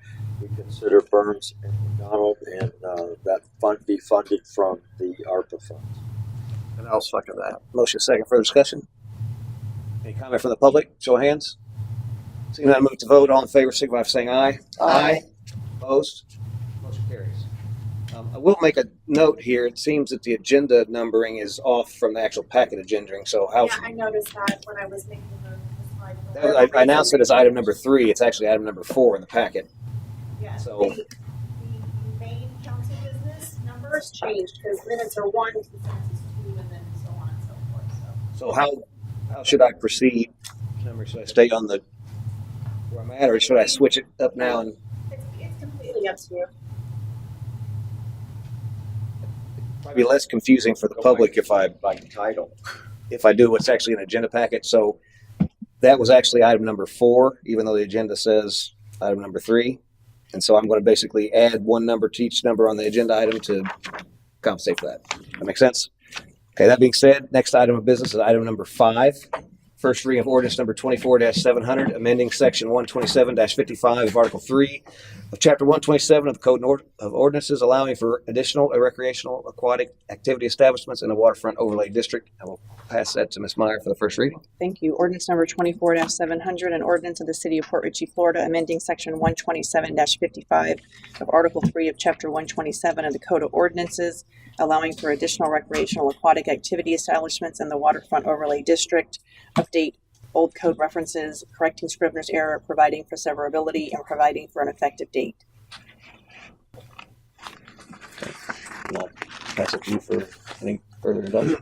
we consider Burns and McDonald and that fund be funded from the ARPA funds. And I'll second that. Motion second, further discussion? Any comment from the public? Show of hands. Seeing none, move to vote. All in favor, signify by saying aye. Aye. Opposed? Motion carries. I will make a note here. It seems that the agenda numbering is off from the actual packet agendering. So how? Yeah, I noticed that when I was making the slide. I announced it as item number 3. It's actually item number 4 in the packet. Yeah, So- the main council business numbers changed because minutes are 1, consent is 2, and then so on and so forth. So how should I proceed? Should I stay on the where I'm at, or should I switch it up now? And It's completely up to you. probably less confusing for the public if I Like title. do what's actually an agenda packet. So that was actually item number 4, even though the agenda says item number 3. And so I'm going to basically add one number to each number on the agenda item to compensate for that. That makes sense? Okay, that being said, next item of business is item number 5. First reading of ordinance number 24-700, amending section 127-55 of Article 3 of Chapter 127 of the Code of Ordinances, allowing for additional recreational aquatic activity establishments in the waterfront overlay district. I will pass that to Ms. Meyer for the first reading. Thank you. Ordinance number 24-700, an ordinance of the City of Port Richey, Florida, amending section 127-55 of Article 3 of Chapter 127 of the Code of Ordinances, allowing for additional recreational aquatic activity establishments in the waterfront overlay district. Update old code references, correcting Scrivener's error, providing for severability, and providing for an effective date. I'll pass it to you for any further introduction.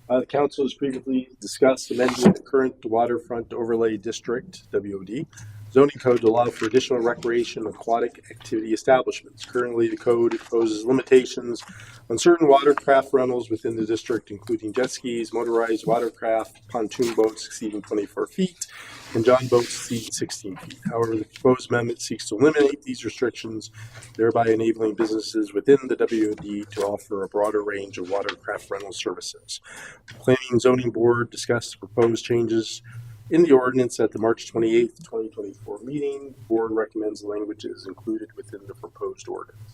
The council has previously discussed amending the current waterfront overlay district, WOD, zoning code to allow for additional recreation aquatic activity establishments. Currently, the code imposes limitations on certain watercraft rentals within the district, including jet skis, motorized watercraft, pontoon boats exceeding 24 feet, and john boats exceeding 16 feet. However, the proposed amendment seeks to eliminate these restrictions, thereby enabling businesses within the WOD to offer a broader range of watercraft rental services. The Planning and Zoning Board discussed the proposed changes in the ordinance at the March 28th, 2024 meeting. The board recommends the language is included within the proposed ordinance.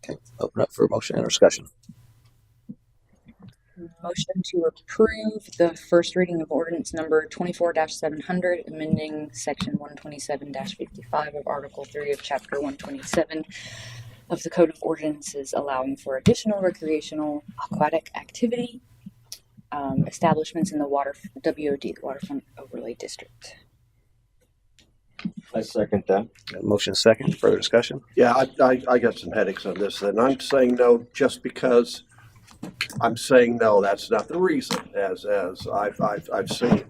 Okay, open up for a motion and discussion. Motion to approve the first reading of ordinance number 24-700, amending section 127-55 of Article 3 of Chapter 127 of the Code of Ordinances, allowing for additional recreational aquatic activity establishments in the WOD, the Waterfront Overlay District. I second that. Got a motion second, further discussion? Yeah, I got some headaches on this, and I'm saying no just because I'm saying no. That's not the reason, as I've seen.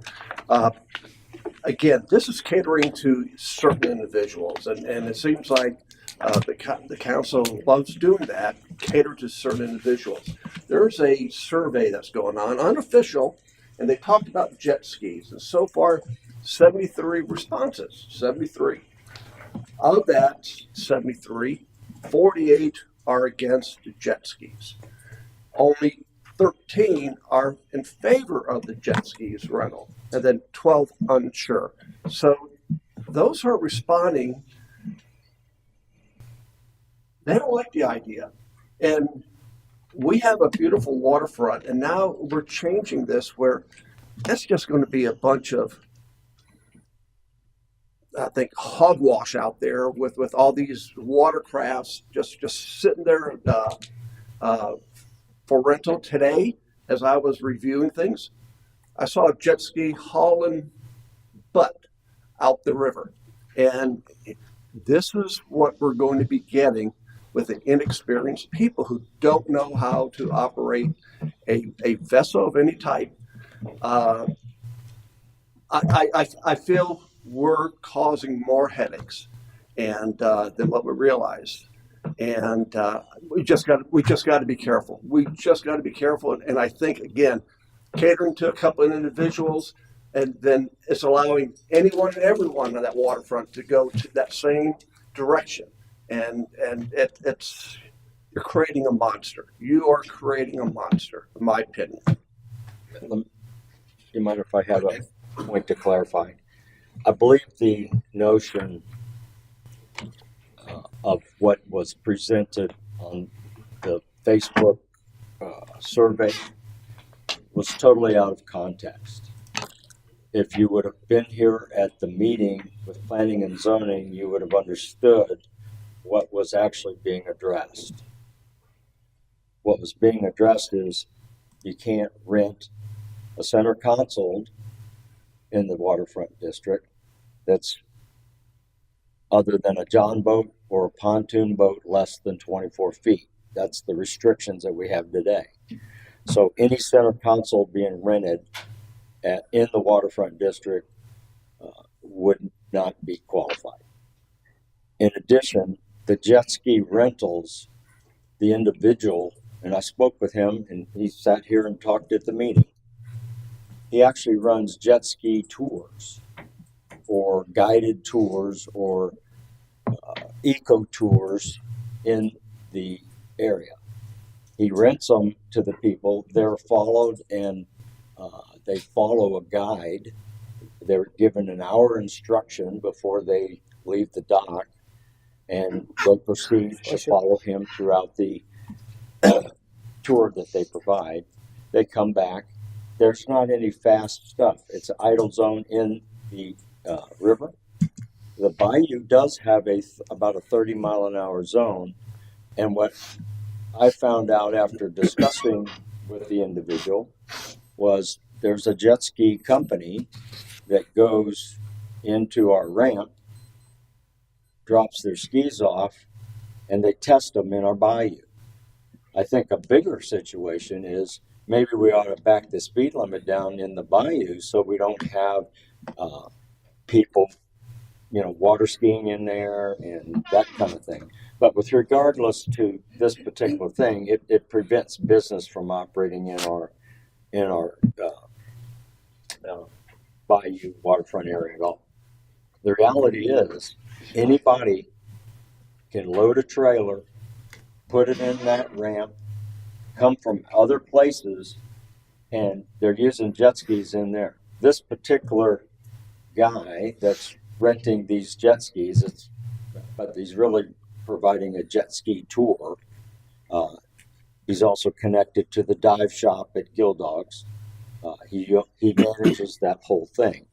Again, this is catering to certain individuals, and it seems like the council loves doing that, cater to certain individuals. There's a survey that's going on, unofficial, and they talked about jet skis, and so far, 73 responses, 73. Of that 73, 48 are against jet skis. Only 13 are in favor of the jet skis rental, and then 12 unsure. So those who are responding, they don't like the idea. And we have a beautiful waterfront, and now we're changing this where that's just going to be a bunch of, I think, hogwash out there with all these watercrafts just sitting there for rental. Today, as I was reviewing things, I saw a jet ski hauling butt out the river. And this is what we're going to be getting with the inexperienced people who don't know how to operate a vessel of any type. I feel we're causing more headaches and than what we realize. and we just got to be careful. We just got to be careful, and I think again, catering to a couple of individuals, and then it's allowing anyone and everyone on that waterfront to go to that same direction, and it's you're creating a monster. You are creating a monster, in my opinion. Do you mind if I have a point to clarify? I believe the notion of what was presented on the Facebook survey was totally out of context. If you would have been here at the meeting with planning and zoning, you would have understood what was actually being addressed. What was being addressed is you can't rent a center console in the waterfront district that's other than a john boat or a pontoon boat less than 24 feet. That's the restrictions that we have today. So any center console being rented in the waterfront district would not be qualified. In addition, the jet ski rentals, the individual, and I spoke with him and he sat here and talked at the meeting. He actually runs jet ski tours or guided tours or eco tours in the area. He rents them to the people. They're followed and they follow a guide. They're given an hour instruction before they leave the dock, and they proceed to follow him throughout the tour that they provide. They come back. There's not any fast stuff. It's an idle zone in the river. The bayou does have about a 30-mile-an-hour zone, and what I found out after discussing with the individual was there's a jet ski company that goes into our ramp, drops their skis off, and they test them in our bayou. I think a bigger situation is maybe we ought to back the speed limit down in the bayou so we don't have people, water skiing in there and that kind of thing. But with regardless to this particular thing, it prevents business from operating in our bayou waterfront area at all. The reality is anybody can load a trailer, put it in that ramp, come from other places, and they're using jet skis in there. This particular guy that's renting these jet skis, but he's really providing a jet ski tour. He's also connected to the dive shop at Gildog's. He manages that whole thing.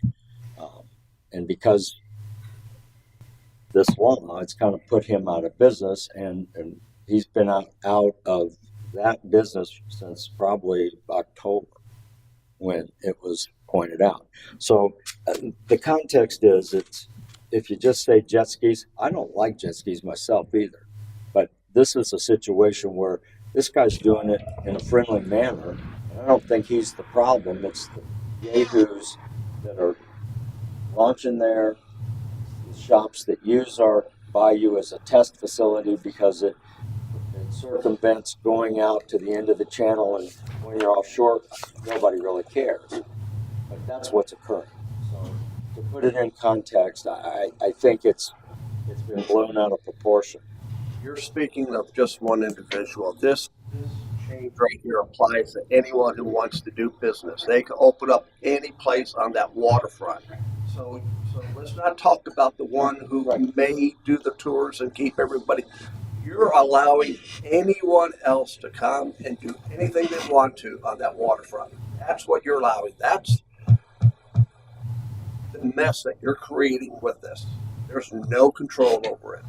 And because this law, it's kind of put him out of business, and he's been out of that business since probably October when it was pointed out. So the context is, if you just say jet skis, I don't like jet skis myself either, but this is a situation where this guy's doing it in a friendly manner, and I don't think he's the problem. It's the yahoos that are launching there, the shops that use our bayou as a test facility because it circumvents going out to the end of the channel, and when you're offshore, nobody really cares. But that's what's occurring. So to put it in context, I think it's been blown out of proportion. You're speaking of just one individual. This change right here applies to anyone who wants to do business. They can open up any place on that waterfront. So let's not talk about the one who may do the tours and keep everybody. You're allowing anyone else to come and do anything they want to on that waterfront. That's what you're allowing. That's the mess that you're creating with this. There's no control over it.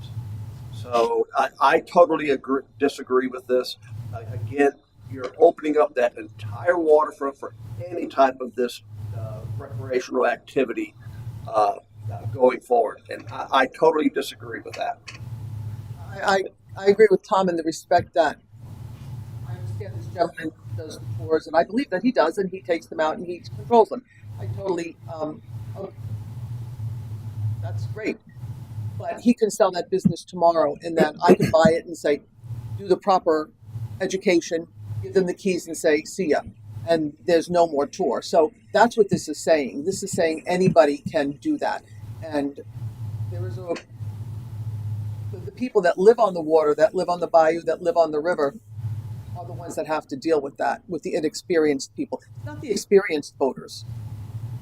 So I totally disagree with this. Again, you're opening up that entire waterfront for any type of this recreational activity going forward. And I totally disagree with that. I agree with Tom in the respect that I understand this gentleman does the tours, and I believe that he does, and he takes them out and he controls them. I totally, that's great. but he can sell that business tomorrow, and then I can buy it and say, do the proper education, give them the keys and say, see ya. And there's no more tour. So that's what this is saying. This is saying anybody can do that. And there is the people that live on the water, that live on the bayou, that live on the river, are the ones that have to deal with that, with the inexperienced people. Not the experienced boaters.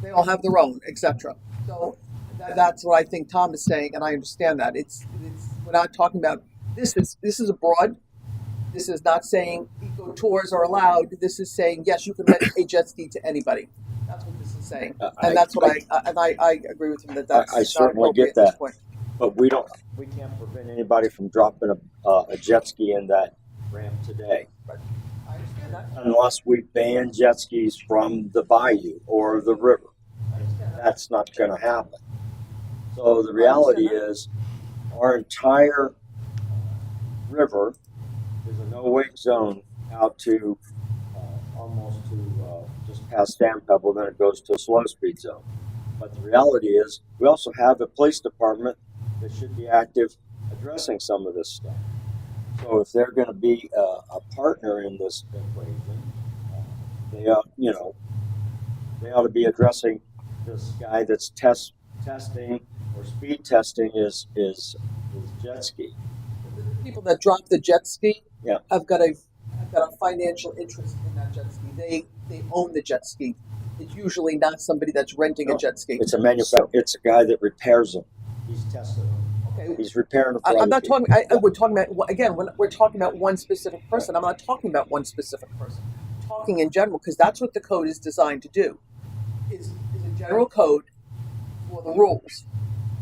They all have their own, etc. So that's what I think Tom is saying, and I understand that. We're not talking about this is abroad. This is not saying eco tours are allowed. This is saying yes, you can rent a jet ski to anybody. That's what this is saying, and that's what I agree with him that that's I not certainly appropriate get at this that. point. But we can't prevent anybody from dropping a jet ski in that ramp today. I understand that. Unless we ban jet skis from the bayou or the river. That's not going to happen. So the reality is our entire river is a no-wake zone out to almost to just past Sand Pebble, then it goes to a slow speed zone. But the reality is we also have a police department that should be active addressing some of this stuff. So if they're going to be a partner in this equation, they ought to be addressing this guy that's testing or speed testing is jet ski. People that drop the jet ski Yeah. have got a financial interest in that jet ski. They own the jet ski. It's usually not somebody that's renting a jet ski. It's a manufacturer. It's a guy that repairs them. He's testing them. Okay. He's repairing them. I'm not talking. We're talking about again. When we're talking about one specific person, I'm not talking about one specific person. I'm talking in general, because that's what the code is designed to do. Is a general code for the rules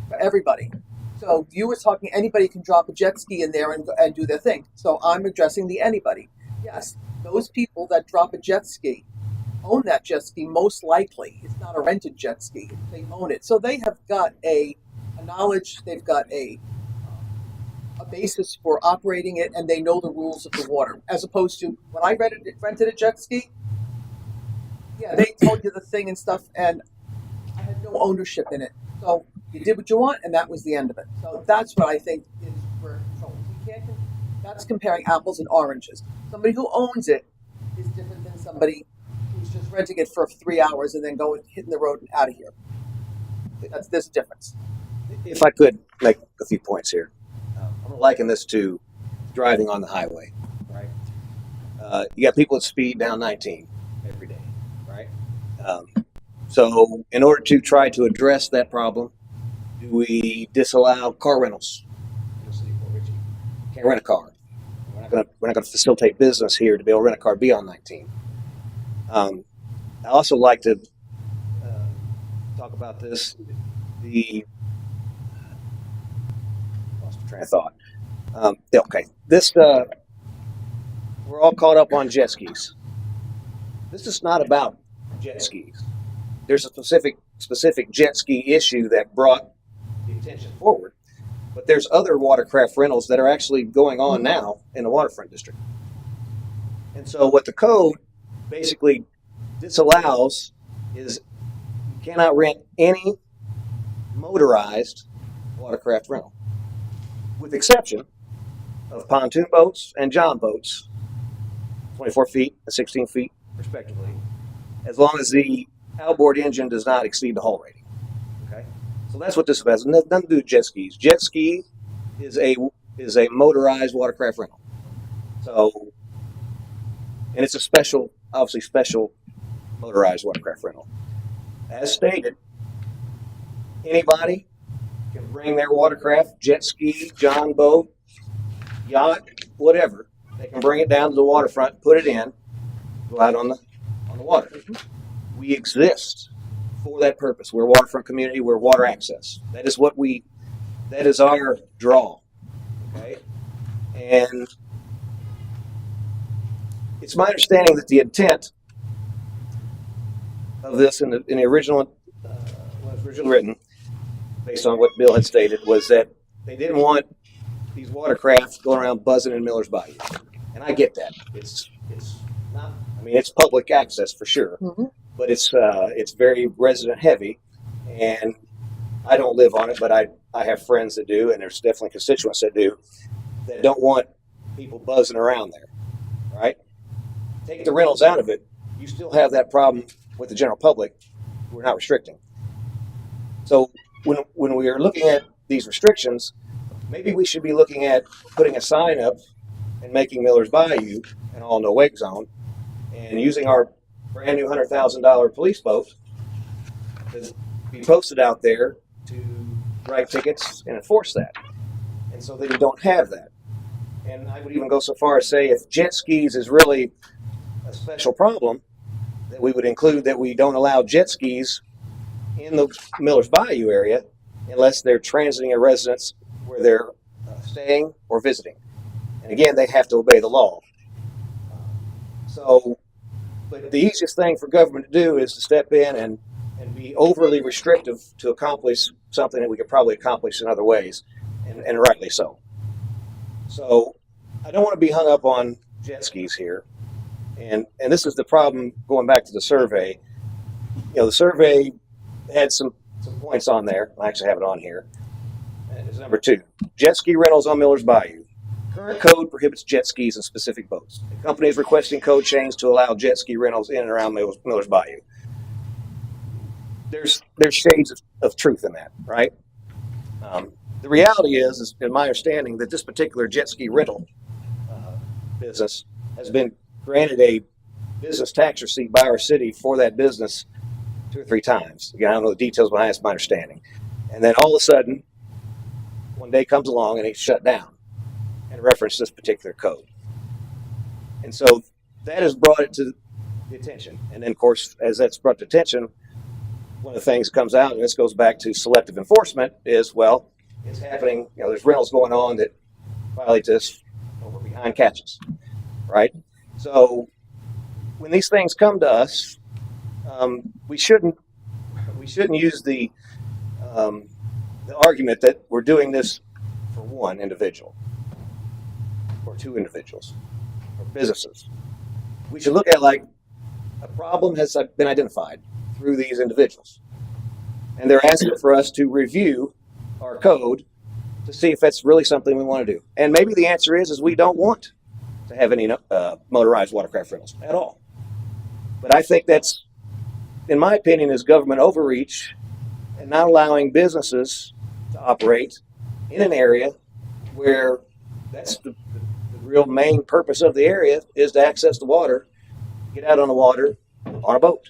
for everybody. So you were talking. Anybody can drop a jet ski in there and do their thing. So I'm addressing the anybody. Yes, those people that drop a jet ski own that jet ski most likely. It's not a rented jet ski. They own it. So they have got a knowledge, they've got a basis for operating it, and they know the rules of the water. As opposed to when I rented a jet ski, yeah, they told you the thing and stuff, and I had no ownership in it. So you did what you want, and that was the end of it. So that's what I think is where control. That's comparing apples and oranges. Somebody who owns it is different than somebody who's just renting it for 3 hours and then hitting the road and out of here. There's a difference. If I could make a few points here, I'm going to liken this to driving on the highway, right? You got people that speed down 19 every day, right? So in order to try to address that problem, do we disallow car rentals in the city of Port Richey? Can't rent a car. We're not going to facilitate business here to be able to rent a car beyond 19. I also like to talk about this. Lost my train of thought. Okay, we're all caught up on jet skis. This is not about jet skis. There's a specific jet ski issue that brought the attention forward, but there's other watercraft rentals that are actually going on now in the waterfront district. And so what the code basically disallows is you cannot rent any motorized watercraft rental, with exception of pontoon boats and john boats, 24 feet and 16 feet respectively, as long as the outboard engine does not exceed the hull rating. Okay, so that's what this has nothing to do with jet skis. Jet ski is a motorized watercraft rental. So, and it's obviously special motorized watercraft rental. As stated, anybody can bring their watercraft, jet ski, john boat, yacht, whatever. They can bring it down to the waterfront, put it in, go out on the water. We exist for that purpose. We're a waterfront community. We're water access. That is our draw. Okay, and it's my understanding that the intent of this in the original, when it was originally written, based on what Bill had stated, was that they didn't want these watercrafts going around buzzing in Miller's Bayou. And I get that. It's not, I mean, it's public access for sure, but it's very resident heavy, and I don't live on it, but I I have friends that do, and there's definitely constituents that do, that don't want people buzzing around there, right? Take the rentals out of it, you still have that problem with the general public. We're not restricting. So when we are looking at these restrictions, maybe we should be looking at putting a sign up and making Miller's Bayou an all no wake zone, and using our brand new $100,000 police boat to be posted out there to write tickets and enforce that. And so that you don't have that. And I would even go so far as say if jet skis is really a special problem, that we would include that we don't allow jet skis in the Miller's Bayou area unless they're transiting a residence where they're staying or visiting. And again, they have to obey the law. So, but the easiest thing for government to do is to step in and be overly restrictive to accomplish something that we could probably accomplish in other ways, and rightly so. So I don't want to be hung up on jet skis here. And this is the problem going back to the survey. You know, the survey had some points on there. I actually have it on here. And it's number 2. Jet ski rentals on Miller's Bayou. Current code prohibits jet skis in specific boats. The company is requesting code change to allow jet ski rentals in and around Miller's Bayou. There's shades of truth in that, right? The reality is, in my understanding, that this particular jet ski rental business has been granted a business tax receipt by our city for that business 2 or 3 times. Again, I don't know the details behind it, it's my understanding. And then all of a sudden, one day comes along and it's shut down and referenced this particular code. And so that has brought it to the attention. And then, of course, as that's brought to attention, one of the things that comes out, and this goes back to selective enforcement, is, well, it's happening, you know, there's rentals going on that violate this over behind catches, right? So when these things come to us, we shouldn't use the argument that we're doing this for one individual or 2 individuals or businesses. We should look at like a problem has been identified through these individuals, and they're asking for us to review our code to see if that's really something we want to do. And maybe the answer is we don't want to have any motorized watercraft rentals at all. But I think that's, in my opinion, is government overreach and not allowing businesses to operate in an area where that's the real main purpose of the area is to access the water, get out on the water on a boat.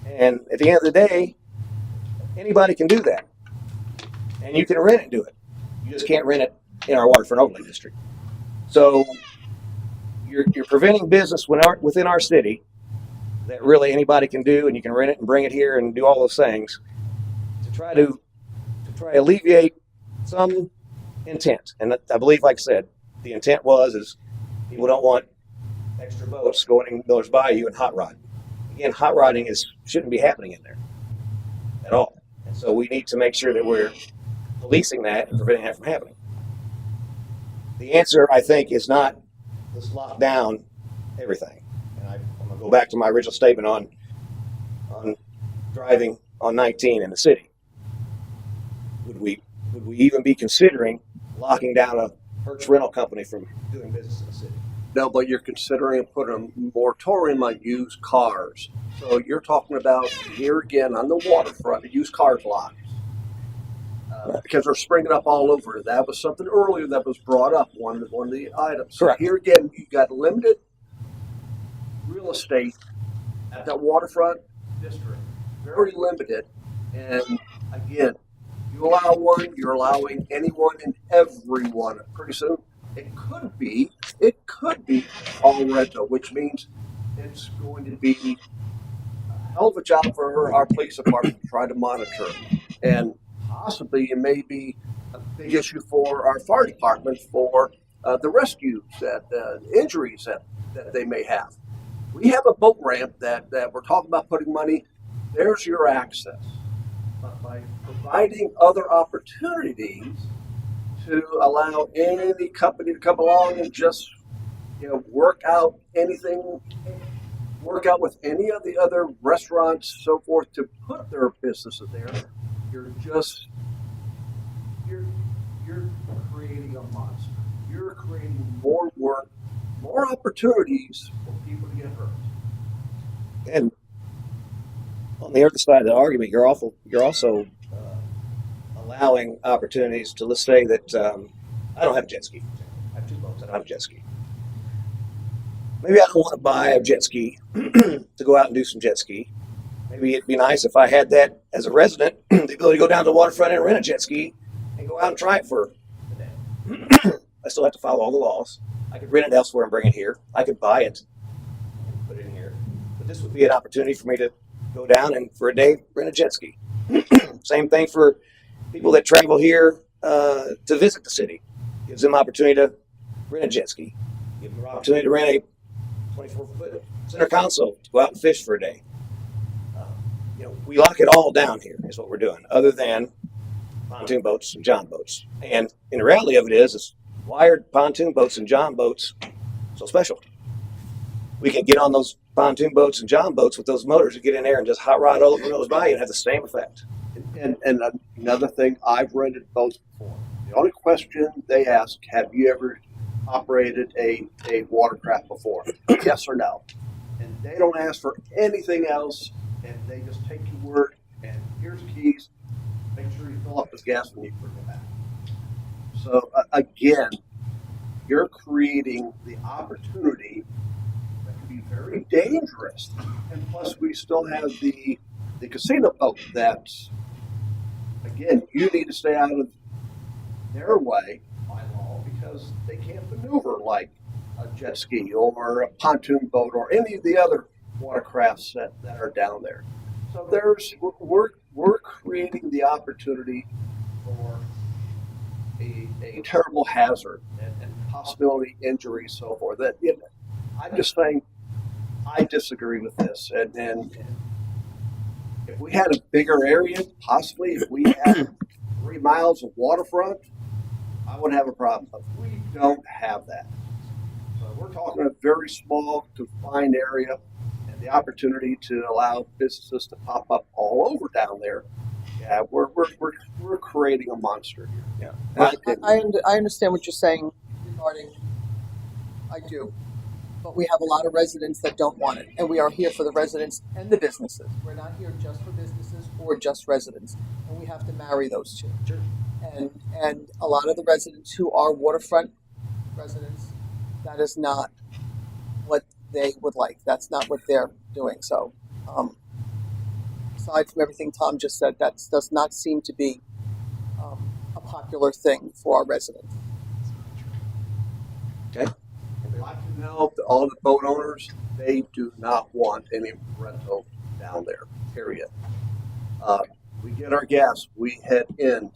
And at the end of the day, anybody can do that. And you can rent it and do it. You just can't rent it in our waterfront overlay district. So you're preventing business within our city that really anybody can do, and you can rent it and bring it here and do all those things to try to alleviate some intent. And I believe, like I said, the intent is people don't want extra boats going in Miller's Bayou and hot rodding. Again, hot rodding shouldn't be happening in there at all. And so we need to make sure that we're policing that and preventing that from happening. The answer, I think, is not let's lock down everything. And I'm going to go back to my original statement on driving on 19 in the city. Would we even be considering locking down a Hertz rental company from doing business in the city? No, but you're considering putting a moratorium on used cars. So you're talking about, here again, on the waterfront, the used cars lot. Because they're springing up all over. That was something earlier that was brought up, one of the items. Correct. So here again, you've got limited real estate at that waterfront district. Very limited. And again, you allow one, you're allowing anyone and everyone. Pretty soon, it could be all rental, which means it's going to be a hell of a job for our police department to try to monitor. And possibly it may be a big issue for our fire department for the rescues, injuries that they may have. We have a boat ramp that we're talking about putting money. There's your access. But by providing other opportunities to allow any company to come along and just work out with any of the other restaurants, so forth, to put their businesses there, you're just you're creating a monster. You're creating more work, more opportunities for people to get hurt. And on the other side of the argument, you're also allowing opportunities to, let's say that I don't have a jet ski. I have two boats. I don't have a jet ski. Maybe I don't want to buy a jet ski to go out and do some jet ski. Maybe it'd be nice if I had that as a resident, the ability to go down to the waterfront and rent a jet ski and go out and try it for a day. I still have to follow all the laws. I could rent it elsewhere and bring it here. I could buy it and put it in here. But this would be an opportunity for me to go down and for a day rent a jet ski. Same thing for people that travel here to visit the city. Gives them opportunity to rent a jet ski. Give them an opportunity to rent a 24-foot center console to go out and fish for a day. We lock it all down here is what we're doing, other than pontoon boats and john boats. And in the reality of it is why are pontoon boats and john boats so special? We can get on those pontoon boats and john boats with those motors and get in there and just hot rod all over those by you and have the same effect. And another thing, I've rented boats before. The only question they ask, have you ever operated a watercraft before? Yes or no? And they don't ask for anything else, and they just take your word, and here's the keys. Make sure you fill up with gas when you bring it back. So again, you're creating the opportunity that can be very dangerous. And plus, we still have the casino boat that, again, you need to stay out of their way by law because they can't maneuver like a jet ski or a pontoon boat or any of the other watercrafts that are down there. So we're creating the opportunity for a terrible hazard and possibility injury, so forth. That I'm just saying, I disagree with this. And if we had a bigger area, possibly if we had 3 miles of waterfront, I wouldn't have a problem. But we don't have that. So we're talking a very small, confined area, and the opportunity to allow businesses to pop up all over down there. Yeah, we're creating a monster here. Yeah, I understand what you're saying regarding, I do, but we have a lot of residents that don't want it, and we are here for the residents and the businesses. We're not here just for businesses or just residents, and we have to marry those two. Sure. And a lot of the residents who are waterfront residents, that is not what they would like. That's not what they're doing. So, aside from everything Tom just said, that does not seem to be a popular thing for our residents. Okay. I can help all the boat owners. They do not want any rental down there, period. We get our gas, we head in,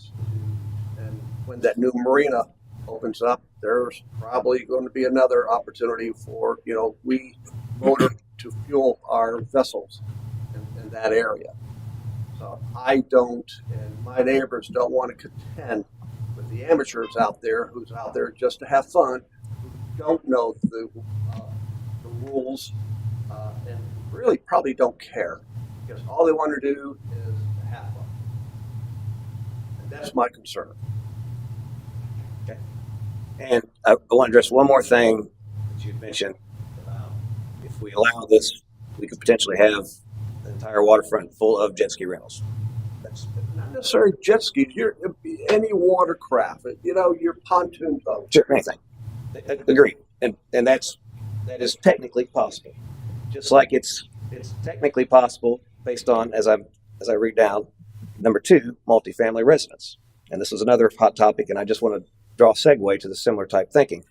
and when that new marina opens up, there's probably going to be another opportunity for, we motor to fuel our vessels in that area. So I don't, and my neighbors don't want to contend with the amateurs out there who's out there just to have fun, who don't know the rules, and really probably don't care, because all they want to do is have fun. And that's my concern. Okay. And I want to address one more thing that you mentioned. If we allow this, we could potentially have the entire waterfront full of jet ski rentals. That's not necessarily jet skis. Any watercraft, your pontoon boat. Sure, anything. Agreed. And that is technically possible. Just like it's technically possible based on, as I read down, number 2, multifamily residence. And this is another hot topic, and I just want to draw a segue to the similar type thinking.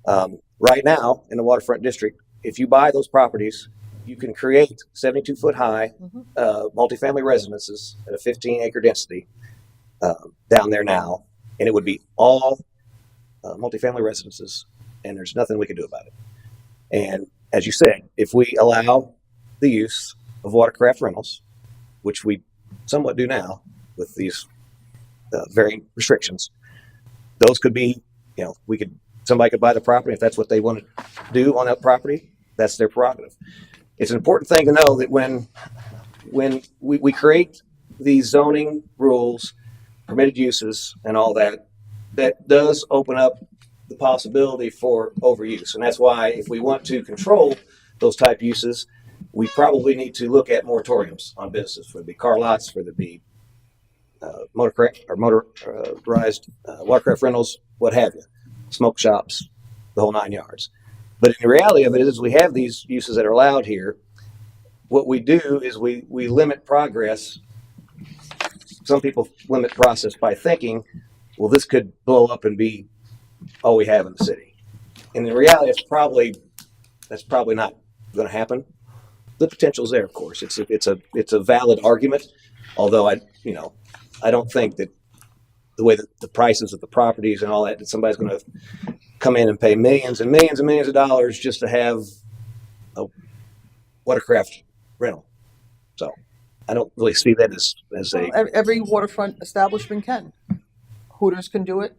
Right now, in the waterfront district, if you buy those properties, you can create 72-foot high multifamily residences at a 15-acre density down there now, and it would be all multifamily residences, and there's nothing we can do about it. And as you said, if we allow the use of watercraft rentals, which we somewhat do now with these varying restrictions, those could be, somebody could buy the property if that's what they want to do on that property. That's their prerogative. It's an important thing to know that when we create these zoning rules, permitted uses, and all that, that does open up the possibility for overuse. And that's why if we want to control those type uses, we probably need to look at moratoriums on businesses, whether it be car lots, whether it be motorized watercraft rentals, what have you, smoke shops, the whole 9 yards. But in the reality of it is we have these uses that are allowed here. What we do is we limit progress. Some people limit process by thinking, well, this could blow up and be all we have in the city. And in reality, that's probably not going to happen. The potential is there, of course. It's a valid argument, although I don't think that the way that the prices of the properties and all that somebody's going to come in and pay millions and millions and millions of dollars just to have a watercraft rental. So I don't really see that as Every waterfront establishment can. Hooters can do it.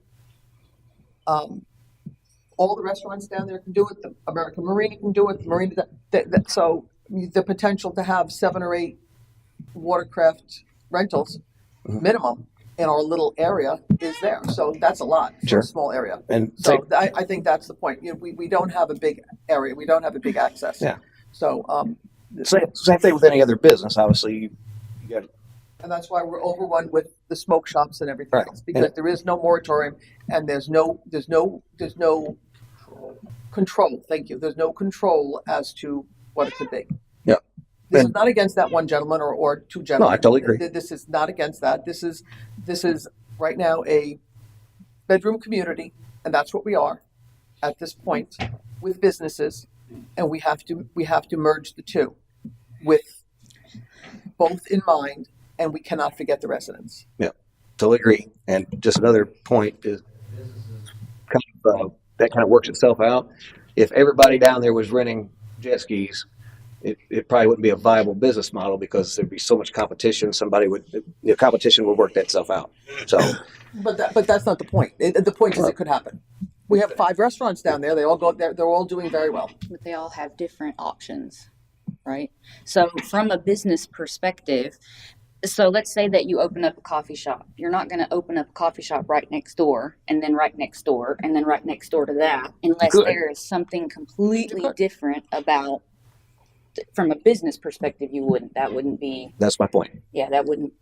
All the restaurants down there can do it. The American Marina can do it. The Marina. So the potential to have 7 or 8 watercraft rentals minimum in our little area is there. So that's a lot for a small area. And so I think that's the point. We don't have a big area. We don't have a big access. Yeah. So same thing with any other business. Obviously, you got. And that's why we're overrun with the smoke shops and everything Right. else, because there is no moratorium and there's no control. Thank you. There's no control as to what it could be. Yeah. This is not against that one gentleman or 2 gentlemen. No, I totally agree. This is not against that. This is right now a bedroom community, and that's what we are at this point with businesses, and we have to merge the two with both in mind, and we cannot forget the residents. Yeah, totally agree. And just another point is that kind of works itself out. If everybody down there was renting jet skis, it probably wouldn't be a viable business model because there'd be so much competition. Competition would work that itself out. So, but that's not the point. The point is it could happen. We have 5 restaurants down there. They all go there. They're all doing very well. But they all have different options, right? So from a business perspective, so let's say that you open up a coffee shop. You're not going to open up a coffee shop right next door and then right next door and then right next door to that unless there is something completely different about, from a business perspective, that wouldn't be. That's my point. Yeah, that wouldn't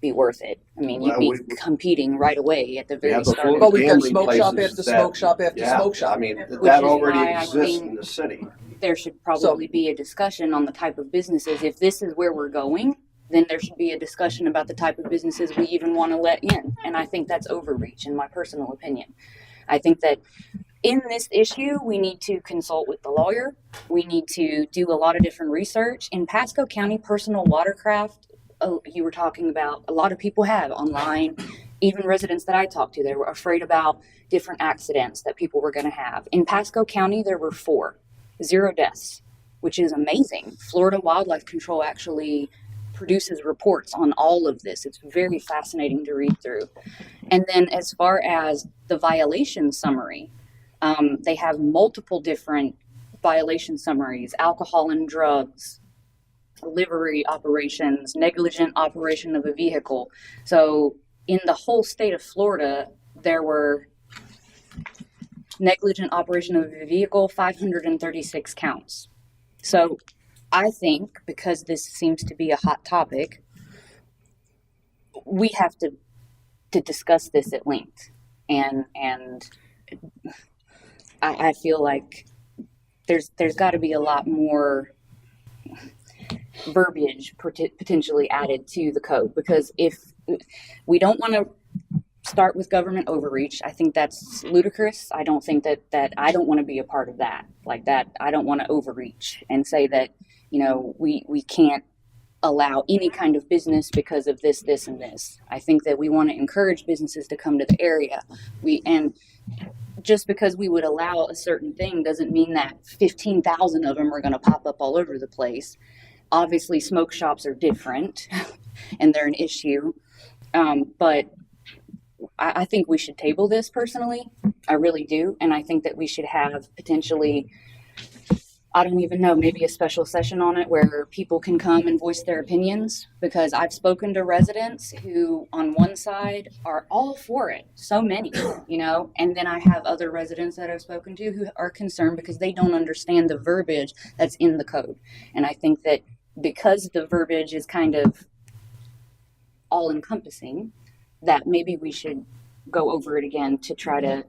be worth it. I mean, you'd be competing right away at the very start. Well, we've got smoke shop after smoke shop after smoke shop. I mean, Which that is already why I exists think in the city. There should probably be a discussion on the type of businesses. If this is where we're going, then there should be a discussion about the type of businesses we even want to let in. And I think that's overreach, in my personal opinion. I think that in this issue, we need to consult with the lawyer. We need to do a lot of different research. In Pasco County, personal watercraft, you were talking about, a lot of people have online, even residents that I talked to, they were afraid about different accidents that people were going to have. In Pasco County, there were 4, 0 deaths, which is amazing. Florida Wildlife Control actually produces reports on all of this. It's very fascinating to read through. And then as far as the violation summary, they have multiple different violation summaries: alcohol and drugs, livery operations, negligent operation of a vehicle. So in the whole state of Florida, there were negligent operation of a vehicle, 536 counts. So I think because this seems to be a hot topic, we have to discuss this at length. And I feel like there's got to be a lot more verbiage potentially added to the code, because if we don't want to start with government overreach, I think that's ludicrous. I don't think that I don't want to be a part of that. Like that, I don't want to overreach and say that, we can't allow any kind of business because of this, this, and this. I think that we want to encourage businesses to come to the area. And just because we would allow a certain thing doesn't mean that 15,000 of them are going to pop up all over the place. Obviously, smoke shops are different and they're an issue. But I think we should table this personally. I really do. And I think that we should have potentially I don't even know, maybe a special session on it where people can come and voice their opinions, because I've spoken to residents who on one side are all for it, so many, you know, and then I have other residents that I've spoken to who are concerned because they don't understand the verbiage that's in the code. And I think that because the verbiage is kind of all encompassing, that maybe we should go over it again to try to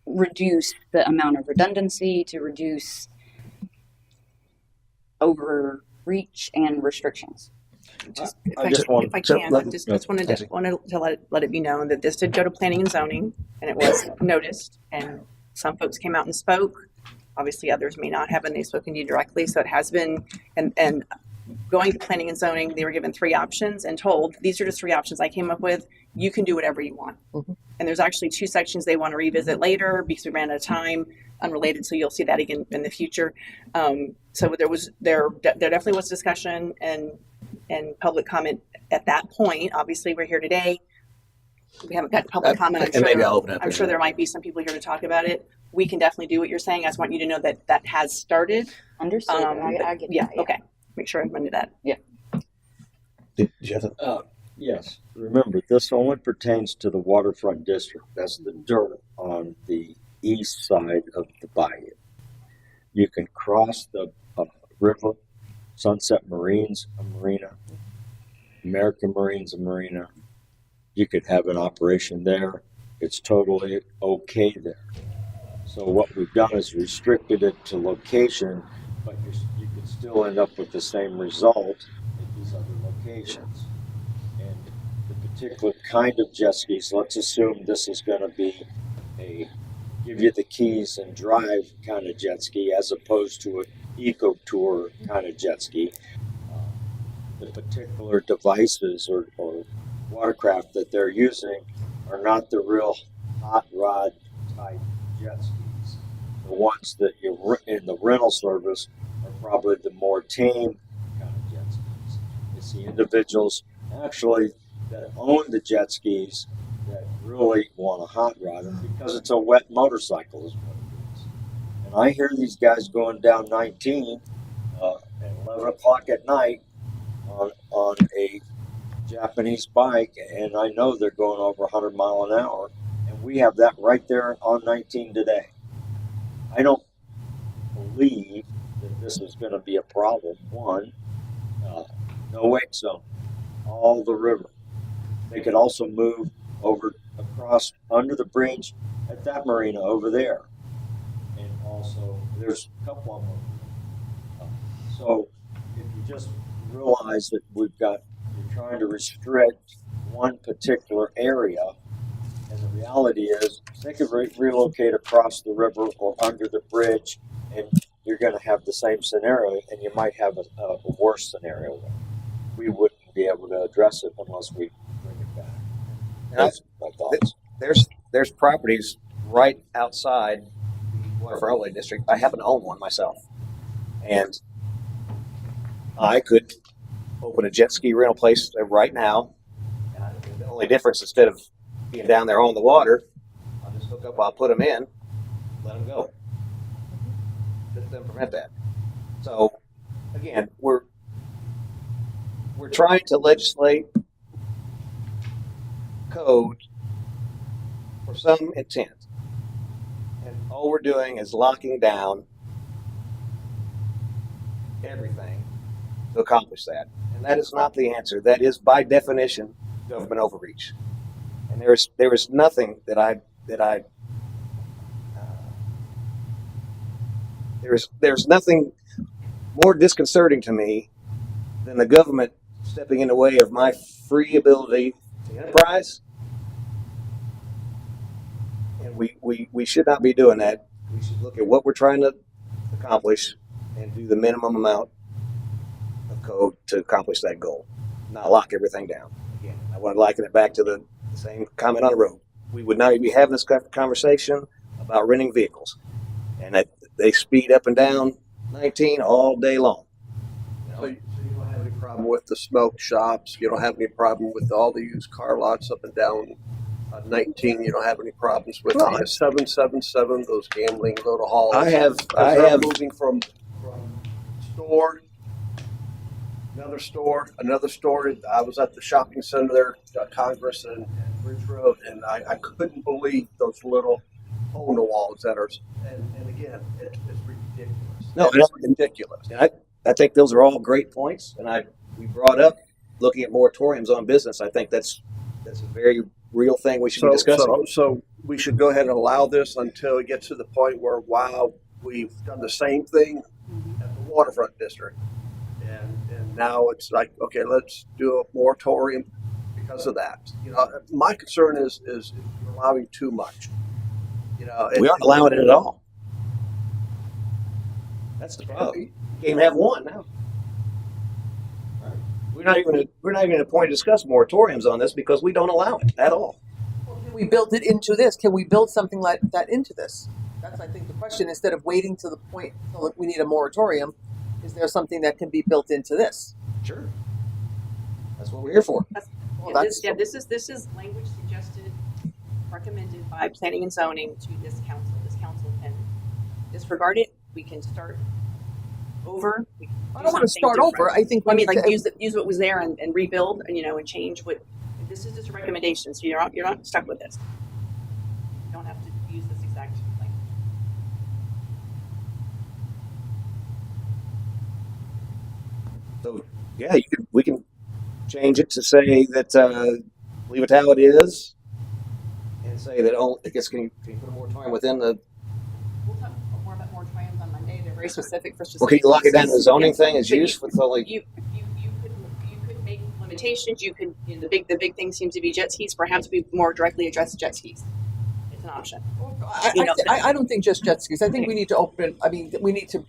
reduce the amount of redundancy, to reduce overreach and restrictions. Just, I just want- if I so can, let- just wanted Nancy. to let it be known that this did go to planning and zoning, and it was noticed, and some folks came out and spoke. Obviously, others may not have, and they've spoken to you directly. So it has been, and going to planning and zoning, they were given 3 options and told, these are just 3 options I came up with. You can do whatever you want. And there's actually 2 sections they want to revisit later because we ran out of time, unrelated. So you'll see that again in the future. So there definitely was discussion and public comment at that point. Obviously, we're here today. We haven't got public comment. and maybe I'll open up I'm sure there might be some people here to talk about it. We can definitely do what you're saying. I just want you to know that that has started. Understood. I get yeah. that, yeah. Okay. Make sure everyone knew that. Yeah. Did you have Yes, remember, this only pertains to the waterfront district. That's the dirt on the east side of the bayou. You can cross the river, Sunset Marines, a marina, American Marines, a marina. You could have an operation there. It's totally okay there. So what we've done is restricted it to location, but you could still end up with the same result at these other locations. And the particular kind of jet skis, let's assume this is going to be a give you the keys and drive kind of jet ski as opposed to an eco tour kind of jet ski. The particular devices or watercraft that they're using are not the real hot rod type jet skis. The ones that you're in the rental service are probably the more tame kind of jet skis. It's the individuals actually that own the jet skis that really want a hot rod, and because it's a wet motorcycle is what it is. And I hear these guys going down 19 at 11 o'clock at night on a Japanese bike, and I know they're going over 100 mile an hour, and we have that right there on 19 today. I don't believe that this is going to be a problem. One, no wake zone, all the river. They could also move over across under the bridge at that marina over there, and also there's a couple of them. So if you just realize that you're trying to restrict one particular area, and the reality is they could relocate across the river or under the bridge, and you're going to have the same scenario, and you might have a worse scenario. We wouldn't be able to address it unless we bring it back. That's my thoughts. There's properties right outside the Waterfront Overlay District. I happen to own one myself, and I could open a jet ski rental place right now. The only difference, instead of being down there on the water, I'll just hook up, I'll put them in, let them go. Let them prevent that. So, again, we're trying to legislate code for some intent, and all we're doing is locking down everything to accomplish that. And that is not the answer. That is, by definition, government overreach. And there is nothing there's nothing more disconcerting to me than the government stepping in the way of my free ability to enterprise. And we should not be doing that. We should look at what we're trying to accomplish and do the minimum amount of code to accomplish that goal, not lock everything down. Again, I want to liken it back to the same comment on the road. We would not be having this conversation about renting vehicles, and that they speed up and down 19 all day long. So you don't have any problem with the smoke shops. You don't have any problem with all the used car lots up and down 19. You don't have any problems with 777, those gambling go to halls. I have moving from store, another store, another store. I was at the shopping center there, Congress and Bridge Road, and I couldn't believe those little hole in the walls that are. And again, it's ridiculous. No, it's ridiculous. And I think those are all great points. And we brought up looking at moratoriums on business. I think that's a very real thing we should be discussing. So we should go ahead and allow this until it gets to the point where, wow, we've done the same thing at the waterfront district. And now it's like, okay, let's do a moratorium because of that. You know, my concern is you're allowing too much. You know, We aren't allowing it at all. That's the problem. You can't even have one now. We're not even at a point to discuss moratoriums on this because we don't allow it at all. Can we build it into this? Can we build something like that into this? That's, I think, the question. Instead of waiting to the point till we need a moratorium, is there something that can be built into this? Sure. That's what we're here for. This is language suggested, recommended by planning and zoning to this council. This council can disregard it. We can start over. I don't want to start over. I think use what was there and rebuild and and change what. This is just a recommendation, so you're not stuck with this. You don't have to use this exact language. So yeah, we can change it to say that leave it how it is, and say that I guess can you put a moratorium within the. We'll talk more about moratoriums on Monday. They're very specific for specific. Well, can you lock it down to the zoning yes. thing as So use with only. You could make limitations. You could the big thing seems to be jet skis. Perhaps we more directly address jet skis. It's an option. I don't think just jet skis. I think we need to open. I mean, we need to.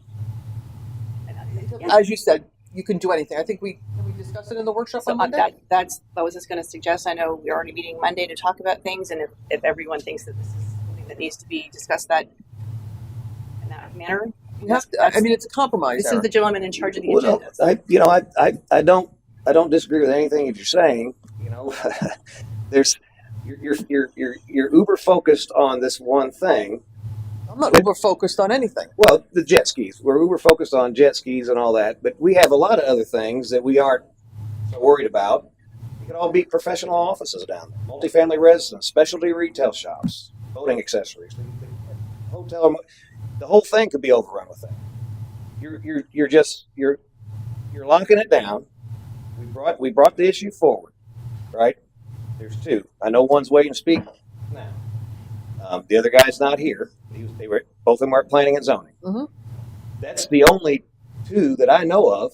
As you said, you can do anything. I think can we discuss it in the workshop on Monday. That was just going to suggest. I know we're already meeting Monday to talk about things, and if everyone thinks that this is something that needs to be discussed in that manner, we have to. I mean, it's a compromise. This is the gentleman in charge of the Well, agenda. I don't disagree with anything that you're saying. You know, you're uber focused on this one thing. I'm not uber focused on anything. Well, the jet skis. We're uber focused on jet skis and all that, but we have a lot of other things that we aren't so worried about. You could all be professional offices down there, multifamily residence, specialty retail shops, boating accessories, hotel. The whole thing could be overrun with that. You're locking it down. We brought the issue forward, right? There's two. I know one's waiting to speak now. The other guy's not here. Both of them are planning and zoning. Mm-hmm. That's the only two that I know of.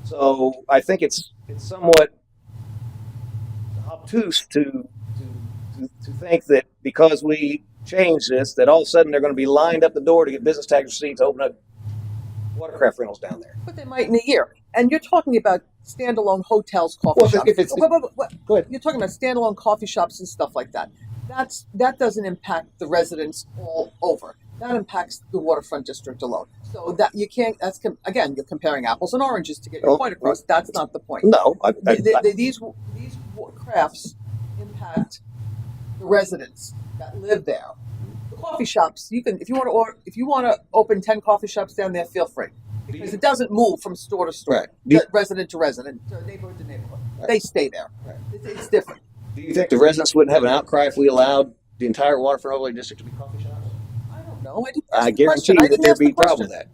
So I think it's somewhat obtuse to think that because we change this, that all of a sudden they're going to be lined up the door to get business tax receipts to open up watercraft rentals down there. But they might in a year. And you're talking about standalone hotels, coffee shops. Go ahead. You're talking about standalone coffee shops and stuff like that. That doesn't impact the residents all over. That impacts the waterfront district alone. So that you can't. Again, you're comparing apples and oranges to get your point across. That's not the point. No, these crafts impact the residents that live there. The coffee shops, you can if you want to open 10 coffee shops down there, feel free, because it doesn't move from store to store, resident to resident, neighborhood to neighborhood. Right. They stay there. Right. It's different. Do you think the residents wouldn't have an outcry if we allowed the entire waterfront overlay district to be coffee shops? I don't know. I guarantee you that there'd be a problem with that.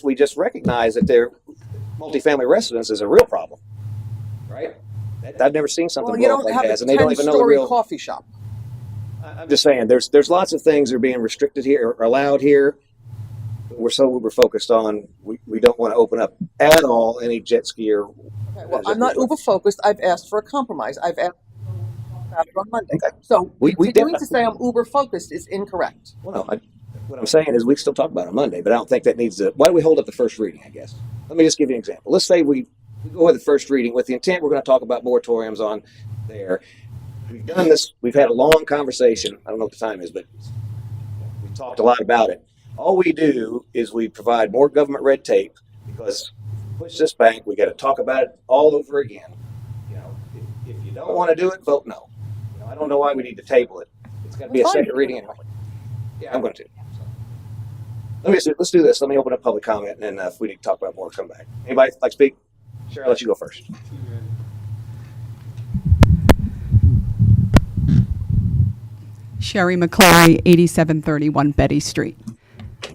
We just recognize that their multifamily residence is a real problem, right? I've never seen something you don't like have that, a and they don't even know the real coffee shop. I'm just saying, there's lots of things that are being restricted here or allowed here. We're focused on we don't want to open up at all any jet ski or. Okay, well, I'm not uber focused. I've asked for a compromise. I've asked about it on Monday. Okay. So continuing to say I'm uber focused is incorrect. Well, no, what I'm saying is we still talk about it on Monday, but I don't think that needs to. Why do we hold up the first reading? I guess. Let me just give you an example. Let's say we go with the first reading with the intent we're going to talk about moratoriums on there. We've done this. We've had a long conversation. I don't know what the time is, but we've talked a lot about it. All we do is we provide more government red tape because if we push this back, we got to talk about it all over again. You know, if you don't want to do it, vote no. You know, I don't know why we need to table it. It's got to be a second reading anyway. Yeah, I'm going to. let's do this. Let me open up public comment, and then if we need to talk about more, come back. Anybody like to speak? Sure, I'll let you go first. Sherry McClary, 8731 Betty Street.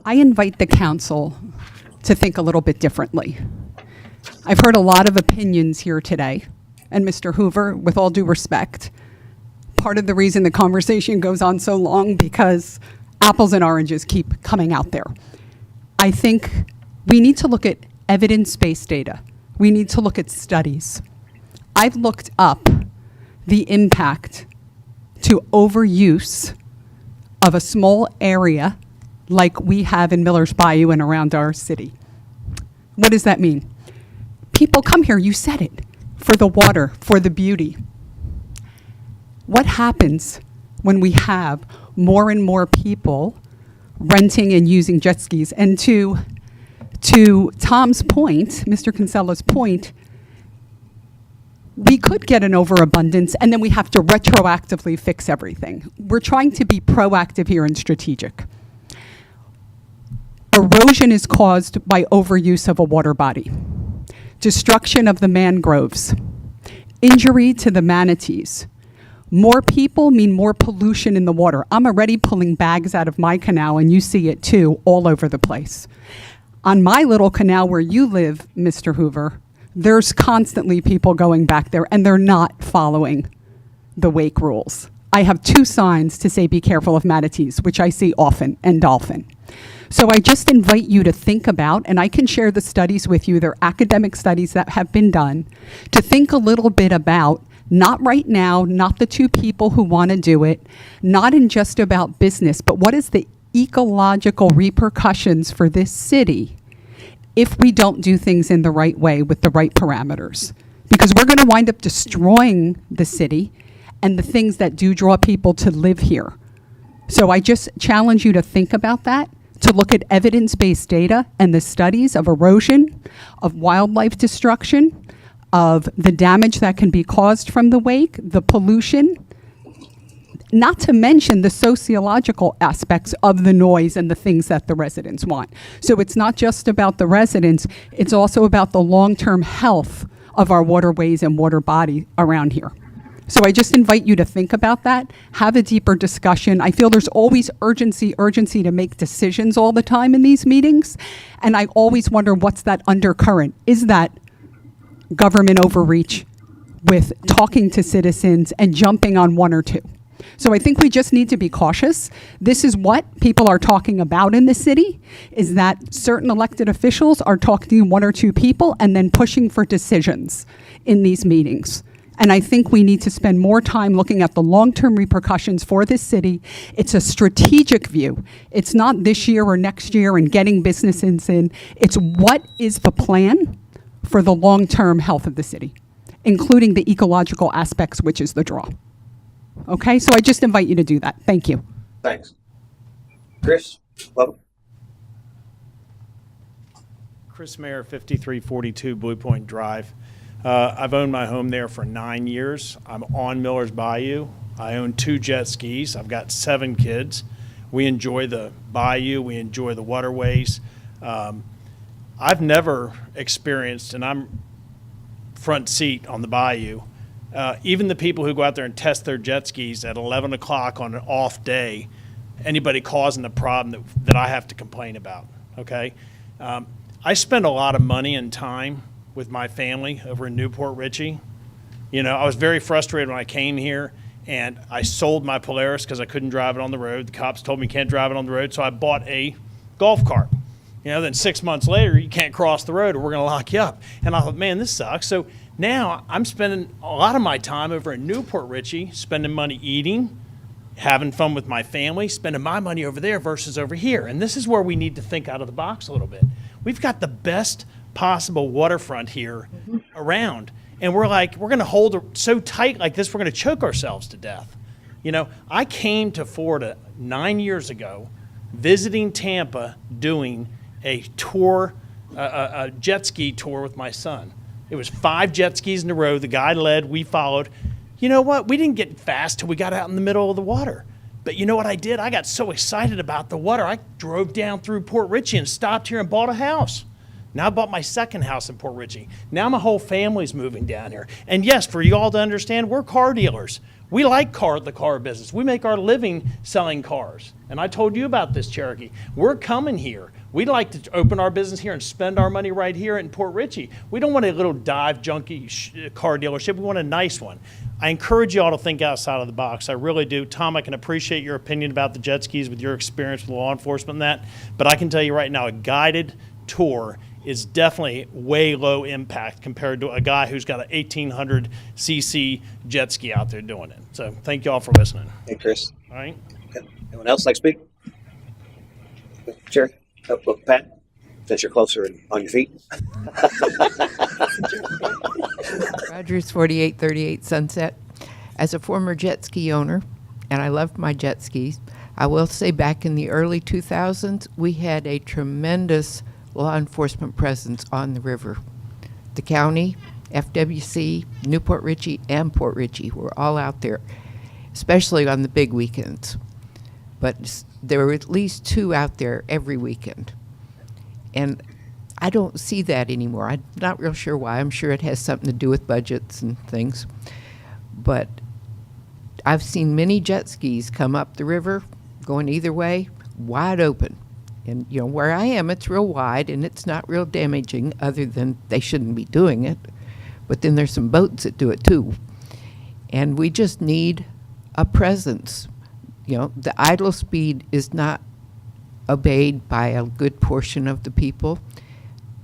I invite the council to think a little bit differently. I've heard a lot of opinions here today, and Mr. Hoover, with all due respect, part of the reason the conversation goes on so long because apples and oranges keep coming out there. I think we need to look at evidence-based data. We need to look at studies. I've looked up the impact to overuse of a small area like we have in Miller's Bayou and around our city. What does that mean? People come here, you said it, for the water, for the beauty. What happens when we have more and more people renting and using jet skis? And to Tom's point, Mr. Kinsella's point, we could get an overabundance and then we have to retroactively fix everything. We're trying to be proactive here and strategic. Erosion is caused by overuse of a water body, destruction of the mangroves, injury to the manatees. More people mean more pollution in the water. I'm already pulling bags out of my canal, and you see it too all over the place. On my little canal where you live, Mr. Hoover, there's constantly people going back there, and they're not following the wake rules. I have 2 signs to say be careful of manatees, which I see often, and dolphin. So I just invite you to think about, and I can share the studies with you, they're academic studies that have been done, to think a little bit about, not right now, not the 2 people who want to do it, not in just about business, but what is the ecological repercussions for this city if we don't do things in the right way with the right parameters. Because we're going to wind up destroying the city and the things that do draw people to live here. So I just challenge you to think about that, to look at evidence-based data and the studies of erosion, of wildlife destruction, of the damage that can be caused from the wake, the pollution, not to mention the sociological aspects of the noise and the things that the residents want. So it's not just about the residents, it's also about the long-term health of our waterways and water body around here. So I just invite you to think about that, have a deeper discussion. I feel there's always urgency to make decisions all the time in these meetings, and I always wonder what's that undercurrent. Is that government overreach with talking to citizens and jumping on 1 or 2? So I think we just need to be cautious. This is what people are talking about in the city, is that certain elected officials are talking to 1 or 2 people and then pushing for decisions in these meetings. And I think we need to spend more time looking at the long-term repercussions for this city. It's a strategic view. It's not this year or next year and getting businesses in. It's what is the plan for the long-term health of the city, including the ecological aspects, which is the draw. Okay, so I just invite you to do that. Thank you. Thanks. Chris, welcome. Chris Mayer, 5342 Blue Point Drive. I've owned my home there for 9 years. I'm on Miller's Bayou. I own 2 jet skis. I've got 7 kids. We enjoy the bayou. We enjoy the waterways. I've never experienced, and I'm front seat on the bayou, even the people who go out there and test their jet skis at 11 o'clock on an off day, anybody causing the problem that I have to complain about, okay? I spend a lot of money and time with my family over in Newport Richey. You know, I was very frustrated when I came here and I sold my Polaris because I couldn't drive it on the road. The cops told me you can't drive it on the road, so I bought a golf cart. You know, then 6 months later, you can't cross the road or we're going to lock you up. And I thought, man, this sucks. So now I'm spending a lot of my time over in Newport Richey, spending money eating, having fun with my family, spending my money over there versus over here. And this is where we need to think out of the box a little bit. We've got the best possible waterfront here around. And we're like, we're going to hold it so tight like this, we're going to choke ourselves to death. You know, I came to Florida 9 years ago, visiting Tampa, doing a tour, a jet ski tour with my son. It was 5 jet skis in a row. The guy led, we followed. You know what? We didn't get fast till we got out in the middle of the water. But you know what I did? I got so excited about the water, I drove down through Port Richey and stopped here and bought a house. Now I bought my second house in Port Richey. Now my whole family's moving down here. And yes, for you all to understand, we're car dealers. We like the car business. We make our living selling cars. And I told you about this, Cherokee. We're coming here. We'd like to open our business here and spend our money right here in Port Richey. We don't want a little dive junky car dealership. We want a nice one. I encourage you all to think outside of the box. I really do. Tom, I can appreciate your opinion about the jet skis with your experience with law enforcement and that. But I can tell you right now, a guided tour is definitely way low impact compared to a guy who's got an 1,800 cc jet ski out there doing it. So thank you all for listening. Hey, Chris. All right. Anyone else like to speak? Sure. Oh, Pat, since you're closer and on your feet. Rogers 4838 Sunset. As a former jet ski owner, and I loved my jet skis, I will say back in the early 2000s, we had a tremendous law enforcement presence on the river. The county, FWC, Newport Richey, and Port Richey were all out there, especially on the big weekends. But there were at least 2 out there every weekend. And I don't see that anymore. I'm not real sure why. I'm sure it has something to do with budgets and things. But I've seen many jet skis come up the river, going either way, wide open. And, you know, where I am, it's real wide, and it's not real damaging, other than they shouldn't be doing it. But then there's some boats that do it, too. And we just need a presence. You know, the idle speed is not obeyed by a good portion of the people.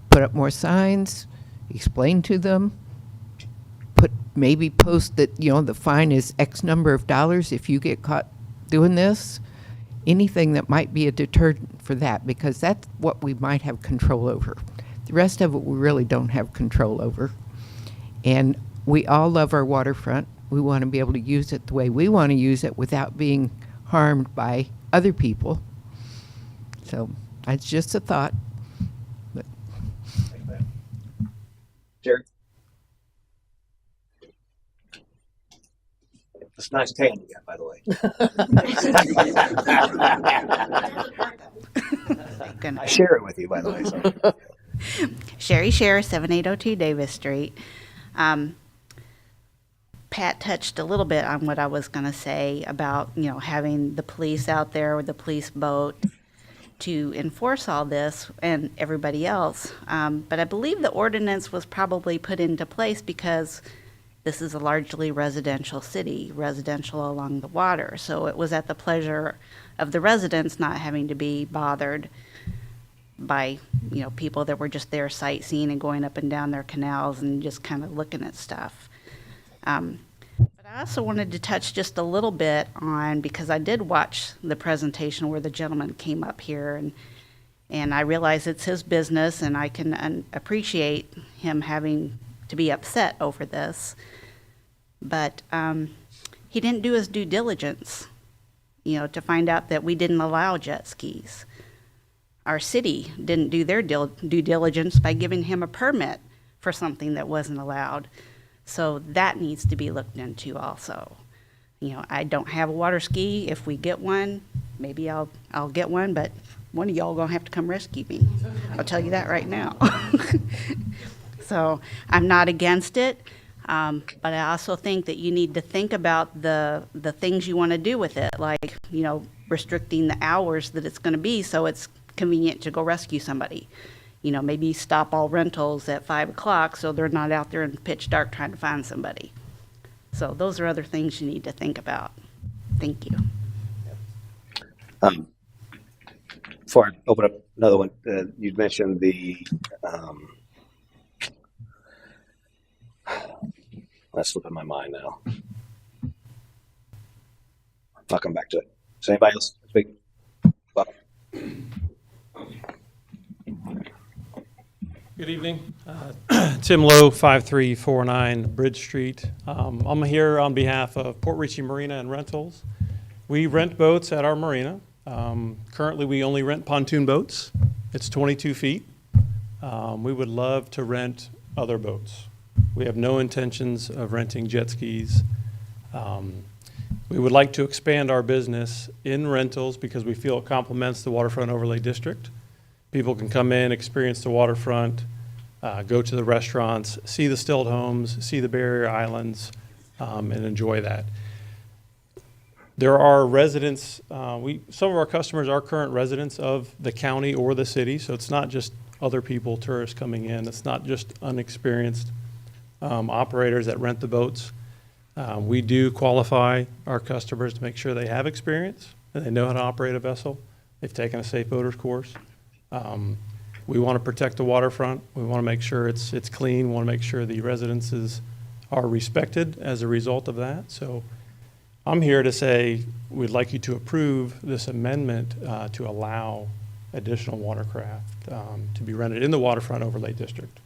Put up more signs, explain to them, maybe post that, you know, the fine is X number of dollars if you get caught doing this. Anything that might be a deterrent for that, because that's what we might have control over. The rest of it we really don't have control over. And we all love our waterfront. We want to be able to use it the way we want to use it without being harmed by other people. So it's just a thought. But. Jerry? It's a nice tan you got, by the way. I share it with you, by the way. So. Sherry Share, 7802 Davis Street. Pat touched a little bit on what I was going to say about, you know, having the police out there with the police boat to enforce all this and everybody else. But I believe the ordinance was probably put into place because this is a largely residential city, residential along the water. So it was at the pleasure of the residents not having to be bothered by, you know, people that were just there sightseeing and going up and down their canals and just kind of looking at stuff. But I also wanted to touch just a little bit on, because I did watch the presentation where the gentleman came up here, and I realize it's his business, and I can appreciate him having to be upset over this. But he didn't do his due diligence, you know, to find out that we didn't allow jet skis. Our city didn't do their due diligence by giving him a permit for something that wasn't allowed. So that needs to be looked into also. You know, I don't have a water ski. If we get one, maybe I'll get one, but one of y'all gonna have to come rescue me. I'll tell you that right now. So I'm not against it, but I also think that you need to think about the things you want to do with it, like, you know, restricting the hours that it's going to be so it's convenient to go rescue somebody. You know, maybe stop all rentals at 5 o'clock so they're not out there in pitch dark trying to find somebody. So those are other things you need to think about. Thank you. Before I open up another one, you mentioned the that's slipping my mind now. I'll come back to it. Does anybody else speak? Bob. Good evening. Tim Lowe, 5349 Bridge Street. I'm here on behalf of Port Richey Marina and Rentals. We rent boats at our marina. Currently, we only rent pontoon boats. It's 22 feet. We would love to rent other boats. We have no intentions of renting jet skis. We would like to expand our business in rentals because we feel it complements the waterfront overlay district. People can come in, experience the waterfront, go to the restaurants, see the stilt homes, see the barrier islands, and enjoy that. There are residents, some of our customers are current residents of the county or the city, so it's not just other people, tourists coming in. It's not just unexperienced operators that rent the boats. We do qualify our customers to make sure they have experience and they know how to operate a vessel. They've taken a safe boaters course. We want to protect the waterfront. We want to make sure it's clean. We want to make sure the residences are respected as a result of that. So I'm here to say we'd like you to approve this amendment to allow additional watercraft to be rented in the waterfront overlay district,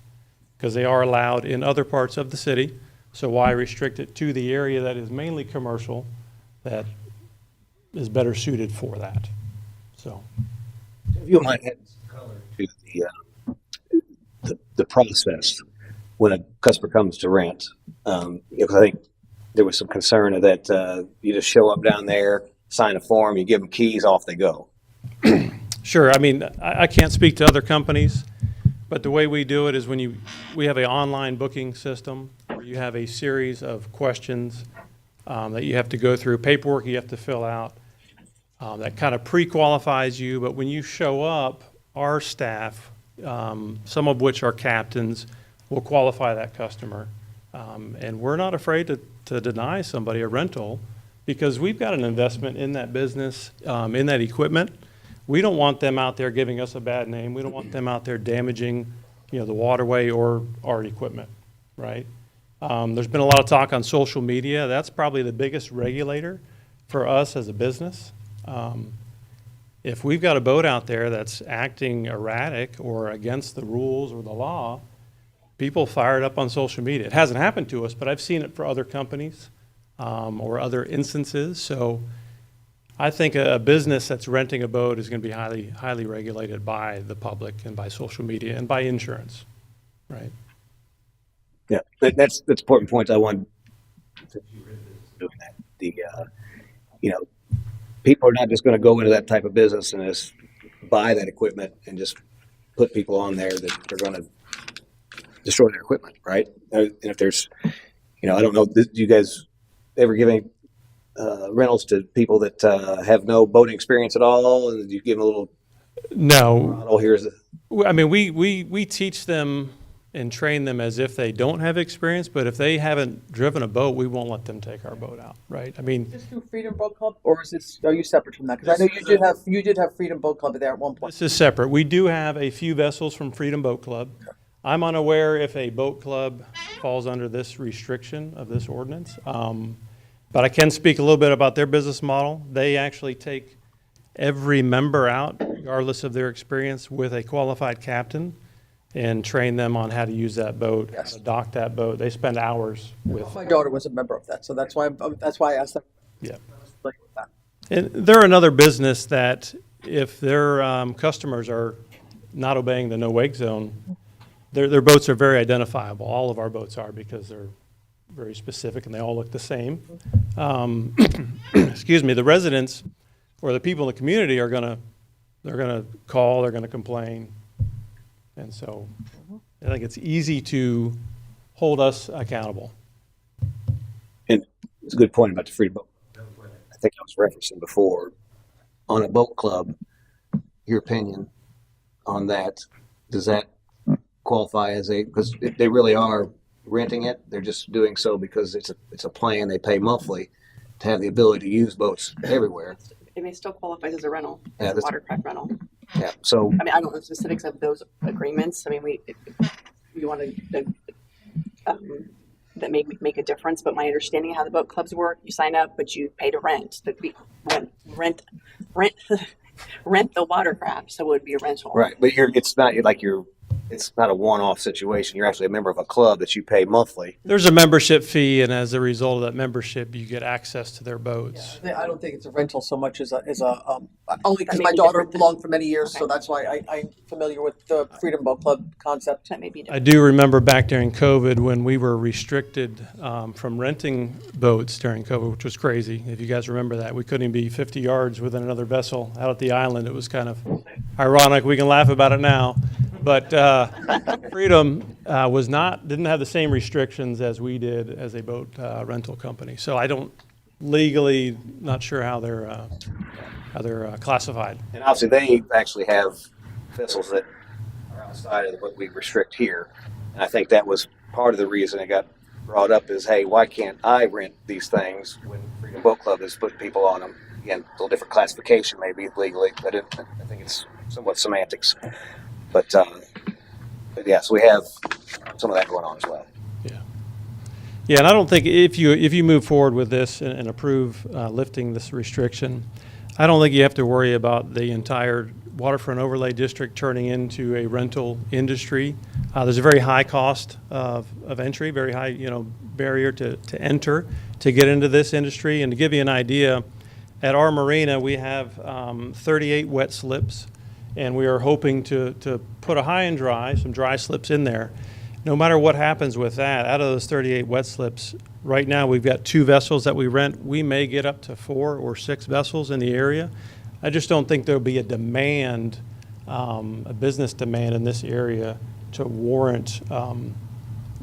because they are allowed in other parts of the city. So why restrict it to the area that is mainly commercial, that is better suited for that? So, If you might add color to the process when a customer comes to rent, because I think there was some concern that you just show up down there, sign a form, you give them keys, off they go. Sure. I mean, I can't speak to other companies, but the way we do it is we have an online booking system where you have a series of questions that you have to go through, paperwork you have to fill out that kind of pre-qualifies you. But when you show up, our staff, some of which are captains, will qualify that customer. And we're not afraid to deny somebody a rental because we've got an investment in that business, in that equipment. We don't want them out there giving us a bad name. We don't want them out there damaging, the waterway or our equipment, right? There's been a lot of talk on social media. That's probably the biggest regulator for us as a business. If we've got a boat out there that's acting erratic or against the rules or the law, people fire it up on social media. It hasn't happened to us, but I've seen it for other companies or other instances. So I think a business that's renting a boat is going to be highly, highly regulated by the public and by social media and by insurance, right? Yeah, that's important point. I want to doing that. People are not just going to go into that type of business and just buy that equipment and just put people on there that they're going to destroy their equipment, right? And if there's, I don't know, do you guys ever give any rentals to people that have no boating experience at all, and you give them a little? No. Oh, here's the. I mean, we teach them and train them as if they don't have experience, but if they haven't driven a boat, we won't let them take our boat out, right? I mean, Is this through Freedom Boat Club, or are you separate from that? Because I know you did have Freedom Boat Club there at one point. this is separate. We do have a few vessels from Freedom Boat Club. I'm unaware if a boat club falls under this restriction of this ordinance, but I can speak a little bit about their business model. They actually take every member out, regardless of their experience, with a qualified captain and train them on how to use that boat, how to dock that boat. They spend hours with. My daughter was a member of that, so that's why I asked them. Yeah. And they're another business that if their customers are not obeying the no wake zone, their boats are very identifiable. All of our boats are, because they're very specific and they all look the same. Excuse me, the residents or the people in the community are gonna call, they're gonna complain. And so I think it's easy to hold us accountable. And it's a good point about the Freedom Boat. I think I was referencing before on a boat club. Your opinion on that? Does that qualify as because they really are renting it? They're just doing so because it's a plan. They pay monthly to have the ability to use boats everywhere. It may still qualify as a rental, Yeah, as a watercraft rental. Yeah. So I mean, I don't know the specifics of those agreements. I mean, if you want to, that may make a difference. But my understanding of how the boat clubs work, you sign up, but you pay to rent. Rent the watercraft, so it would be a rental. right, but it's not like you're it's not a one-off situation. You're actually a member of a club that you pay monthly. There's a membership fee, and as a result of that membership, you get access to their boats. I don't think it's a rental so much as only because my daughter belonged for many years, so that's why I'm familiar with the Freedom Boat Club concept. That may be I do remember back during COVID when we were restricted from renting boats during COVID, which was crazy. If you guys remember that, we couldn't even be 50 yards within another vessel out at the island. It was kind of ironic. We can laugh about it now, but Freedom didn't have the same restrictions as we did as a boat rental company. So I don't legally not sure how they're classified. And obviously, they actually have vessels that are outside of what we restrict here. And I think that was part of the reason it got brought up is, hey, why can't I rent these things when Freedom Boat Club is putting people on them? Again, a little different classification maybe legally, but I think it's somewhat semantics. But yeah, so we have some of that going on as well. Yeah, and I don't think if you move forward with this and approve lifting this restriction, I don't think you have to worry about the entire waterfront overlay district turning into a rental industry. There's a very high cost of entry, very high barrier to enter to get into this industry. And to give you an idea, at our marina we have 38 wet slips, and we are hoping to put a high and dry, some dry slips in there. No matter what happens with that, out of those 38 wet slips, right now we've got 2 vessels that we rent. We may get up to 4 or 6 vessels in the area. I just don't think there'll be a demand, a business demand in this area to warrant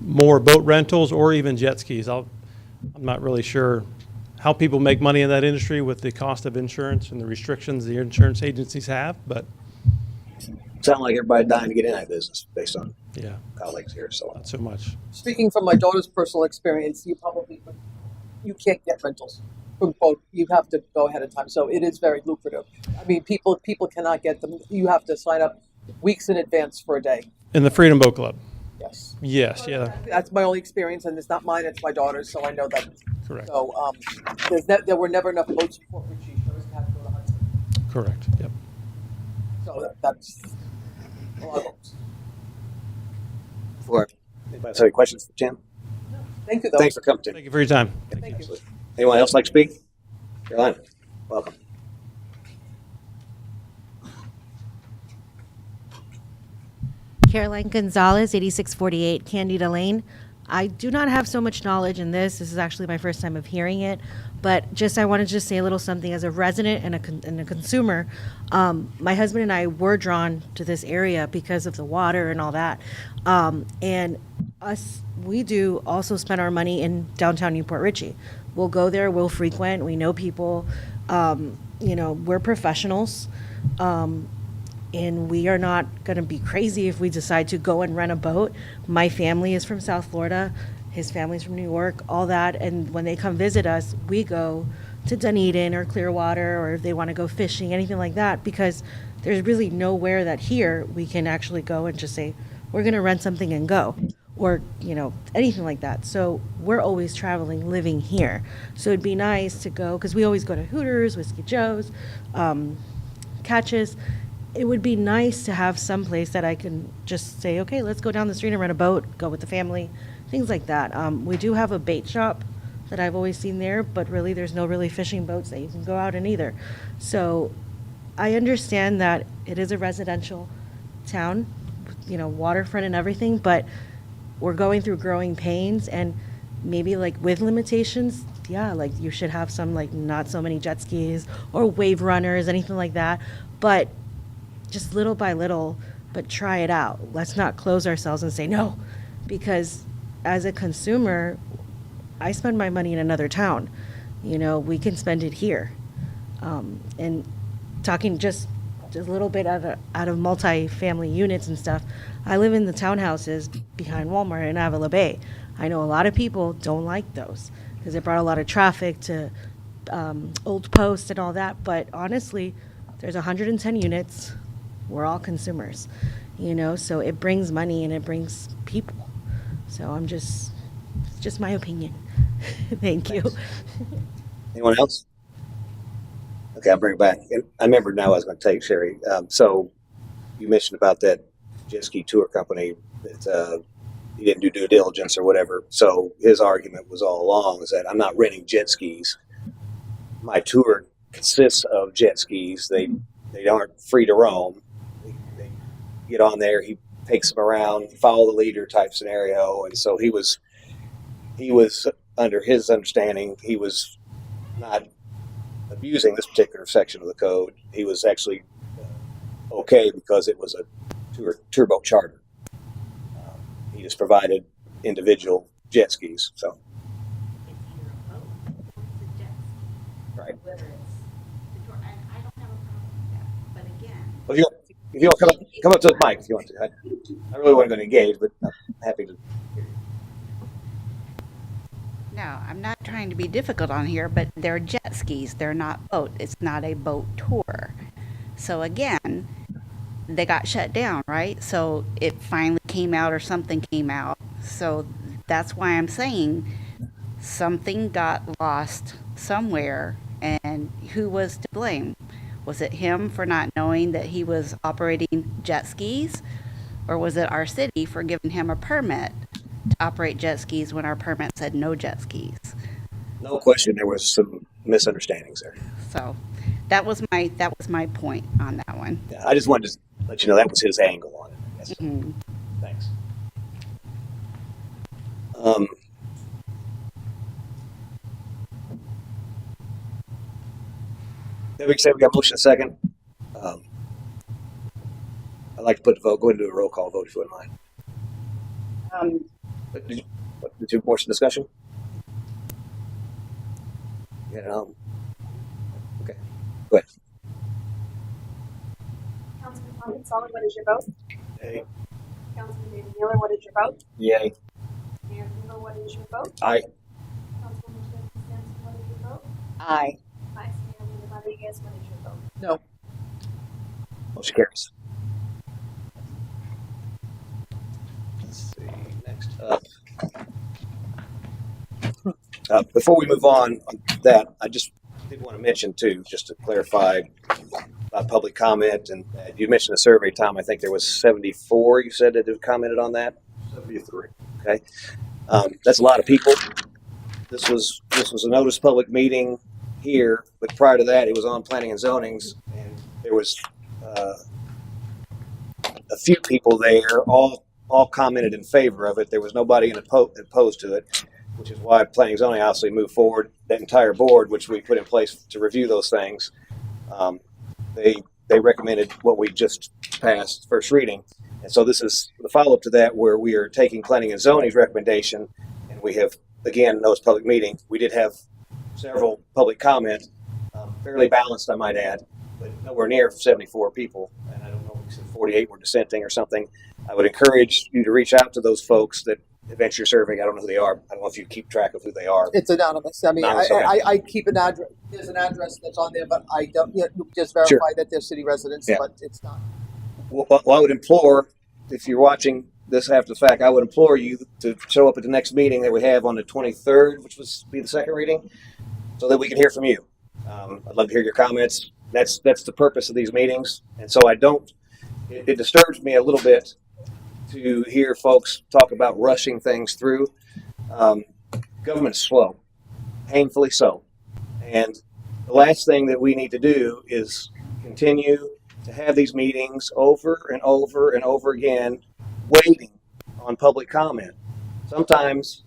more boat rentals or even jet skis. I'm not really sure how people make money in that industry with the cost of insurance and the restrictions the insurance agencies have, but Sound like everybody dying to get in that business based on yeah, colleagues here. So not so much. Speaking from my daughter's personal experience, you can't get rentals from boat. You have to go ahead of time, so it is very lucrative. I mean, people cannot get them. You have to sign up weeks in advance for a day. In the Freedom Boat Club. Yes. Yes, yeah. That's my only experience, and it's not mine; it's my daughter's, so I know that. Correct. So there were never enough boats for Port Richey. She always had to go to Hudson. Correct. Yep. So that's a lot of boats. for anybody have any questions for Tim? Thank you, though. Thanks for coming, Tim. Thank you for your time. Thank you. Anyone else like to speak? Carolina, welcome. Caroline Gonzalez, 8648 Candida Lane. I do not have so much knowledge in this. This is actually my first time of hearing it, but I want to just say a little something as a resident and a consumer. My husband and I were drawn to this area because of the water and all that. And we do also spend our money in downtown Newport Richey. We'll go there, we'll frequent, we know people, we're professionals. And we are not going to be crazy if we decide to go and rent a boat. My family is from South Florida. His family's from New York, all that. And when they come visit us, we go to Dunedin or Clearwater, or if they want to go fishing, anything like that, because there's really nowhere that here we can actually go and just say, we're going to rent something and go, or, anything like that. So we're always traveling, living here. So it'd be nice to go, because we always go to Hooters, Whiskey Joe's, Catches. It would be nice to have some place that I can just say, okay, let's go down the street and rent a boat, go with the family, things like that. We do have a bait shop that I've always seen there, but really there's no really fishing boats that you can go out in either. So I understand that it is a residential town, waterfront and everything, but we're going through growing pains, and maybe like with limitations, yeah, like you should have some like not so many jet skis or wave runners, anything like that. But just little by little, but try it out. Let's not close ourselves and say no, because as a consumer, I spend my money in another town. We can spend it here. And talking just a little bit out of multi-family units and stuff, I live in the townhouses behind Walmart in Avila Bay. I know a lot of people don't like those because it brought a lot of traffic to Old Post and all that, but honestly, there's 110 units. We're all consumers, so it brings money and it brings people. So it's just my opinion. Thank you. Anyone else? Okay, I'll bring it back. And I remember now I was going to tell you, Sherry. So you mentioned about that jet ski tour company that he didn't do due diligence or whatever. So his argument was all along is that I'm not renting jet skis. My tour consists of jet skis. They aren't free to roam. They get on there. He takes them around, follow the leader type scenario. And so he was under his understanding, he was not abusing this particular section of the code. He was actually okay because it was a tour boat charter. He just provided individual jet skis. So right. Well, if you want to come up to the mic if you want to. I really wasn't going to engage, but I'm happy to. No, I'm not trying to be difficult on here, but they're jet skis. They're not boat. It's not a boat tour. So again, they got shut down, right? So it finally came out or something came out. So that's why I'm saying something got lost somewhere, and who was to blame? Was it him for not knowing that he was operating jet skis? Or was it our city for giving him a permit to operate jet skis when our permit said no jet skis? No question, there was some misunderstandings there. So that was my point on that one. Yeah, I just wanted to let you know that was his angle on it. I guess. Mm-hmm. Thanks. That being said, we got a motion and a second. I'd like to put the vote. Go ahead and do a roll call vote if you wouldn't mind. Did you have more discussion? Yeah. Okay. Go ahead. Councilman Gonzalez, what is your vote? Yay. Councilman David Mueller, what is your vote? Yay. Mayor Kimball, what is your vote? Aye. Councilwoman Sampson, what is your vote? Aye. Vice Mayor Linda Rodriguez, what is your vote? No. Motion carries. Let's see. Next up. Before we move on that, I just did want to mention too, just to clarify about public comment, and you mentioned the survey, Tom. I think there was 74. You said that have commented on that. 73. Okay, that's a lot of people. This was a notice public meeting here, but prior to that, it was on planning and zonings, and there was a few people there. All commented in favor of it. There was nobody opposed to it, which is why planning and zoning obviously moved forward. That entire board, which we put in place to review those things, they recommended what we just passed first reading. And so this is the follow-up to that, where we are taking planning and zoning's recommendation, and we have, again, notice public meeting. We did have several public comments, fairly balanced, I might add, but nowhere near 74 people. And I don't know if we said 48 were dissenting or something. I would encourage you to reach out to those folks that eventually you're serving. I don't know who they are. I don't know if you keep track of who they are. It's anonymous. I mean, Anonymous, okay. I keep an address. There's an address that's on there, but I don't yet just verify Sure. that they're city residents, Yeah. but it's not. Well, I would implore, if you're watching this after the fact, I would implore you to show up at the next meeting that we have on the 23rd, which was be the second reading, so that we can hear from you. I'd love to hear your comments. That's the purpose of these meetings. And so it disturbs me a little bit to hear folks talk about rushing things through. Government is slow, painfully so. And the last thing that we need to do is continue to have these meetings over and over and over again, waiting on public comment. Sometimes,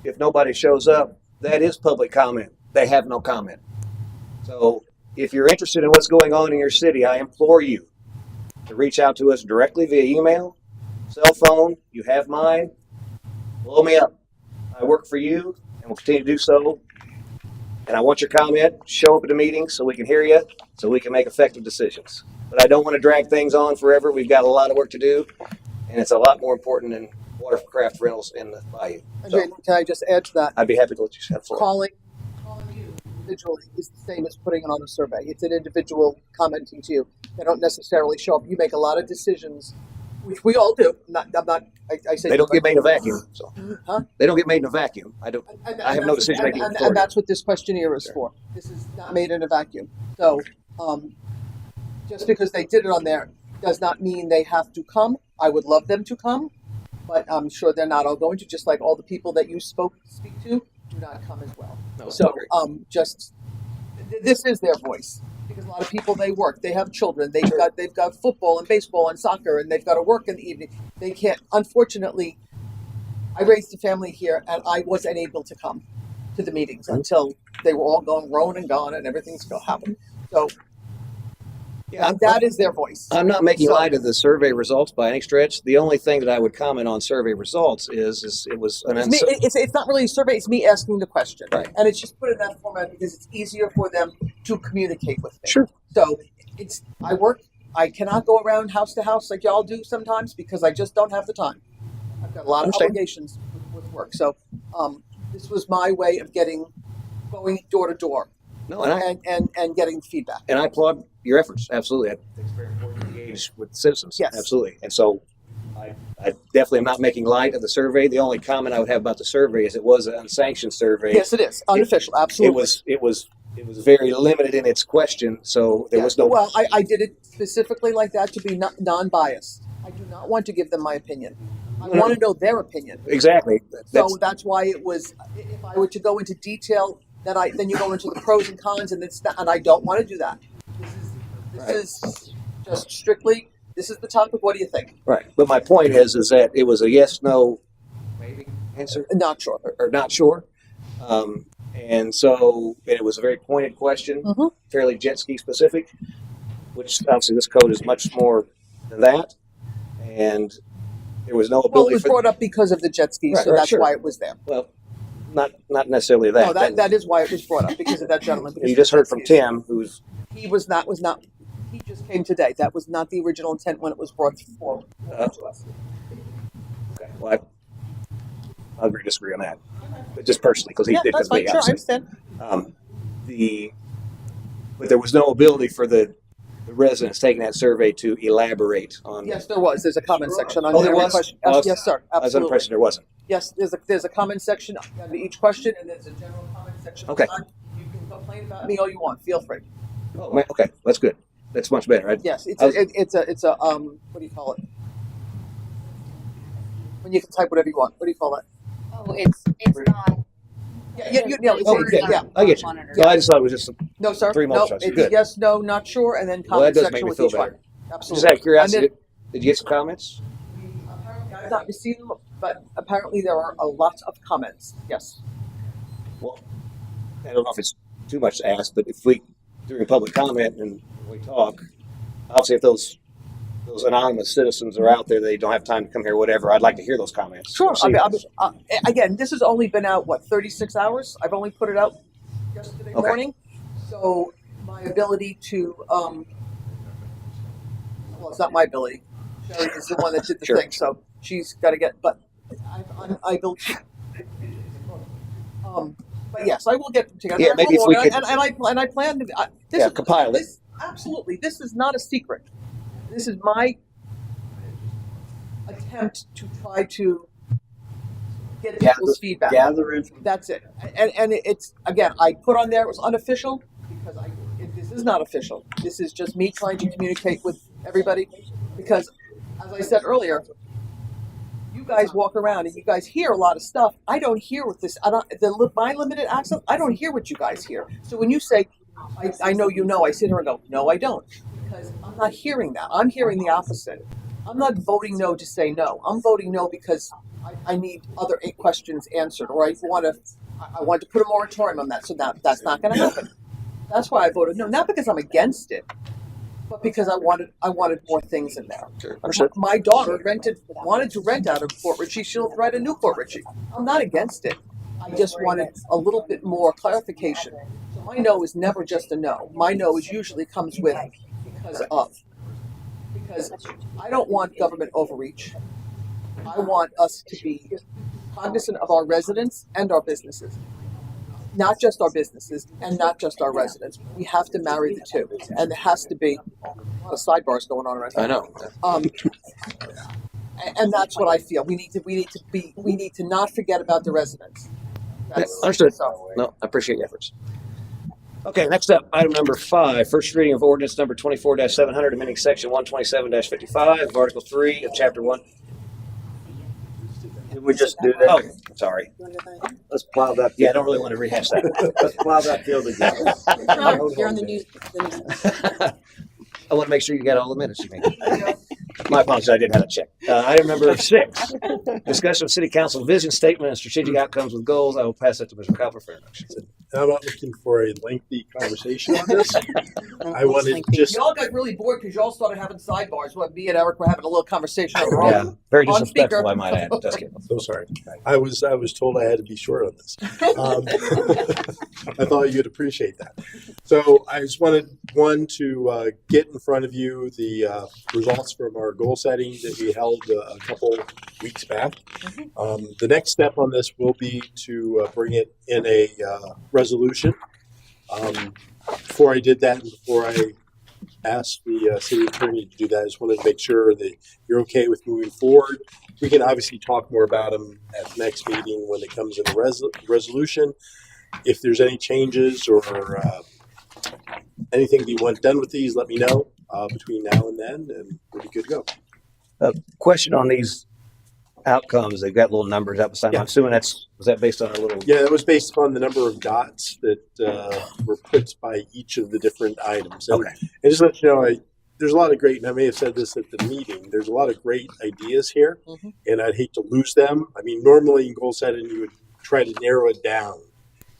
if nobody shows up, that is public comment. They have no comment. So if you're interested in what's going on in your city, I implore you to reach out to us directly via email, cell phone. You have mine. Blow me up. I work for you and will continue to do so. And I want your comment. Show up at the meeting so we can hear you, so we can make effective decisions. But I don't want to drag things on forever. We've got a lot of work to do, and it's a lot more important than watercraft rentals in the bayou. So, Can I just add to that? I'd be happy to let you have the floor. Calling you individually is the same as putting it on a survey. It's an individual commenting to you. They don't necessarily show up. You make a lot of decisions, which we all do. I say They don't get made in a vacuum. So. Huh? They don't get made in a vacuum. I have no decision making authority. And that's what this questionnaire is for. This is not made in a vacuum. So just because they did it on there does not mean they have to come. I would love them to come, but I'm sure they're not all going to, just like all the people that you speak to do not come as well. No, So, agree. this is their voice, because a lot of people, they work, they have children, they've got football and baseball and soccer, and they've got to work in the evening. They can't, unfortunately, I raised a family here, and I was unable to come to the meetings until they were all grown and gone, and everything's going to happen. So, yeah, that is their voice. I'm not making So- light of the survey results by any stretch. The only thing that I would comment on survey results is it was an It's not really a survey, it's me asking the question. Right. And it's just put in that format because it's easier for them to communicate with me. Sure. So I cannot go around house to house like y'all do sometimes because I just don't have the time. I've got a lot of Understand. obligations with work. So this was my way of going door to door. No, and getting feedback. And I applaud your efforts. Absolutely. I think it's very important to engage with citizens. Yes. Absolutely. And so I definitely am not making light of the survey. The only comment I would have about the survey is it was an unsanctioned survey. Yes, it is. Unofficial, absolutely. It was very limited in its question, so there was no. Well, I did it specifically like that to be non-biased. I do not want to give them my opinion. I want to know their opinion. Exactly. So that's why it was. If I were to go into detail, then you go into the pros and cons, and and I don't want to do that. This is just strictly. This is the topic. What do you think? Right. But my point is that it was a yes, no, maybe answer. Not sure. Or not sure. And so it was a very pointed question, fairly jet ski specific, which obviously this code is much more than that. And there was no ability. Well, it was brought up because of the jet skis, so that's why it was there. Well, not necessarily that. No, that is why it was brought up because of that gentleman. You just heard from Tim, who's he was not. He just came today. That was not the original intent when it was brought forward to us. okay. Well, I agree, disagree on that, but just personally because he did that's convey fine. Sure, I opposite. understand. But there was no ability for the residents taking that survey to elaborate on. Yes, there was. There's a comment section on Oh, there every was? question. Oh, Yes, sir. I was under Absolutely. impression there wasn't. Yes, there's a comment section under each question, and there's a general comment section. Okay. You can complain about me all you want. Feel free. Oh, man, okay, that's good. That's much better. Right? Yes, it's a what do you call it? When you can type whatever you want. What do you call that? Oh, it's not. Yeah, I get you. No, I just thought it was just No, sir. 3 No, months. That's it's good. yes, no, not sure, and then Well, that comment does make section me with feel each one. better. Absolutely. Just out of curiosity, And then- did you get some comments? I've not received them, but apparently there are a lot of comments. Yes. Well, I don't know if it's too much to ask, but if we, during public comment and we talk, obviously if those anonymous citizens are out there, they don't have time to come here, whatever, I'd like to hear those comments. Sure. See those. Again, this has only been out, 36 hours? I've only put it out yesterday morning. So my ability to, well, it's not my ability. Sherry is the one that did the Sure. thing, so she's got to get, but I built. But yes, I will get them together. Yeah, maybe if we could- and I plan to. Compile it. Absolutely, this is not a secret. This is my attempt to try to get people's feedback. Gather information. That's it. And it's, again, I put on there it was unofficial because this is not official. This is just me trying to communicate with everybody because, as I said earlier, you guys walk around and you guys hear a lot of stuff. I don't hear what this, my limited access, I don't hear what you guys hear. So when you say, I know you know, I sit here and go, no, I don't. Because I'm not hearing that. I'm hearing the opposite. I'm not voting no to say no. I'm voting no because I need other 8 questions answered, or I want to put a moratorium on that. So that's not going to happen. That's why I voted no, not because I'm against it, but because I wanted more things in there. Sure. Understood. My daughter wanted to rent out of Fort Ritchie. She'll write a new Fort Ritchie. I'm not against it. I just wanted a little bit more clarification. So my no is never just a no. My no is usually comes with because I don't want government overreach. I want us to be cognizant of our residents and our businesses. Not just our businesses and not just our residents. We have to marry the two. And there has to be a lot of sidebars going on right now. I know. And that's what I feel. We need to not forget about the residents. Understood. No, I appreciate your efforts. Okay, next up, item number 5, first reading of ordinance number 24-700, amending section 127-55 of Article 3 of Chapter 1. Did we just do that? Oh, sorry. Let's plow that. Yeah, I don't really want to rehash that. Let's plow that field again. You're on the news. I want to make sure you got all the minutes you mean. My apologies, I didn't have a check. Item number 6, discussion of city council vision statement and strategic outcomes with goals. I will pass that to Mr. Copper for introduction. I'm not looking for a lengthy conversation on this. I wanted just. Y'all got really bored because y'all started having sidebars. What me and Eric were having a little conversation over Yeah, on very on disrespectful, speaker. I might add. Just kidding. So sorry. I was told I had to be short on this. I thought you'd appreciate that. So I just wanted to get in front of you the results from our goal setting that we held a couple weeks back. The next step on this will be to bring it in a resolution. Before I did that, and before I asked the city attorney to do that, I just wanted to make sure that you're okay with moving forward. We can obviously talk more about them at the next meeting when it comes in the resolution. If there's any changes or anything that you want done with these, let me know between now and then, and we'll be good to go. Question on these outcomes. They've got little numbers up beside. Yeah. I'm assuming was that based on a little. Yeah, that was based upon the number of dots that were put by each of the different items. And, Okay. and just to let you know, there's a lot of great, and I may have said this at the meeting, there's a lot of great ideas here, and I'd hate to lose them. I mean, normally in goal setting, you would try to narrow it down.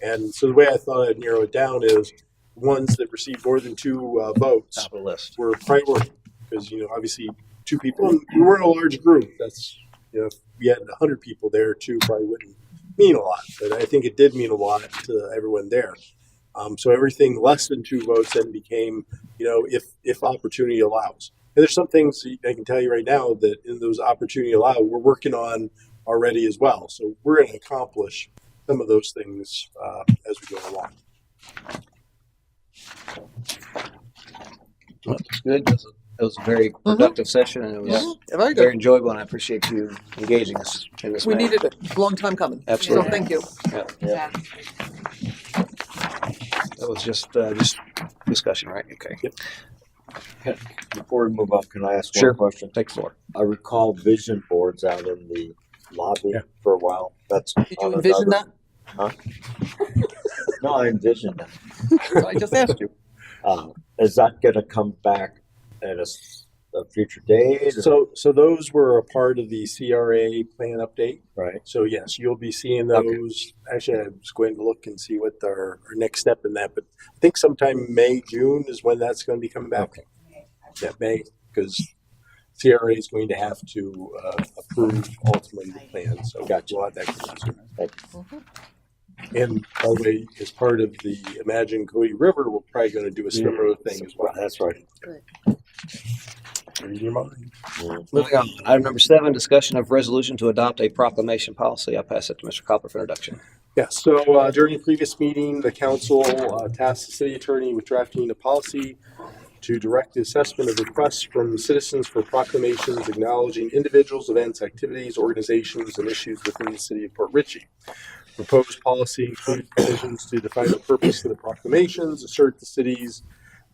And so the way I thought I'd narrow it down is ones that received more than 2 votes Top of the list. were priority. Because, obviously 2 people, and we weren't a large group. That's, if we had 100 people there, 2 probably wouldn't mean a lot. But I think it did mean a lot to everyone there. So everything less than 2 votes then became, if opportunity allows. And there's some things I can tell you right now that in those opportunity allow, we're working on already as well. So we're going to accomplish some of those things as we go along. Well, that's good. It was a very productive session, and it was Very good. very enjoyable. And I appreciate you engaging us in this. We manner. needed it. Long time coming. Absolutely. So thank you. Yeah. That was just discussion, right? Okay. Before we move on, can I ask Sure. one question? Take the floor. I recall vision boards out in the lobby for a while. That's Did you on envision another- that? Huh? No, I envisioned that. So I just asked you. Is that going to come back at a future date? or- So those were a part of the CRA plan update. Right. So yes, you'll be seeing those. Actually, I was going to look and see what our next step in that, but I think sometime May, June is when that's going to be coming back. Okay. Yeah, May, because CRA is going to have to approve ultimately the plan. So Gotcha. we'll have that coming soon. Thank And by the way, as part of the Imagine Cody River, we're probably going to do a similar thing as well. That's right. Read your mind. Moving on. Item number 7, discussion of resolution to adopt a proclamation policy. I'll pass it to Mr. Copper for introduction. Yeah, so during the previous meeting, the council tasked the city attorney with drafting a policy to direct the assessment of requests from citizens for proclamations acknowledging individuals, events, activities, organizations, and issues within the city of Port Richey. Proposed policy includes provisions to define the purpose of the proclamations, assert that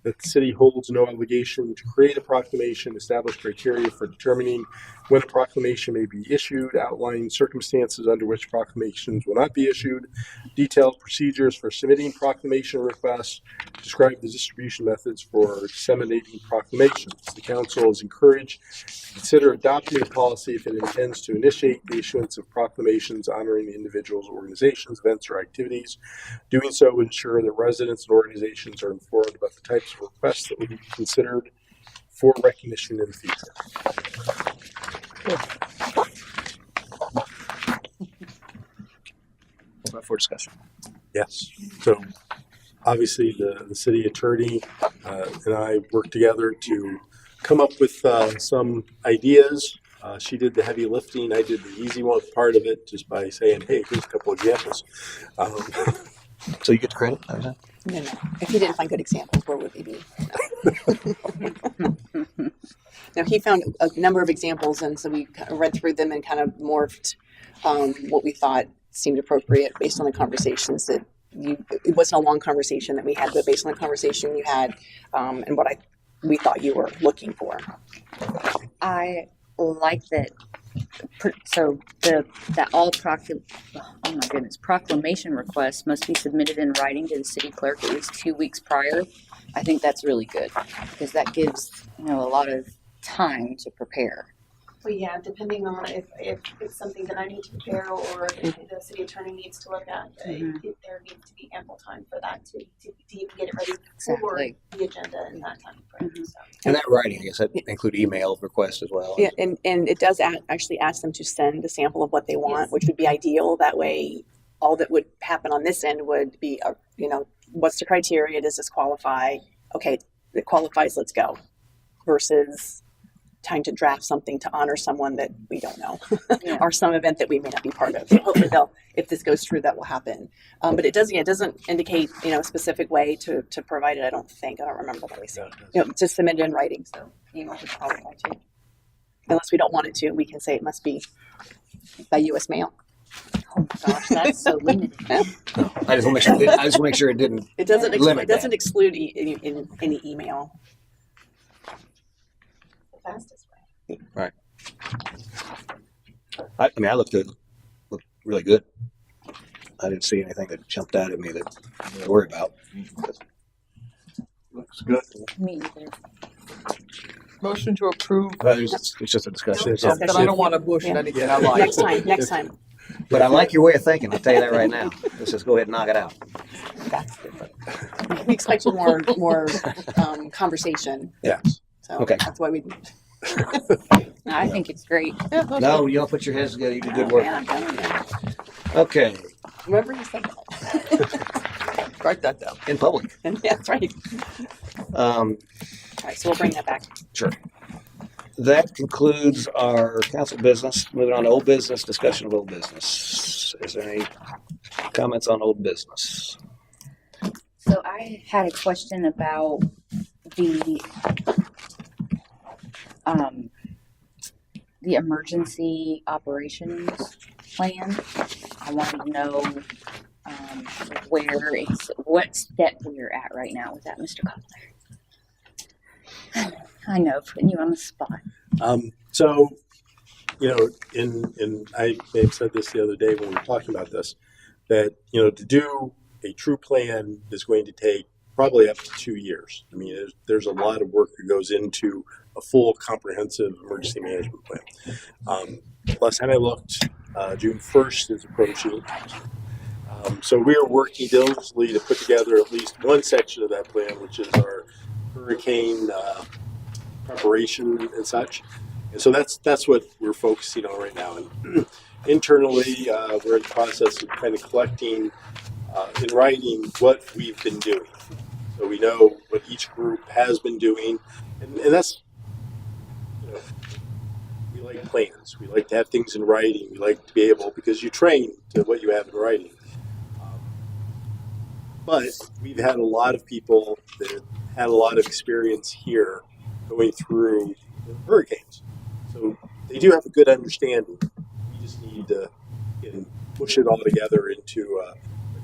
the city holds no obligation to create a proclamation, establish criteria for determining when a proclamation may be issued, outline circumstances under which proclamations will not be issued, detailed procedures for submitting proclamation requests, describe the distribution methods for disseminating proclamations. The council is encouraged to consider adopting a policy if it intends to initiate the issuance of proclamations honoring individuals, organizations, events, or activities. Doing so would ensure that residents and organizations are informed about the types of requests that will be considered for recognition in the future. Open up for discussion. Yes. So obviously the city attorney and I worked together to come up with some ideas. She did the heavy lifting. I did the easy one part of it just by saying, hey, here's a couple examples. So you get the credit? No. If he didn't find good examples, where would he be? No, he found a number of examples, and so we kind of read through them and kind of morphed what we thought seemed appropriate based on the conversations that it wasn't a long conversation that we had, but based on the conversation you had, and what we thought you were looking for. I like that. So that all proclamation requests must be submitted in writing to the city clerk at least 2 weeks prior. I think that's really good because that gives a lot of time to prepare. Well, yeah, depending on if it's something that I need to prepare or if the city attorney needs to look at, there needs to be ample time for that to even get it ready for the agenda in that time frame. So. And that writing, I guess, that include email requests as well. Yeah, and it does actually ask them to send a sample of what they want, which would be ideal. That way, all that would happen on this end would be, what's the criteria? Does this qualify? Okay, it qualifies, let's go. Versus trying to draft something to honor someone that we don't know or some event that we may not be part of. So hopefully if this goes through, that will happen. But it doesn't indicate, a specific way to provide it. I don't remember what we said. Just submit it in writing. So email is probably fine too. Unless we don't want it to, we can say it must be by U.S. mail. Oh gosh, that's so limited. I just want to make sure it didn't. It doesn't limit. It doesn't exclude any email. Fastest way. Right. I looked really good. I didn't see anything that jumped out at me that I'm really worried about. Looks good. Me either. Motion to approve. It's just a discussion. But I don't want to bush anything. I like Next time. But I like your way of thinking. I'll tell you that right now. Let's just go ahead and knock it out. That's different. We expected more conversation. Yeah. So Okay. that's why we. I think it's great. No, you don't put your heads together. You do good work. Okay. Remember you said that. Write that down. In public. Yeah, that's right. All right, so we'll bring that back. Sure. That concludes our council business. Moving on to old business, discussion of old business. Is there any comments on old business? So I had a question about the emergency operations plan. I wanted to know what step we're at right now with that, Mr. Cutler. I know, putting you on the spot. So, and I may have said this the other day when we were talking about this, that, to do a true plan is going to take probably up to 2 years. I mean, there's a lot of work that goes into a full comprehensive emergency management plan. Last time I looked, June 1st is approaching. So we are working diligently to put together at least one section of that plan, which is our hurricane preparation and such. And so that's what we're focusing on right now. And internally, we're in the process of kind of collecting in writing what we've been doing. So we know what each group has been doing. And that's, we like plans. We like to have things in writing. We like to be able, because you train to what you have in writing. But we've had a lot of people that had a lot of experience here going through hurricanes. So they do have a good understanding. We just need to push it all together into a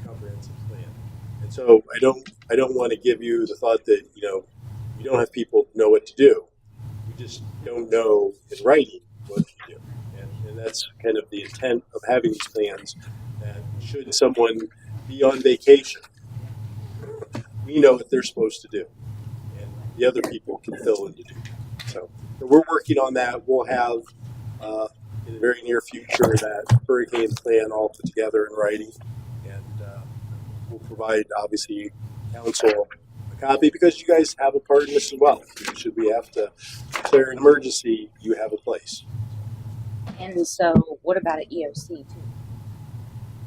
comprehensive plan. And so I don't want to give you the thought that, we don't have people know what to do. We just don't know in writing what to do. And that's kind of the intent of having these plans, that should someone be on vacation, we know what they're supposed to do, and the other people can fill in to do. So we're working on that. We'll have in the very near future that hurricane plan all put together in writing, and we'll provide obviously council a copy, because you guys have a part in this as well. Should we have to declare an emergency, you have a place. And so, what about an EOC too?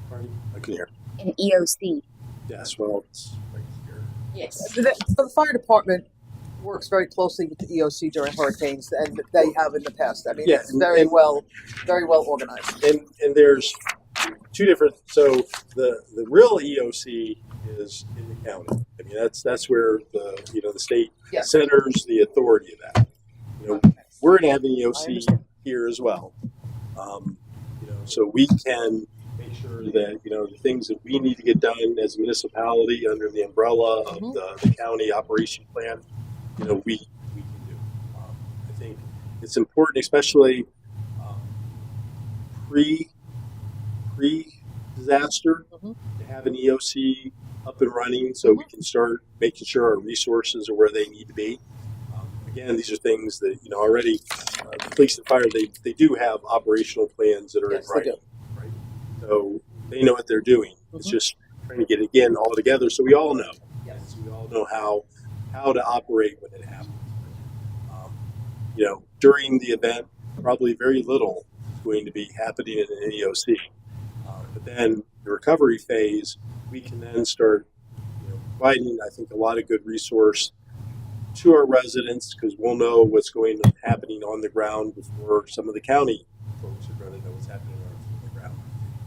Pardon? I can hear. An EOC. Yes, well, it's right here. Yes. The fire department works very closely with the EOC during hurricanes, and they have in the past. I mean, Yeah, it's very well organized. And there's two different. So the real EOC is in the county. I mean, that's where the state centers the authority of that. We're going to have an EOC here as well. So we can make sure that, the things that we need to get done as a municipality under the umbrella of the county operation plan, we can do. I think it's important, especially pre-disaster, to have an EOC up and running so we can start making sure our resources are where they need to be. Again, these are things that, already the police and fire, they do have operational plans that are in writing. Right? So they know what they're doing. It's just trying to get it again all together so we all know. Yes. We all know how to operate when it happens. During the event, probably very little is going to be happening in an EOC. But then the recovery phase, we can then start providing, I think, a lot of good resource to our residents because we'll know what's happening on the ground before some of the county folks are going to know what's happening on the ground.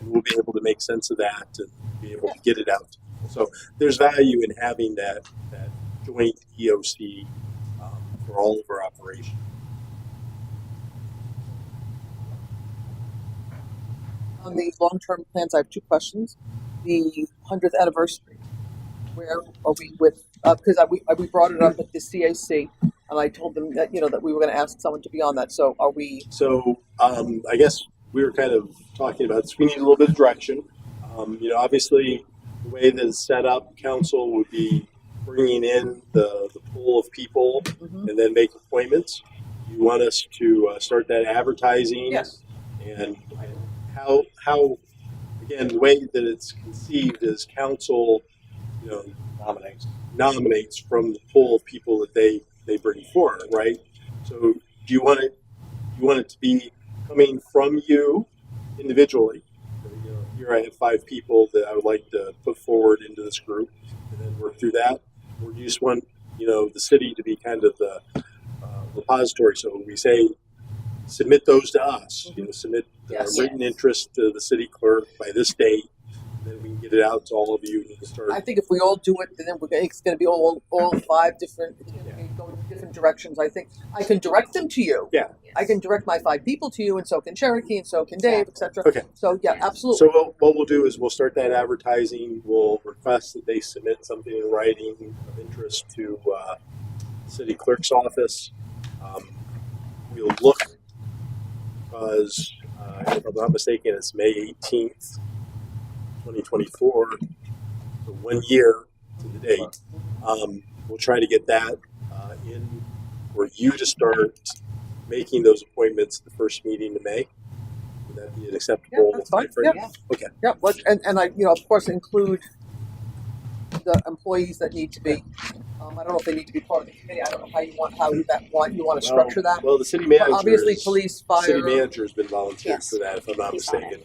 And we'll be able to make sense of that and be able to get it out. So there's value in having that joint EOC for all of our operations. On the long-term plans, I have 2 questions. The 100th anniversary, where are we with? Because we brought it up at the CAC, and I told them that that we were going to ask someone to be on that. So are we? So I guess we were kind of talking about this. We need a little bit of direction. Obviously, the way that it's set up, council would be bringing in the pool of people and then make appointments. You want us to start that advertising? Yes. And how again, the way that it's conceived is council, nominates from the pool of people that they bring forward, right? So do you want it to be coming from you individually? Here I have 5 people that I would like to put forward into this group and then work through that. Or do you just want, the city to be kind of the repository? So we say, submit those to us, submit written interest to the city clerk by this date. Then we can get it out to all of you and start. I think if we all do it, then it's going to be all 5 different. It's going to go in different directions. I think I can direct them to you. Yeah. I can direct my 5 people to you, and so can Cherokee, and so can Dave, etc. Okay. So yeah, absolutely. So what we'll do is we'll start that advertising. We'll request that they submit something in writing of interest to the city clerk's office. We'll look because if I'm not mistaken, it's May 18th. 2024, so 1 year to the date. We'll try to get that in for you to start making those appointments the first meeting in May. Would that be an acceptable? Yeah, that's fine. timeframe? Yeah. Okay. Yeah. And I, of course, include the employees that need to be. I don't know if they need to be part of the committee. I don't know how you want to structure that. Well, the city manager. Obviously, police, fire. City manager has been volunteering for that, if I'm not mistaken.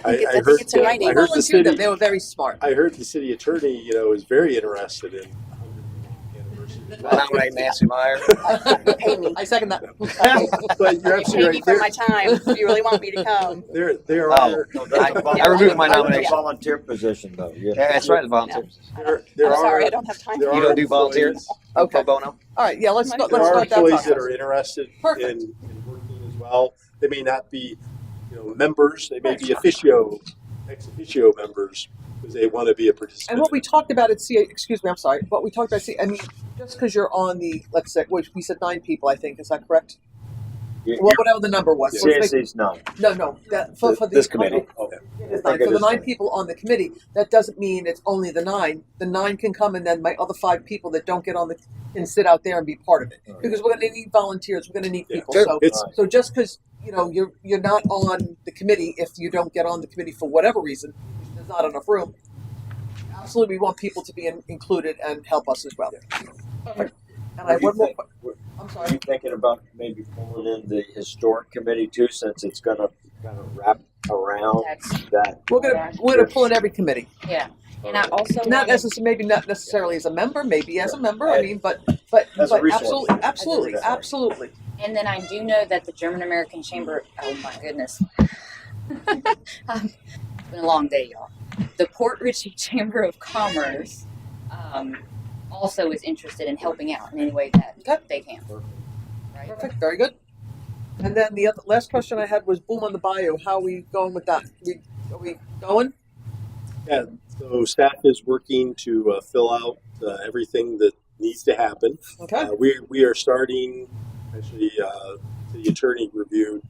I heard it's in writing. I heard the city. They were very smart. I heard the city attorney, is very interested in 100th anniversary. I nominate Nancy Meyer. Pay me. I second that. But you're absolutely Pay me right. for my time if you really want me to come. There are. I remove my nomination. Volunteer position, though. Yeah, that's right, the volunteers. There I'm sorry, are- I don't have time. there You are don't do volunteers? Okay. Pro bono? All right. Yeah. Let's There are start that employees process. that are interested in working as well. They may not be, members. They may be ex officio members because they want to be a participant. And what we talked about at excuse me, I'm sorry. What we talked about just because you're on the, let's say, we said 9 people, I think. Is that correct? Whatever the number was. CAC's 9. No. For This committee. Okay. It is 9. For the 9 people on the committee, that doesn't mean it's only the 9. The 9 can come, and then my other 5 people that don't get on can sit out there and be part of it. Because we're going to need volunteers. We're going to need people. Sure. So just because you're not on the committee, if you don't get on the committee for whatever reason, there's not enough room. Absolutely, we want people to be included and help us as well. Perfect. And I have one more. I'm sorry. Are you thinking about maybe pulling in the historic committee too, since it's going to kind of wrap around that? We're gonna pull in every committee. Yeah. And I also not necessarily as a member, maybe as a member. I mean, but As a resource. absolutely. And then I do know that the German American Chamber, oh my goodness. It's been a long day, y'all. The Port Richey Chamber of Commerce also is interested in helping out in any way that they can. Right? Perfect, very good. And then the last question I had was Boom on the Bayou. How are we going with that? Are we going? Yeah, so staff is working to fill out everything that needs to happen. Okay. We are starting, actually, the attorney reviewed,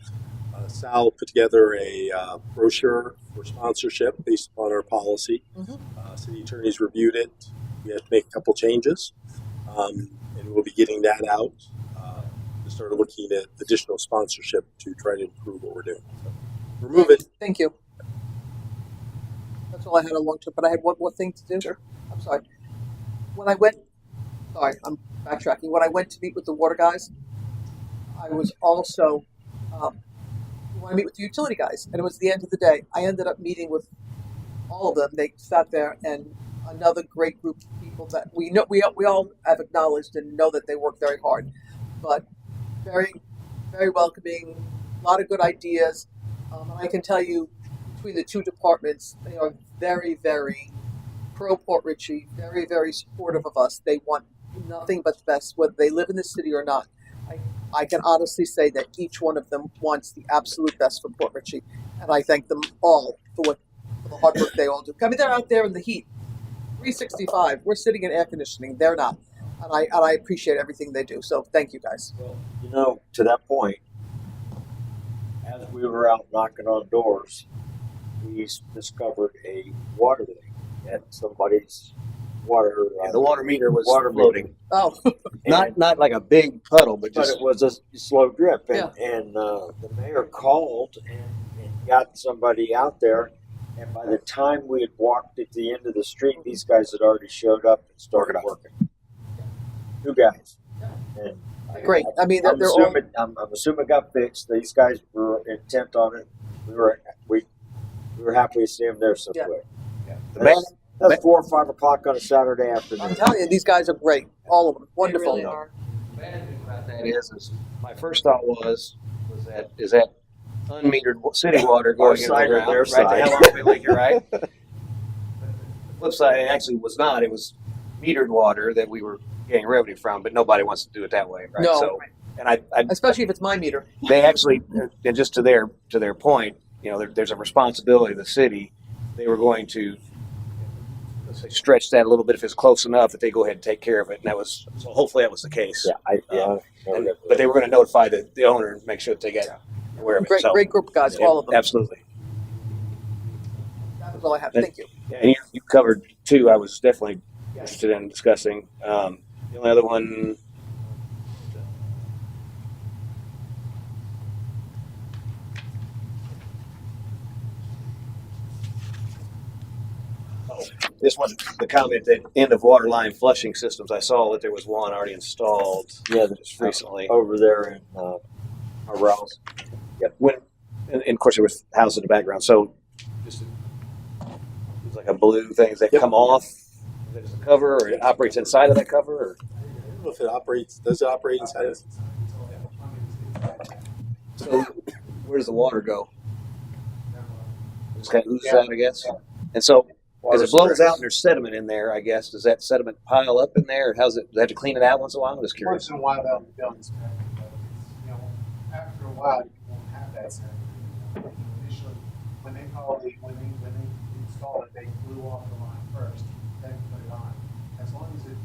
Sal put together a brochure for sponsorship based upon our policy. City attorneys reviewed it. We had to make a couple changes, and we'll be getting that out to start looking at additional sponsorship to try to improve what we're doing. So we're moving. Thank you. That's all I had on long term, but I had one more thing to do. Sure. I'm sorry. When I went, sorry, I'm backtracking. When I went to meet with the water guys, I was also, we want to meet with the utility guys. And it was the end of the day. I ended up meeting with all of them. They sat there, and another great group of people that we know, we all have acknowledged and know that they work very hard, but very, very welcoming, a lot of good ideas. And I can tell you, between the two departments, they are very, very pro Port Richey, very, very supportive of us. They want nothing but the best, whether they live in the city or not. I can honestly say that each one of them wants the absolute best for Port Richey, and I thank them all for the hard work they all do. I mean, they're out there in the heat, 365. We're sitting in air conditioning. They're not, and I appreciate everything they do. So thank you guys. You know, to that point, as we were out knocking on doors, we discovered a water leak at somebody's water. The water meter was water floating. meter. Oh, Not like a big puddle, but But just it was a slow drip, and, Yeah. and the mayor called and got somebody out there. And by the time we had walked at the end of the street, these guys had already showed up and started working. 2 guys. And Great. I mean, I'm they're all. assuming, I'm assuming it got fixed. These guys were intent on it. We were happy to see them there so Yeah. quick. the band. That's 4 or 5 o'clock on a Saturday I'm afternoon. telling you, these guys are great. All of them, wonderful. They really are. The bad thing about that is my first thought was that is that unmetered city water going into the side or ground, their right? side. The Hell Lake, you're right. The flip side, it actually was not. It was metered water that we were getting revenue from, but nobody wants to do it that way, right? No. So, and I Especially if it's my meter. they actually, and just to their point, you know, there's a responsibility of the city. They were going to, let's say, stretch that a little bit if it's close enough that they go ahead and take care of it, and that was so. Hopefully, that was the case. But they were going to notify the owner and make sure that they got aware of it. Great, So, great group of guys, yeah, all of them. absolutely. That was all I have. Thank you. Yeah, and you covered 2. I was definitely interested in discussing. The only other one. This one, the comment that end of water line flushing systems. I saw that there was one already installed. Yeah, just recently over there in Arrow's. Yep. And of course, there was houses in the background. So, just it's like a blue thing that come off. That is a cover, or it operates inside of that cover. Or? I don't know if it operates. Does it operate inside of it? So, where does the water go? It just kind of oozes out, I guess. And so, as it blows out and there's sediment in there, I guess, does that sediment pile up in there? Or how's it? Do they have to clean it out once in a while? I'm just curious. Once in a while, they'll inspect it, but you know, after a while, you won't have that sediment. Initially, when they install it, they blew off the line first, then put it on. As long as it's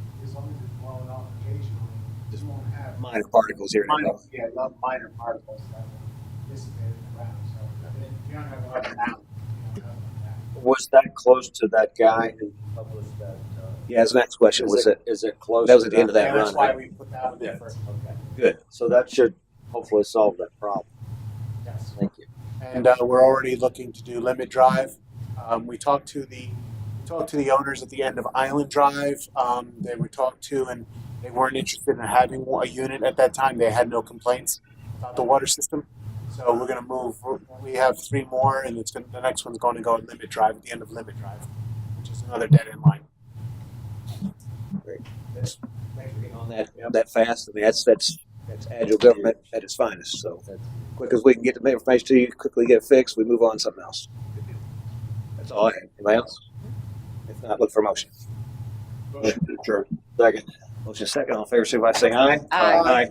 blowing off occasionally, you won't have Minor particles here and there. Yeah, minor particles that will dissipate in the ground. So if you don't have enough now, you don't have enough now. Was that close to that guy who published that? Yeah, his next question was it. Is it close? That was to at the end of that Yeah, run. that's why Right? we put that one in first. Okay. Good. So that should hopefully solve that problem. Yes. Thank you. And we're already looking to do Limit Drive. We talked to the owners at the end of Island Drive. They were talked to, and they weren't interested in having a unit at that time. They had no complaints about the water system. So we're going to move. We have 3 more, and the next one's going to go at Limit Drive at the end of Limit Drive, which is another dead end line. Great. Thanks for getting on that fast. I mean, that's agile government at its finest. So, quick as we can get the information to you, quickly get it fixed, we move on to something else. That's all I have. Anybody else? If not, look for a motion. Motion to adjourn. Second. Motion second. All in favor, signify by saying aye. Aye. Aye.